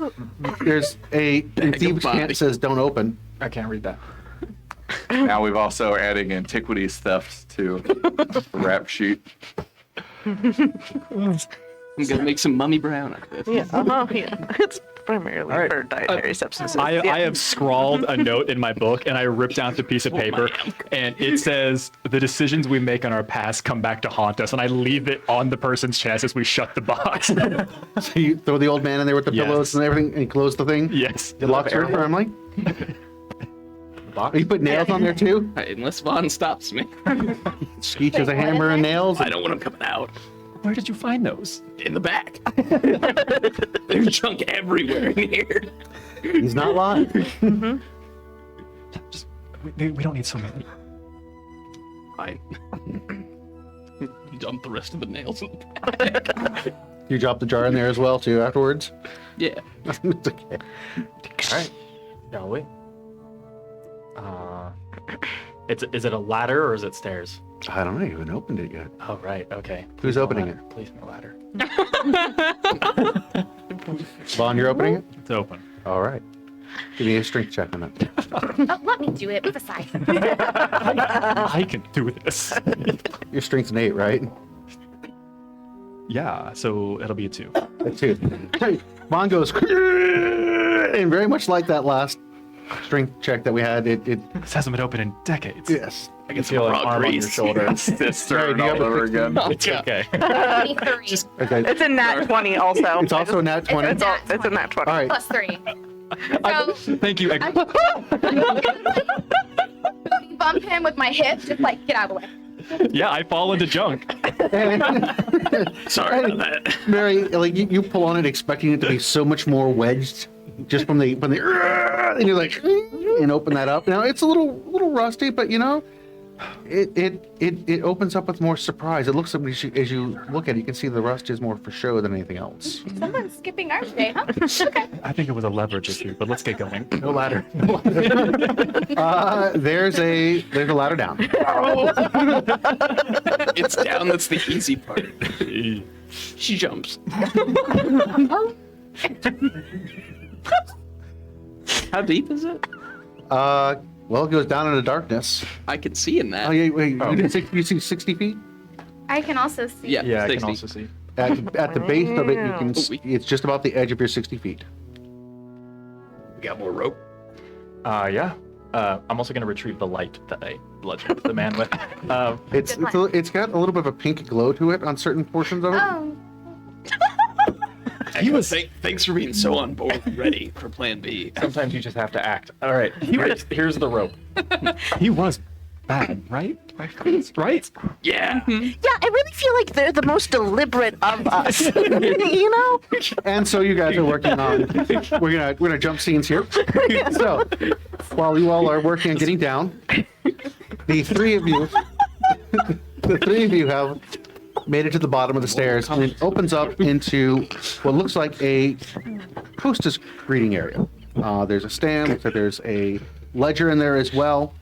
There's a in of Thieves' body. Cant it says don't open. I can't read that. Now we've also adding antiquities theft to the rap sheet. I'm gonna make some mummy brown out of this. Yeah. It's primarily All right. for dietary substances. I have scrawled a note in my book and I ripped out the piece of paper and it says the decisions we make in our past come back to haunt us, and I leave it on the person's chest as we shut the box. So you throw the old man in there with the Yes. pillows and everything and close the thing? Yes. It locks her firmly? You put nails on there too? Unless Vahn stops me. Skeech has a hammer and nails. I don't want him coming out. Where did you find those? In the back. There's junk everywhere in here. He's not lying. Just, we don't need so many. Fine. Dump the rest of the nails in the back. You drop the jar in there as well too afterwards? Yeah. It's okay. All right. Shall we? Is it a ladder or is it stairs? I don't know. You haven't opened it yet. Oh, right. Okay. Who's Please no opening ladder. it? Please no ladder. Vaughn, you're opening it? It's open. All right. Give me a strength check on that. Oh, let me do it. Move aside. I can do this. Your strength's an 8, right? Yeah, so it'll be a 2. A 2. Vaughn goes, and very much like that last strength check that we had, it This hasn't been open in decades. yes. I get Feel some like raw arm on your grease. shoulder. This Sorry, turn do you all have a over 16? again. It's okay. 23. Okay. It's a nat 20 also. It's also a nat 20. It's a It's a nat 20. All right. Plus 3. So, Thank you. I bump him with my hip, just like, get out of the way. Yeah, I fall into junk. Sorry about that. Mary, like you pull on it expecting it to be so much more wedged just from the and you're like and open that up. Now it's a little rusty, but you know, it opens up with more surprise. It looks like as you look at it, you can see the rust is more for show than anything else. Someone's skipping our day, huh? Okay. I think it was a leverage issue, but let's get going. No ladder. There's a ladder down. It's down, that's the easy part. She jumps. How deep is it? Well, it goes down into darkness. I could see in that. Oh, yeah, wait, you see 60 feet? I can also see. Yeah, Yeah, I 60. can also see. At the base of it, you can. Oh, It's just about the edge of your 60 feet. We got more rope. Yeah. I'm also gonna retrieve the light that I bludgeoned the man with. It's got a little bit of a pink glow to it on certain portions of it. Oh, He was. Thanks for being so on board, and ready for Plan B. Sometimes you just have to act. All right, here's the rope. He was bad, right? Right? Yeah. Yeah, I really feel like they're the most deliberate of us. You know? And so you guys are working on. We're gonna jump scenes here. So while you all are working on getting down, the three of you have made it to the bottom of the stairs, and it opens up into what looks like a hostess greeting area. There's a stand. Looks like there's a ledger in there as well.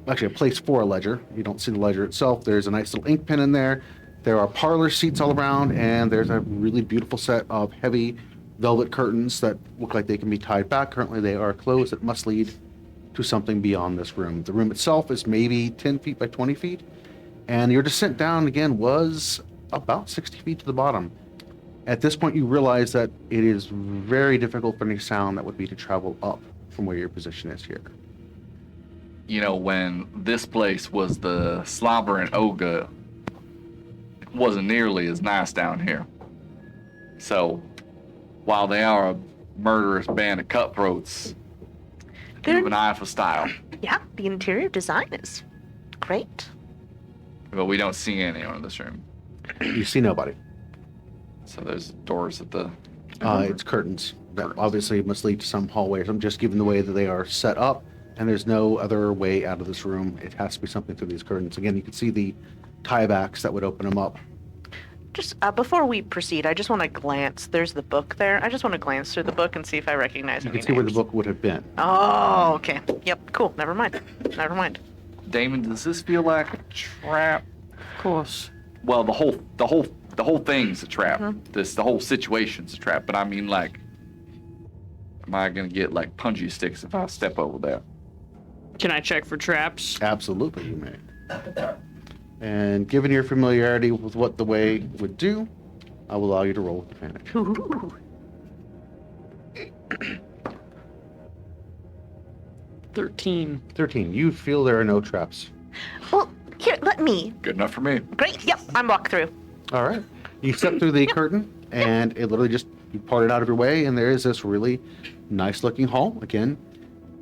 Actually, a place for a ledger. You don't see the ledger itself. There's a nice little ink pen in there. There are parlor seats all around, and there's a really beautiful set of heavy velvet curtains that look like they can be tied back. Currently, they are closed. It must lead to something beyond this room. The room itself is maybe 10 feet by 20 feet, and your descent down again was about 60 feet to the bottom. At this point, you realize that it is very difficult for any sound that would be to travel up from where your position is here. You know, when this place was the slobbering ogre, it wasn't nearly as nice down here. So, while they are a murderous band of cutthroats, they have an eye for style. Yeah, the interior design is great. But we don't see anyone in this room. You see nobody. So there's doors at the... It's curtains that obviously must lead to some hallway or something, just given the way that they are set up, and there's no other way out of this room. It has to be something through these curtains. Again, you can see the tiebacks that would open them up. Just before we proceed, I just want to glance. There's the book there. I just want to glance through the book and see if I recognize You any can see where the names. book would have been. Oh, okay. Yep, cool. Never mind. Never mind. Damon, does this feel like a trap? Of course. Well, the whole thing's a trap. The whole situation's a trap. But I mean, like, am I gonna get like punji sticks if I step over there? Can I check for traps? Absolutely, you may. And given your familiarity with what the way would do, I will allow you to roll with advantage. Ooh. 13. 13. You feel there are no traps. Well, here, let me. Good enough for me. Great. Yep, I'm walk through. All right. You step through the curtain, and it literally just, you part it out of your way, and there is this really nice-looking hall. Again,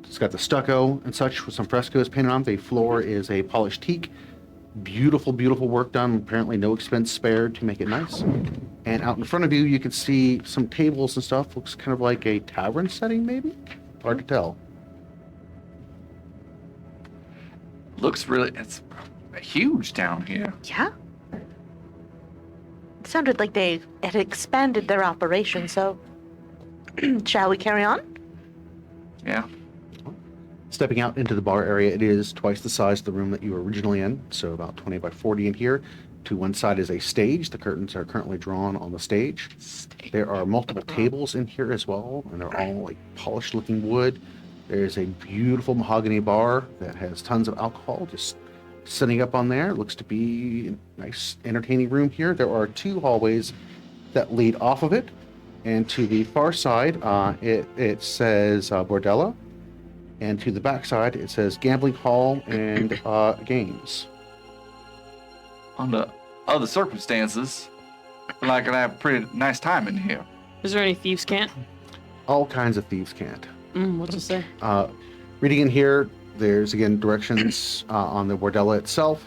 it's got the stucco and such with some frescoes painted on. The floor is a polished teak. Beautiful, beautiful work done. Apparently no expense spared to make it nice. And out in front of you, you can see some tables and stuff. Looks kind of like a tavern setting, maybe? Hard to tell. Looks really, it's huge down here. Yeah. It sounded like they had expanded their operation, so shall we carry on? Yeah. Stepping out into the bar area, it is twice the size of the room that you were originally in, so about 20 by 40 in here. To one side is a stage. The curtains are currently drawn on the stage. There are multiple tables in here as well, and they're all like polished looking wood. There's a beautiful mahogany bar that has tons of alcohol just sitting up on there. Looks to be a nice entertaining room here. There are two hallways that lead off of it, and to the far side it says Bordella. And to the back side, it says Gambling Hall and Games. Under other circumstances, like I'd have a pretty nice time in here. Is there any thieves' cant? All kinds of thieves can't. What's it say? Reading in here, there's again directions on the Bordella itself.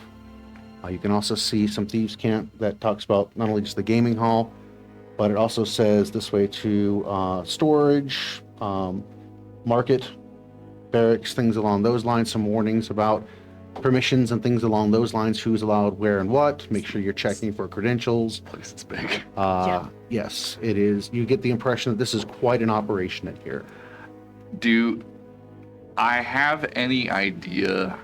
You can also see some thieves' cant that talks about not only just the gaming hall, but it also says this way to storage, market, barracks, things along those lines, some warnings about permissions and things along those lines, who's allowed where and what. Make sure you're checking for credentials. Place is big. Yes, it is. You get the impression that this is quite an operation in here. Do I have any idea,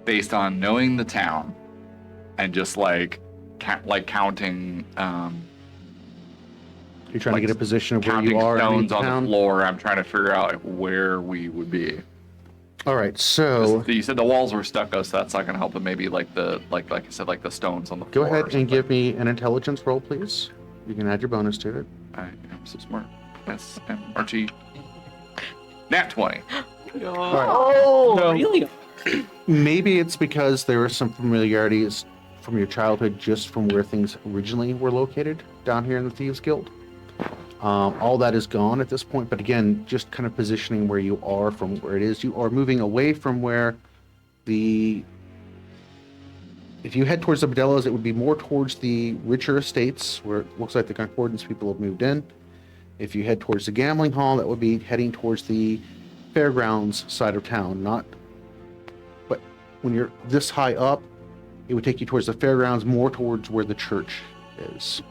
based on knowing the town and just like counting You're trying to get a position of where counting you are in stones on town? the floor. I'm trying to figure out where we would be. All right, so You said the walls were stucco, so that's not going to help. But maybe like I said, like the stones on the go floor. ahead and give me an intelligence roll, please. You can add your bonus to it. I am so smart. SMRT. Nat 20. Oh, So- Really? Maybe it's because there were some familiarities from your childhood just from where things originally were located down here in the Thieves Guild. All that is gone at this point, but again, just kind of positioning where you are from where it is. You are moving away from where if you head towards the Bordellos, it would be more towards the richer estates where it looks like the Concordance people have moved in. If you head towards the gambling hall, that would be heading towards the fairgrounds side of town. But when you're this high up, it would take you towards the fairgrounds, more towards where the church is.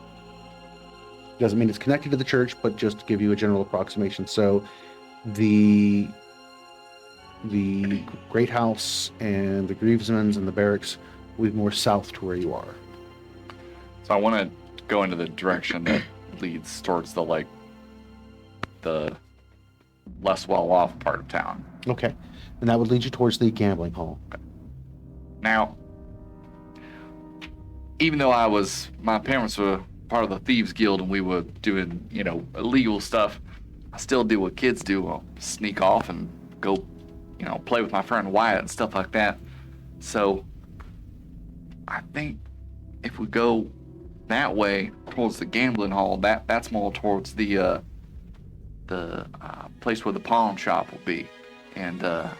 Doesn't mean it's connected to the church, but just to give you a general approximation. So the Great House and the Grievesmans and the barracks will be more south to where you are. So I want to go into the direction that leads towards the less well-off part of town. Okay. And that would lead you towards the gambling hall. Now, even though my parents were part of the Thieves Guild and we were doing, illegal stuff, I still do what kids do. I'll sneak off and go, play with my friend Wyatt and stuff like that. So, I think if we go that way towards the gambling hall, that's more towards the place where the pawn shop will be, and the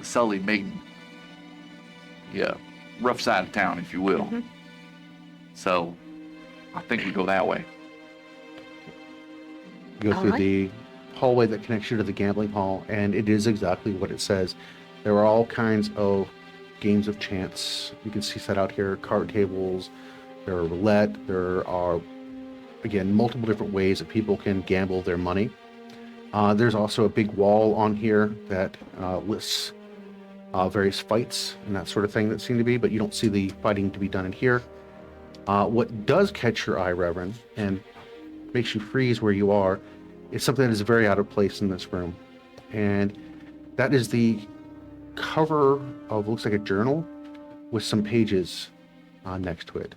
Sully Maiden, rough side of town, if you will. Mm-hmm. So, I think we go that way. You go through Alright. the hallway that connects you to the gambling hall, and it is exactly what it says. There are all kinds of games of chance. You can see set out here, card tables, there are roulette, there are, again, multiple different ways that people can gamble their money. There's also a big wall on here that lists various fights and that sort of thing that seem to be, but you don't see the fighting to be done in here. What does catch your eye, Reverend, and makes you freeze where you are, is something that is very out of place in this room. And that is the cover of, looks like a journal with some pages next to it.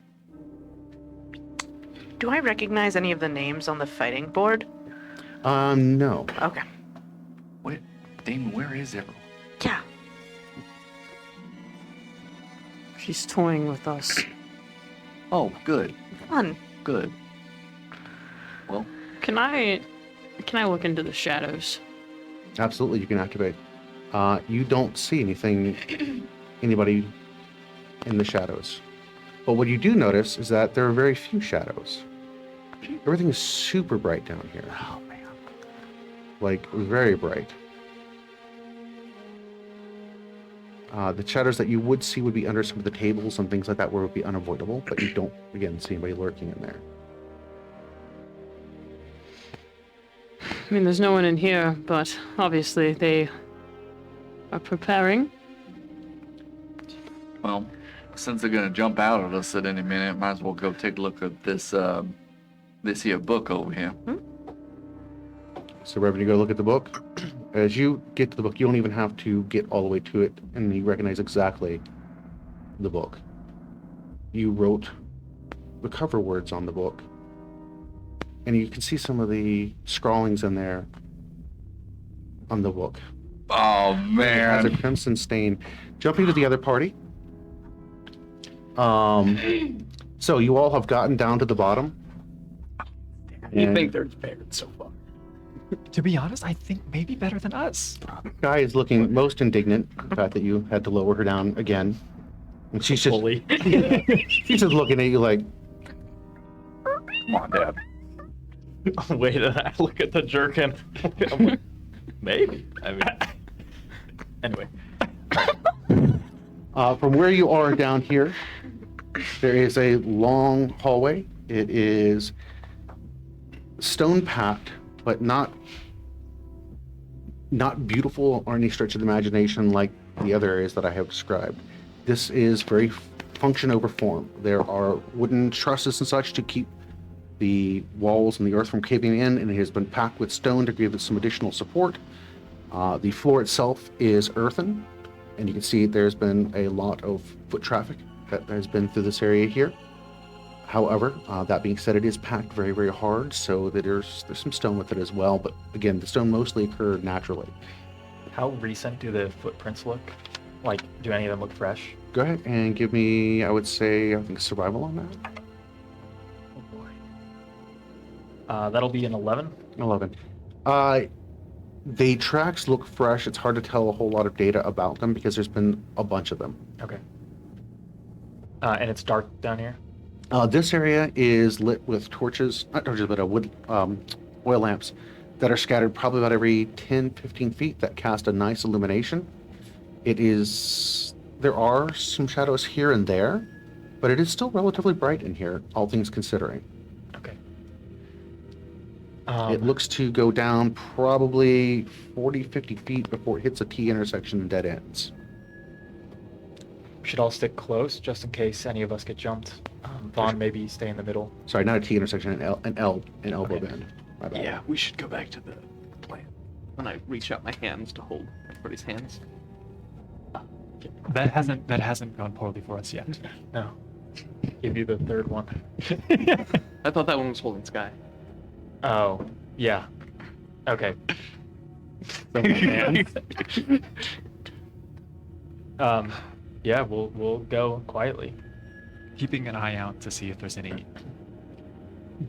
do I recognize any of the names on the fighting board? No. Okay. Wait, Damon, where is everyone? Yeah. She's toying with us. Oh, good, Fun. good. Well, Can I look into the shadows? Absolutely, you can activate. You don't see anybody in the shadows. But what you do notice is that there are very few shadows. Everything is super bright down here. oh man. Like, very bright. The shadows that you would see would be under some of the tables and things like that where it would be unavoidable, but you don't, again, see anybody lurking in there. I mean, there's no one in here, but obviously they are preparing. Well, since they're gonna jump out at us at any minute, might as well go take a look at this here book over here. So, Reverend, you go look at the book. As you get to the book, you don't even have to get all the way to it, and you recognize exactly the book. You wrote the cover words on the book, and you can see some of the scrawlings in there on the book. Oh It has man. a crimson stain. Jumping to the other party. So you all have gotten down to the bottom. You And think they're prepared so far? To be honest, I think maybe better than us. Guy is looking most indignant at the fact that you had to lower her down again. And she's just Fully. she's just looking at you like, Come on, Dad. Wait, I look at the jerkin. I'm like, maybe. I mean, anyway. from where you are down here, there is a long hallway. It is stone packed, but not beautiful or any stretch of the imagination like the other areas that I have described. This is very function over form. There are wooden trusses and such to keep the walls and the earth from caving in, and it has been packed with stone to give it some additional support. The floor itself is earthen, and you can see there's been a lot of foot traffic that has been through this area here. However, that being said, it is packed very, very hard, so that there's some stone with it as well. But again, the stone mostly occurred naturally. How recent do the footprints look? Like, do any of them look fresh? Go ahead and give me, I would say, I think survival on that. Oh boy. That'll be an 11. 11. The tracks look fresh. It's hard to tell a whole lot of data about them because there's been a bunch of them. Okay. And it's dark down here? This area is lit with torches, not torches, but wood oil lamps that are scattered probably about every 10, 15 feet that cast a nice illumination. There are some shadows here and there, but it is still relatively bright in here, all things considering. Okay. It looks to go down probably 40, 50 feet before it hits a T intersection and dead ends. We should all stick close just in case any of us get jumped. Vahn, maybe stay in the middle. Sorry, not a T intersection, an elbow Okay. bend. My bad. Yeah, we should go back to the plan. When I reach out my hands to hold everybody's hands. That hasn't gone poorly for us yet. No. Give you the third one. I thought that one was holding Sky. Oh, yeah. Okay. Yeah, we'll go quietly. Keeping an eye out to see if there's any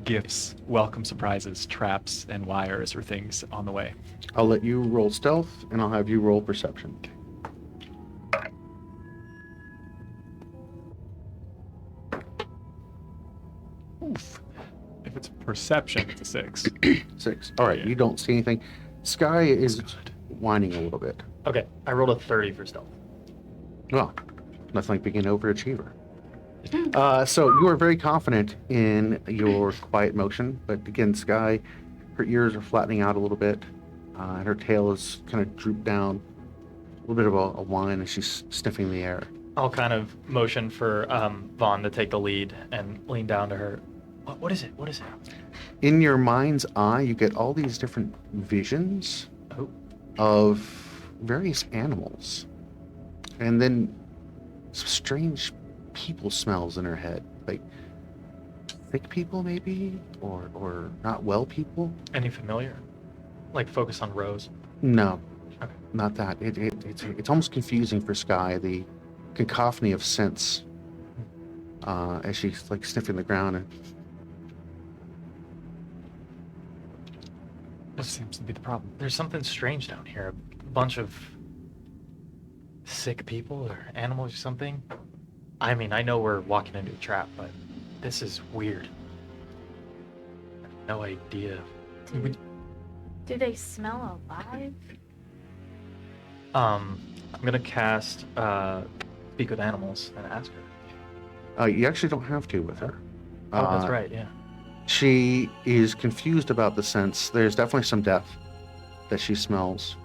gifts, welcome surprises, traps, and wires or things on the way. I'll let you roll stealth, and I'll have you roll perception. Oof. If it's perception, it's a 6. 6. All right, Yeah. you don't see anything. Sky is whining a little bit. Okay, I rolled a 30 for stealth. Well, nothing like being an overachiever. So you are very confident in your quiet motion, but again, Sky, her ears are flattening out a little bit, and her tail is kind of drooped down. A little bit of a whine as she's sniffing the air. I'll kind of motion for Vahn to take the lead and lean down to her. What is it? What is it? In your mind's eye, you get all these different visions of various animals, and then some strange people smells in her head, like sick people maybe, or not well people. Any familiar? Like focus on Rose? No, Okay. not that. It's almost confusing for Sky, the cacophony of scents as she's like sniffing the ground. And What seems to be the problem? There's something strange down here. A bunch of sick people or animals or something. I mean, I know we're walking into a trap, but this is weird. I have no idea. Do they smell alive? I'm gonna cast Speak with Animals and ask her. you actually don't have to with her. Oh, that's right, yeah. She is confused about the scents. There's definitely some death that she smells.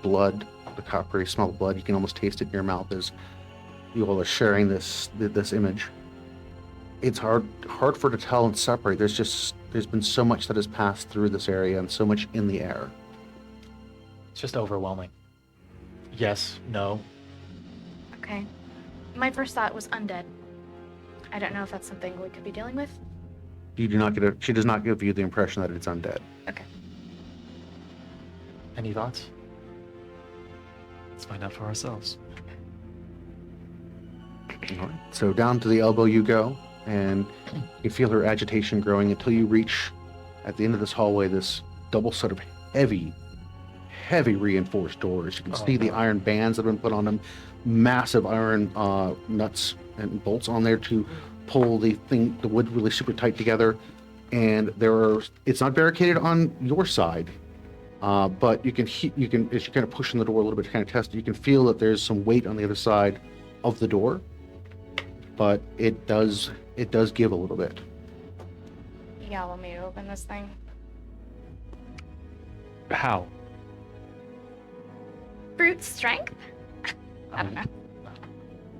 Blood, the coppery smell of blood. You can almost taste it in your mouth as you all are sharing this image. It's hard for her to tell and separate. There's been so much that has passed through this area and so much in the air. It's just overwhelming. Yes, no. Okay. My first thought was undead. I don't know if that's something we could be dealing with. She does not give you the impression that it's undead. Okay. Any thoughts? Let's find out for ourselves. All right. So down to the elbow you go, and you feel her agitation growing until you reach, at the end of this hallway, this double set of heavy reinforced doors. You can see the iron bands that have been put on them, massive iron nuts and bolts on there to pull the wood really super tight together. And it's not barricaded on your side, but you can as you kind of push on the door a little bit to kind of test it, you can feel that there's some weight on the other side of the door, but it does give a little bit. Yeah, want me to open this thing? How? Brute strength? I don't know.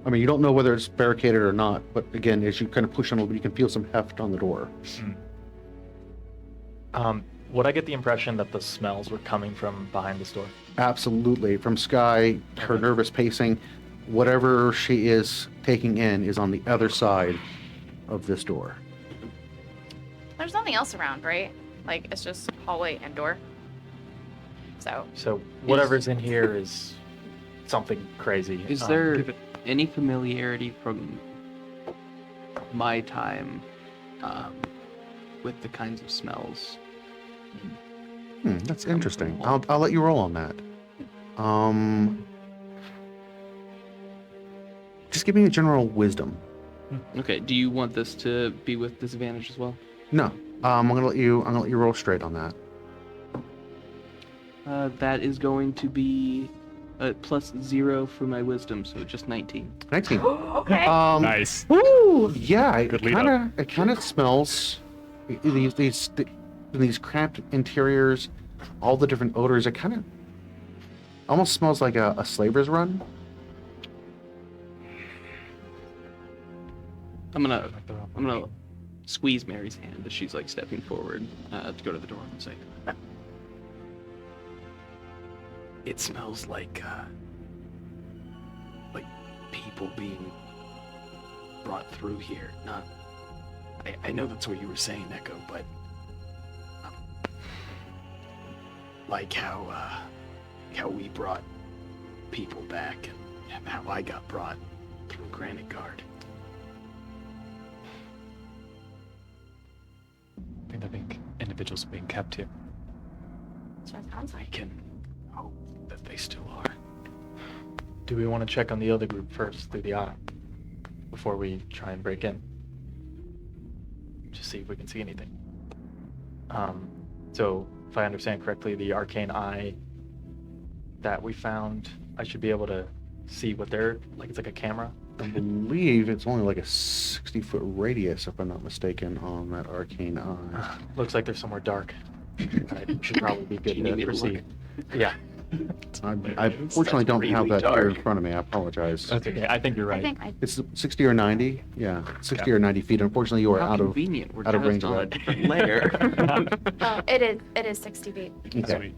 I mean, you don't know whether it's barricaded or not, but again, as you kind of push on a little bit, you can feel some heft on the door. Would I get the impression that the smells were coming from behind this door? Absolutely. From Sky, her nervous pacing, whatever she is taking in is on the other side of this door. There's nothing else around, right? Like, it's just hallway and door. So whatever's in here is something crazy. Is there any familiarity from my time with the kinds of smells? That's interesting. I'll let you roll on that. Just give me a general wisdom. Okay. Do you want this to be with disadvantage as well? No. I'm gonna let you roll straight on that. That is going to be +0 for my wisdom, so just 19. 19. okay. Nice. Woo! Yeah, it Good lead up. kind of smells these cramped interiors, all the different odors. It kind of almost smells like a slaver's run. I'm gonna squeeze Mary's hand as she's like stepping forward to go to the door and say, It smells like people being brought through here. Not. I know that's what you were saying, Ehko, but like how we brought people back and how I got brought through Granitegard. I think the individuals being kept here. That's what it sounds I like. can hope that they still are. Do we want to check on the other group first through the eye before we try and break in? Just see if we can see anything. So if I understand correctly, the arcane eye that we found, I should be able to see what they're like. It's like a camera. I believe it's only like a 60-foot radius, if I'm not mistaken, on that arcane eye. Looks like they're somewhere dark. I should probably be good You need to me to proceed. Yeah. I fortunately don't have really that here in dark. front of me. I apologize. That's okay. I think you're I right. think I It's 60 or 90. Yeah, 60 or 90 feet. Unfortunately, you are how out of. convenient. We're out of just range of on a that. different layer. oh, it is 60 feet. Okay. Sweet.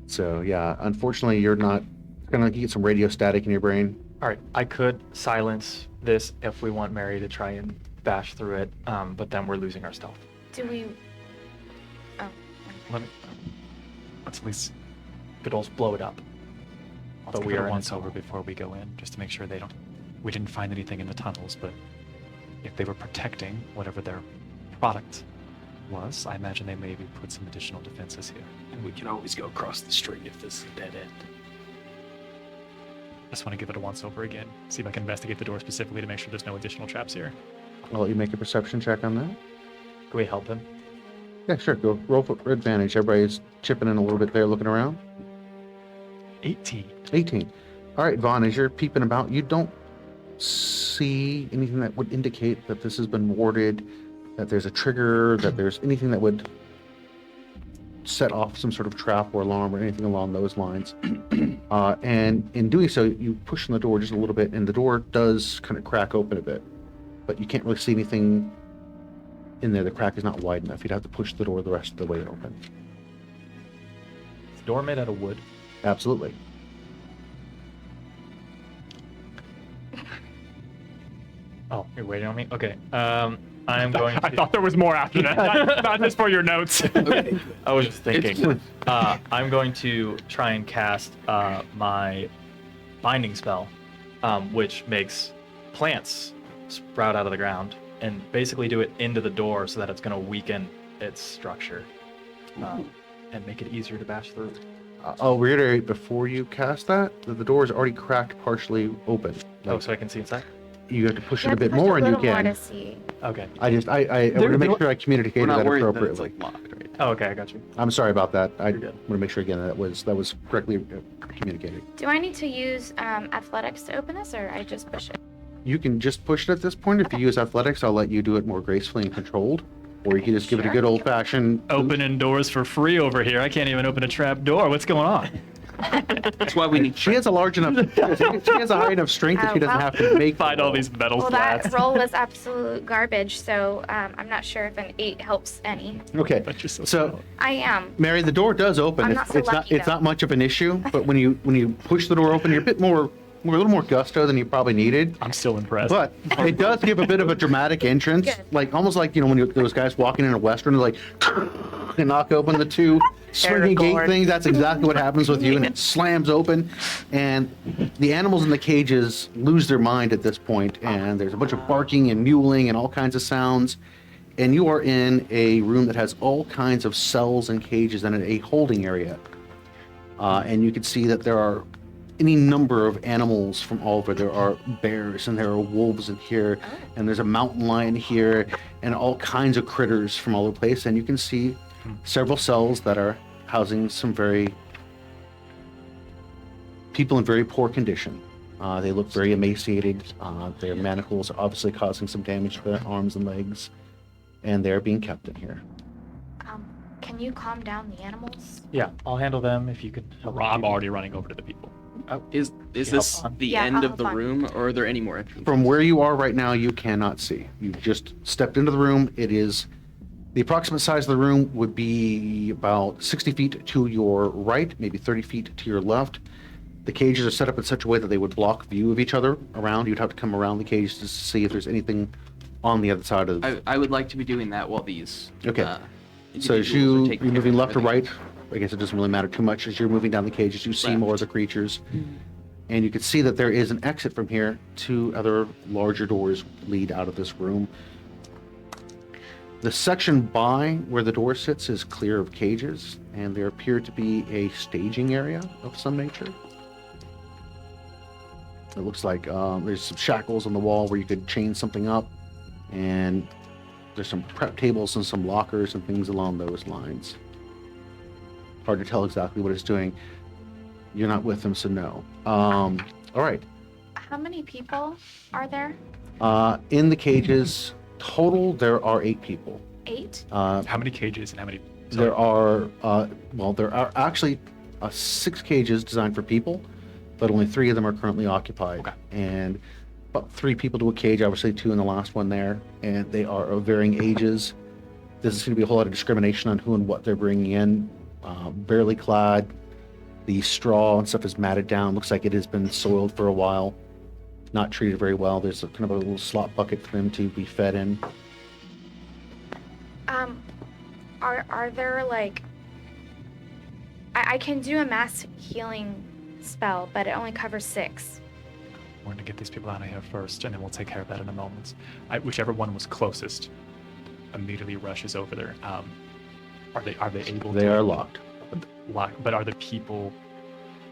So yeah, unfortunately, you're not gonna get some radio static in your brain. All right. I could silence this if we want Mary to try and bash through it, but then we're losing our stealth. Do we? Oh. Let's at least Could also blow it up. But But we we are are once in a over before we go in, just to make sure we didn't find anything in the tunnels, but if they were protecting whatever their product was, I imagine they maybe put some additional defenses here. And we can always go across the street if this is a dead end. I just want to give it a once over again, see if I can investigate the door specifically to make sure there's no additional traps here. I'll let you make a perception check on that. Can we help him? Yeah, sure. Go roll for advantage. Everybody's chipping in a little bit there, looking around. 18. 18. All right, Vahn, as you're peeping about, you don't see anything that would indicate that this has been warded, that there's a trigger, that there's anything that would set off some sort of trap or alarm or anything along those lines. And in doing so, you push on the door just a little bit, and the door does kind of crack open a bit, but you can't really see anything in there. The crack is not wide enough. You'd have to push the door the rest of the way open. Is the door made out of wood? Absolutely. Oh, you're waiting on me? Okay. I'm going to... I thought there was more after that. Not just for your notes. Okay. I was just thinking. It's- I'm going to try and cast my binding spell, which makes plants sprout out of the ground, and basically do it into the door so that it's going to weaken its structure and make it easier to bash through. I'll reiterate before you cast that the door is already cracked, partially open. Oh, so I can see inside? You have to push You it a have to bit push more, and you little more can. to see. Okay. I want to make sure I We're communicated not that worried that appropriately. it's like locked, right? Oh, okay, I got you. I'm sorry about that. I You're want good. to make sure again that was correctly communicated. Do I need to use athletics to open this, or I just push it? You can just push it at this point. If you use athletics, I'll let you do it more gracefully and controlled, or you can just give it a Sure. good old-fashioned Opening doors for free over here. I can't even open a trap door. What's going on? That's why we need. She has a large enough. She has a high enough strength that she doesn't have to make. Find all these metal Well, slats. that roll was absolute garbage, so I'm not sure if an 8 helps any. Okay. But you're so So, small. I am. Mary, the door does open. I'm It's, not so it's not. lucky, It's though. not much of an issue. But when you push the door open, you're a little more gusto than you probably needed. I'm still impressed. But it does give a bit of a dramatic entrance, Good. like almost like when those guys walking in a western, they're like, they knock open the two swinging gate Aragorn. things. That's exactly what happens with you, and it slams open, and the animals in the cages lose their mind at this point, and there's a bunch of barking and mewling and all kinds of sounds, and you are in a room that has all kinds of cells and cages and a holding area, and you can see that there are any number of animals from all over. There are bears and there are wolves in here, and there's a mountain lion here, and all kinds of critters from all over the place. And you can see several cells that are housing some people in very poor condition. They look very emaciated. Their manacles are obviously causing some damage to their arms and legs, and they're being kept in here. Can you calm down the animals? Yeah, I'll handle them if you could help. I'm already running over to the people. Is this the Yeah, end I'll of the help on. room, or are there any more entrances? From where you are right now, you cannot see. You've just stepped into the room. It is the approximate size of the room would be about 60 feet to your right, maybe 30 feet to your left. The cages are set up in such a way that they would block view of each other around. You'd have to come around the cages to see if there's anything on the other side of the... I would like to be doing that while these. Okay. So as individuals are you're taking care moving of left or everything. right, I guess it doesn't really matter too much. As you're moving down the cages, you see Left. more of the creatures. And you can see that there is an exit from here. 2 other larger doors lead out of this room. The section by where the door sits is clear of cages, and there appear to be a staging area of some nature. It looks like there's some shackles on the wall where you could chain something up, and there's some prep tables and some lockers and things along those lines. Hard to tell exactly what it's doing. You're not with them, so no. All right. How many people are there? In the cages, total there are 8 people. 8? How many cages and how many? There are there are actually 6 cages designed for people, but only 3 of them are currently occupied. Okay. And about 3 people to a cage, obviously 2 in the last one there, and they are of varying ages. Doesn't seem to be a whole lot of discrimination on who and what they're bringing in. Barely clad. The straw and stuff is matted down. Looks like it has been soiled for a while. Not treated very well. There's a kind of a little slop bucket for them to be fed in. Are there like... I can do a mass healing spell, but it only covers 6. We're going to get these people out of here first, and then we'll take care of that in a moment. Whichever one was closest immediately rushes over there. Are they able to... They are locked. But are the people...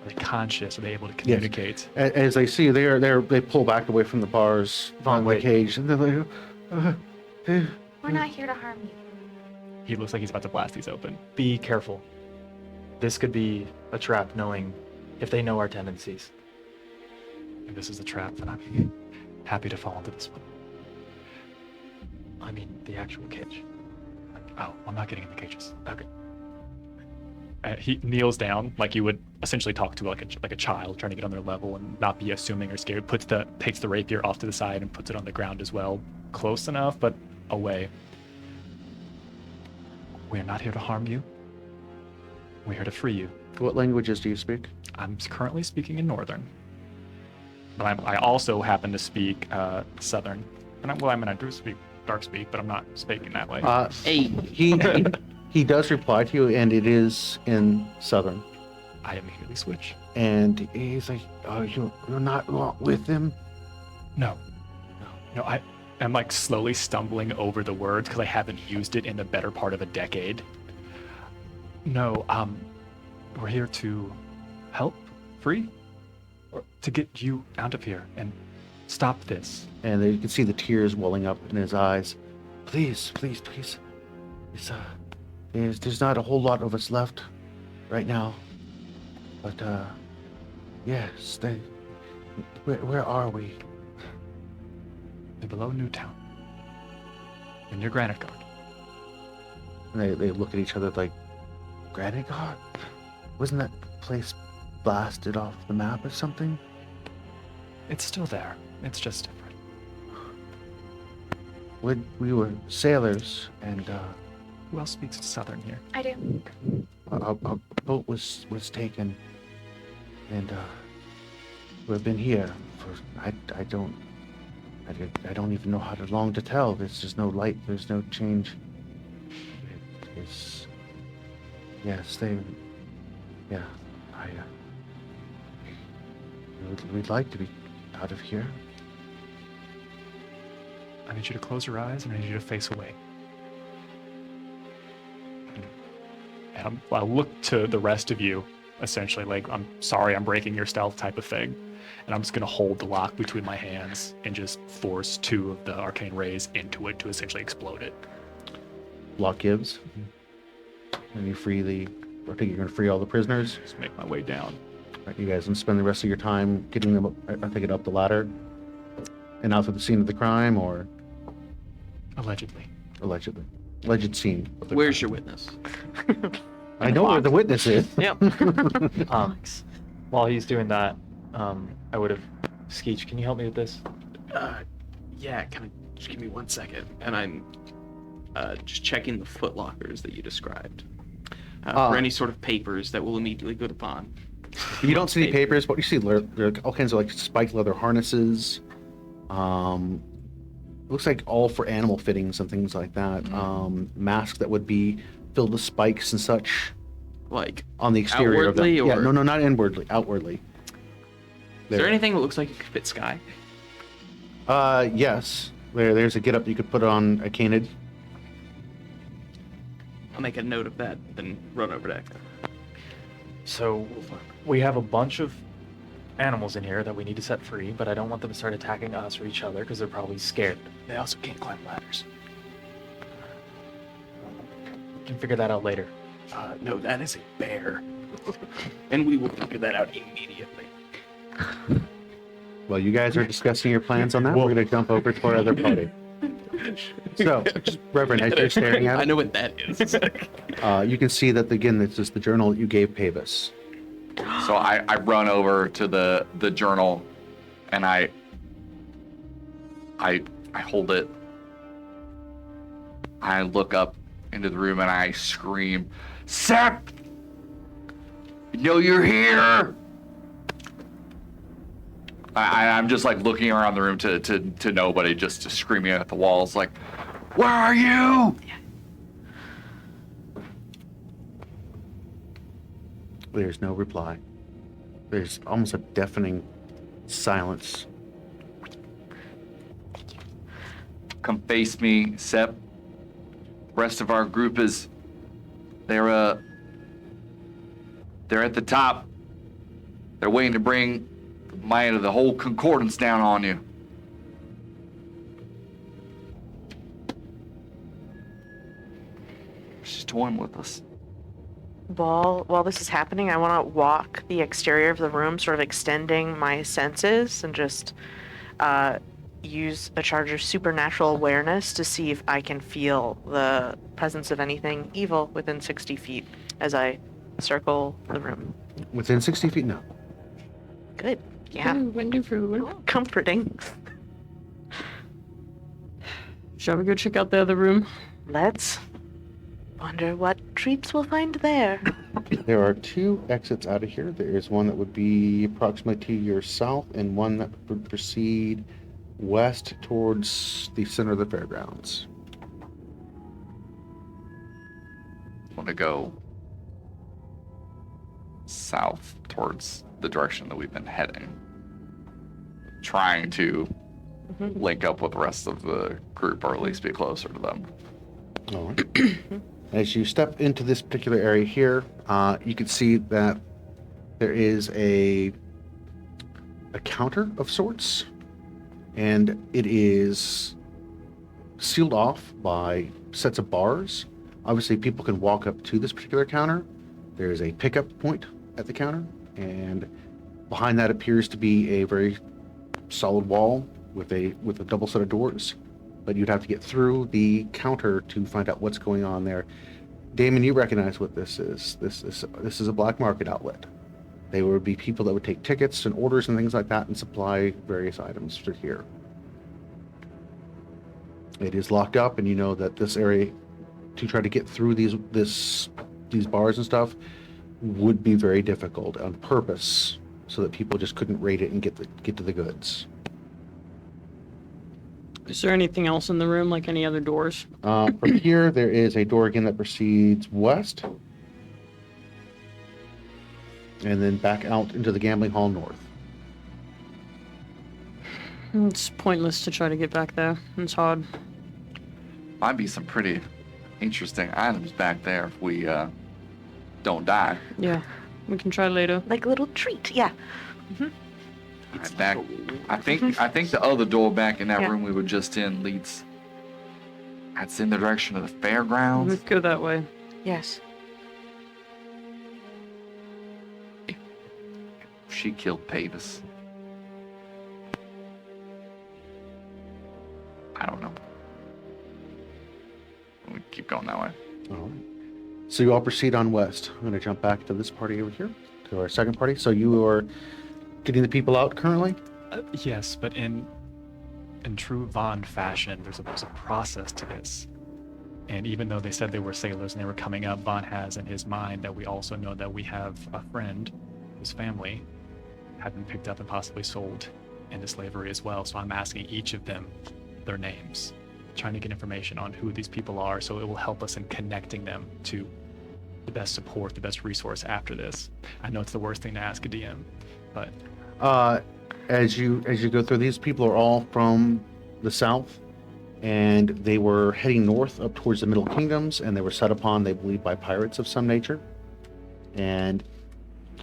Are they conscious? Are they able to communicate? As they see you, they pull back away from the bars on the wait. cage, and they're like, We're not here to harm you. He looks like he's about to blast these open. Be careful. This could be a trap, knowing if they know our tendencies. If this is a trap, then I'm happy to fall into this one. I mean, the actual cage. Oh, I'm not getting in the cages. Okay. He kneels down like you would essentially talk to like a child trying to get on their level and not be assuming or scared. Takes the rapier off to the side and puts it on the ground as well, close enough but away. We're not here to harm you. We're here to free you. what languages do you speak? I'm currently speaking in Northern, but I also happen to speak Southern. And I do speak Dark Speak, but I'm not speaking that way. He does reply to you, and it is in Southern. I immediately switch. And he's like, "Oh, you're not with him?" No, I'm like slowly stumbling over the words because I haven't used it in the better part of a decade. No, we're here to help, free, or to get you out of here and stop this. And you can see the tears welling up in his eyes. Please. There's not a whole lot of us left right now. But, yes, where are we? They're below Newtown. In your Granitegard. And they look at each other like, Granitegard? Wasn't that place blasted off the map or something? It's still there. It's just different. When we were sailors, and Who else speaks Southern here? I do. a boat was taken, and we've been here for I don't even know how long to tell. There's just no light. There's no change. It's yes, they yeah. We'd like to be out of here. I need you to close your eyes and I need you to face away. And I'll look to the rest of you, essentially, like, I'm sorry I'm breaking your stealth type of thing. And I'm just going to hold the lock between my hands and just force 2 of the arcane rays into it to essentially explode it. Lock gives. And you free I think you're going to free all the prisoners. Just make my way down. Right, you guys can spend the rest of your time getting them up, I think, up the ladder and out to the scene of the crime, or Allegedly. alleged scene. Of the Where's crime. your witness? I know where the witness is. Yep. While he's doing that, I would have. Skeech, can you help me with this? Yeah, kind of. Just give me 1 second, and I'm just checking the footlockers that you described for any sort of papers that will immediately go to Vahn. You don't see any papers, but you see there are all kinds of like spiked leather harnesses. Looks like all for animal fittings and things like that. Masks that would be filled with spikes and such. Like on the exterior of them. outwardly, Yeah, or- no, not inwardly, outwardly. Is there anything that looks like it could fit Sky? Yes. There's a get-up you could put on a canid. I'll make a note of that, then run over to Ehko. So, we have a bunch of animals in here that we need to set free, but I don't want them to start attacking us or each other because they're probably scared. They also can't climb ladders. We can figure that out later. No, that is a bear. And we will figure that out immediately. Well, you guys are discussing your plans on that. We're going to jump over to our other party. So, Reverend, as you're staring at it, I know what that is. you can see that, again, this is the journal that you gave Pavis. So I run over to the journal, and I hold it. I look up into the room and I scream, "Sep! You know you're here!" I'm just like looking around the room to nobody, just screaming at the walls, like, "Where are you?" There's no reply. There's almost a deafening silence. Come face me, Sep. The rest of our group is, they're at the top. They're waiting to bring the whole concordance down on you. She's toying with us. While this is happening, I want to walk the exterior of the room, sort of extending my senses and just use a charge of supernatural awareness to see if I can feel the presence of anything evil within 60 feet as I circle the room. Within 60 feet? No. Good. Yeah. Ooh, wonderful. Comforting. Shall we go check out the other room? Let's. Wonder what treats we'll find there. There are 2 exits out of here. There is one that would be approximately to your south and one that would proceed west towards the center of the fairgrounds. I want to go south towards the direction that we've been heading. Trying to link up with the rest of the group, or at least be closer to them. All right. As you step into this particular area here, you can see that there is a counter of sorts, and it is sealed off by sets of bars. Obviously, people can walk up to this particular counter. There is a pickup point at the counter, and behind that appears to be a very solid wall with a double set of doors. But you'd have to get through the counter to find out what's going on there. Damon, you recognize what this is. This is a black market outlet. They would be people that would take tickets and orders and things like that and supply various items through here. It is locked up, and you know that this area, to try to get through these bars and stuff, would be very difficult on purpose, so that people just couldn't raid it and get to the goods. Is there anything else in the room, like any other doors? From here, there is a door again that proceeds west, and then back out into the gambling hall north. It's pointless to try to get back there. It's hard. Might be some pretty interesting items back there if we don't die. Yeah, we can try later. Like a little treat, yeah. I think the other door back in that Yeah. room we were just in leads. That's in the direction of the fairgrounds. Let's go that way. Yes. She killed Pavis. I don't know. We keep going that way. All right. So you all proceed on west. I'm going to jump back to this party over here, to our second party. So you are getting the people out currently? Yes, but in true Vahn fashion, there's a process to this. And even though they said they were sailors and they were coming up, Vahn has in his mind that we also know that we have a friend whose family had been picked up and possibly sold into slavery as well. So I'm asking each of them their names, trying to get information on who these people are, so it will help us in connecting them to the best support, the best resource after this. I know it's the worst thing to ask a DM, but As you go through, these people are all from the south, and they were heading north up towards the Middle Kingdoms, and they were set upon, they believe, by pirates of some nature. And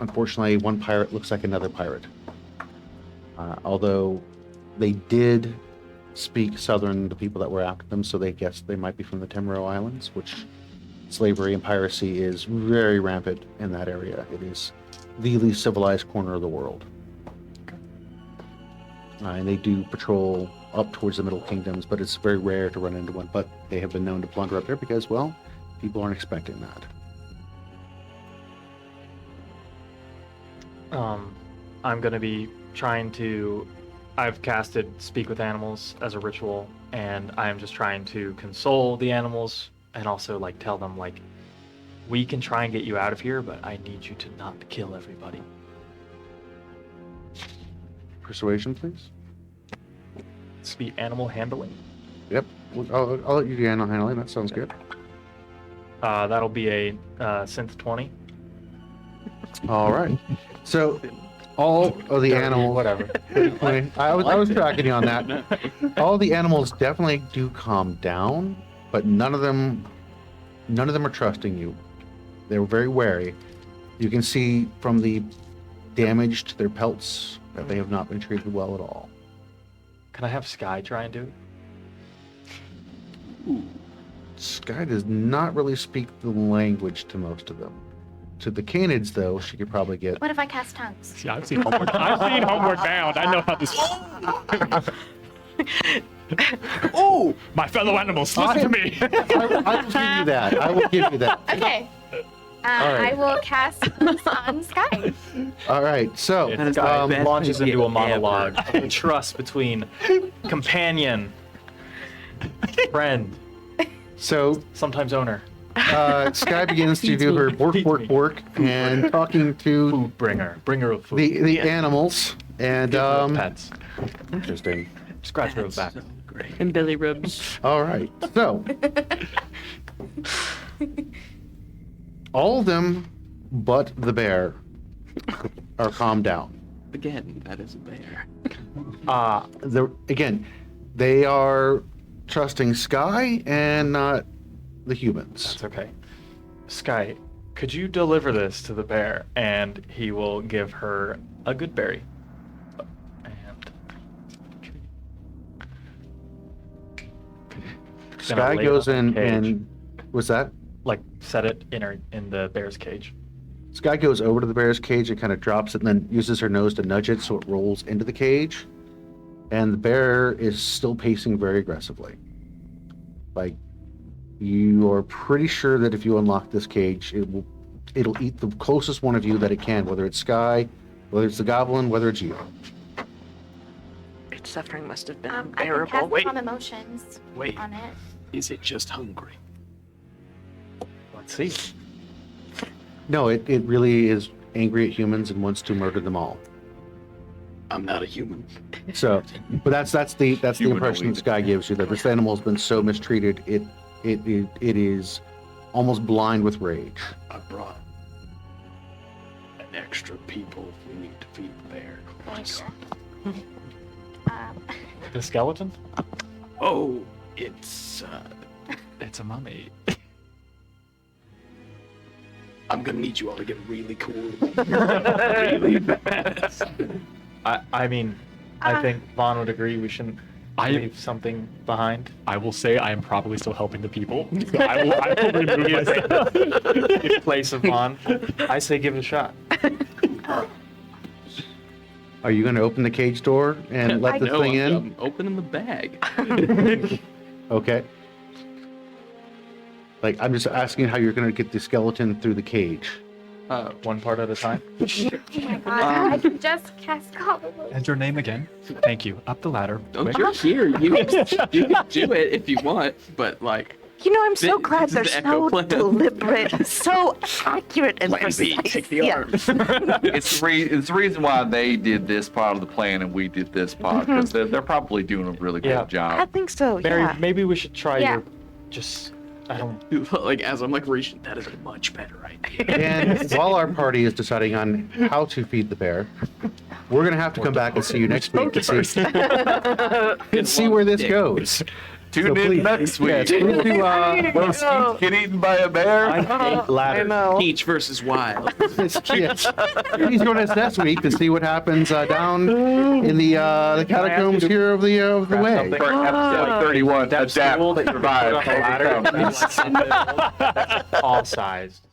unfortunately, one pirate looks like another pirate. Although they did speak Southern, the people that were after them, so they guessed they might be from the Temero Islands, which slavery and piracy is very rampant in that area. It is the least civilized corner of the world. And they do patrol up towards the Middle Kingdoms, but it's very rare to run into one. But they have been known to plunder up there because, well, people aren't expecting that. I'm going to be trying to... I've casted Speak with Animals as a ritual, and I am just trying to console the animals and also, like, tell them, like, we can try and get you out of here, but I need you to not kill everybody. Persuasion, please. It's the animal handling. Yep. I'll let you do animal handling. That sounds good. That'll be a synth 20. All right. So all of the animals... Whatever. I was tracking you on that. All the animals definitely do calm down, but none of them are trusting you. They're very wary. You can see from the damage to their pelts that they have not been treated well at all. Can I have Sky try and do it? Sky does not really speak the language to most of them. To the canids, though, she could probably get... What if I cast tongues? yeah, I've seen Homeward Bound. I know how this. Oh, my fellow animals, listen to me. I will give you that. I will give you that. Okay. right. I will cast on Sky. All right, so... Sky launches into a monologue of trust between companion, friend, So sometimes owner. Sky begins to do her work, and talking to Food bringer of food. the animals, and Pets. interesting. Scratch her back. And belly rubs. All right, so all of them but the bear are calmed down. Again, that is a bear. Again, they are trusting Sky and not the humans. That's okay. Sky, could you deliver this to the bear, and he will give her a good berry. And Sky goes in and what's that? Like set it in the bear's cage. Sky goes over to the bear's cage and kind of drops it, and then uses her nose to nudge it so it rolls into the cage. And the bear is still pacing very aggressively. Like, you are pretty sure that if you unlock this cage, it it'll eat the closest one of you that it can, whether it's Sky, whether it's the goblin, whether it's you. Its suffering must have been I can unbearable. cast Wait. calm emotions Wait, on it. is it just hungry? Let's see. No, it really is angry at humans and wants to murder them all. I'm not a human. So, but that's the impression Humanoid. this guy gives you, that this animal has been so mistreated, it is almost blind with rage. I brought an extra people if we need to feed the bear. Just- The skeleton? Oh, it's It's a mummy. I'm gonna need you all to get really cool. Really fast. I mean, I think Vahn would agree we shouldn't leave something behind. I will say I am probably still helping the people. So I will remove myself. In place of Vahn, I say give it a shot. Are you going to open the cage door and let this No, thing in? I'm opening the bag. Okay. Like, I'm just asking how you're going to get the skeleton through the cage. One part at a time. Oh my god, I can just cast calm emotions. And your name again? Thank you. Up the ladder. Oh, Quick. you're here. You can do it if you want, but like, You know, I'm so This glad is they're the so Ehko plan. deliberate, so accurate and Plan B, precise. take the Yeah. arm. It's the reason why they did this part of the plan and we did this part, because they're probably doing a really good Yeah. I job. think so, Mary, yeah. maybe we should try Yeah. your just I don't Like as I'm like reaching, that is a much better idea. And while our party is deciding on how to feed the bear, we're going to have to come back and see you next week to see, and see where this goes. Tune So in please- next week. Yes, please do, Will Skeech get eaten by a bear? I hate ladders. Peach versus Wild. Yes. Please join us next week to see what happens down in the catacombs here of the way. something? For episode 31, that adapt, stool that you put survive, on the ladder. overcome. That's all sized.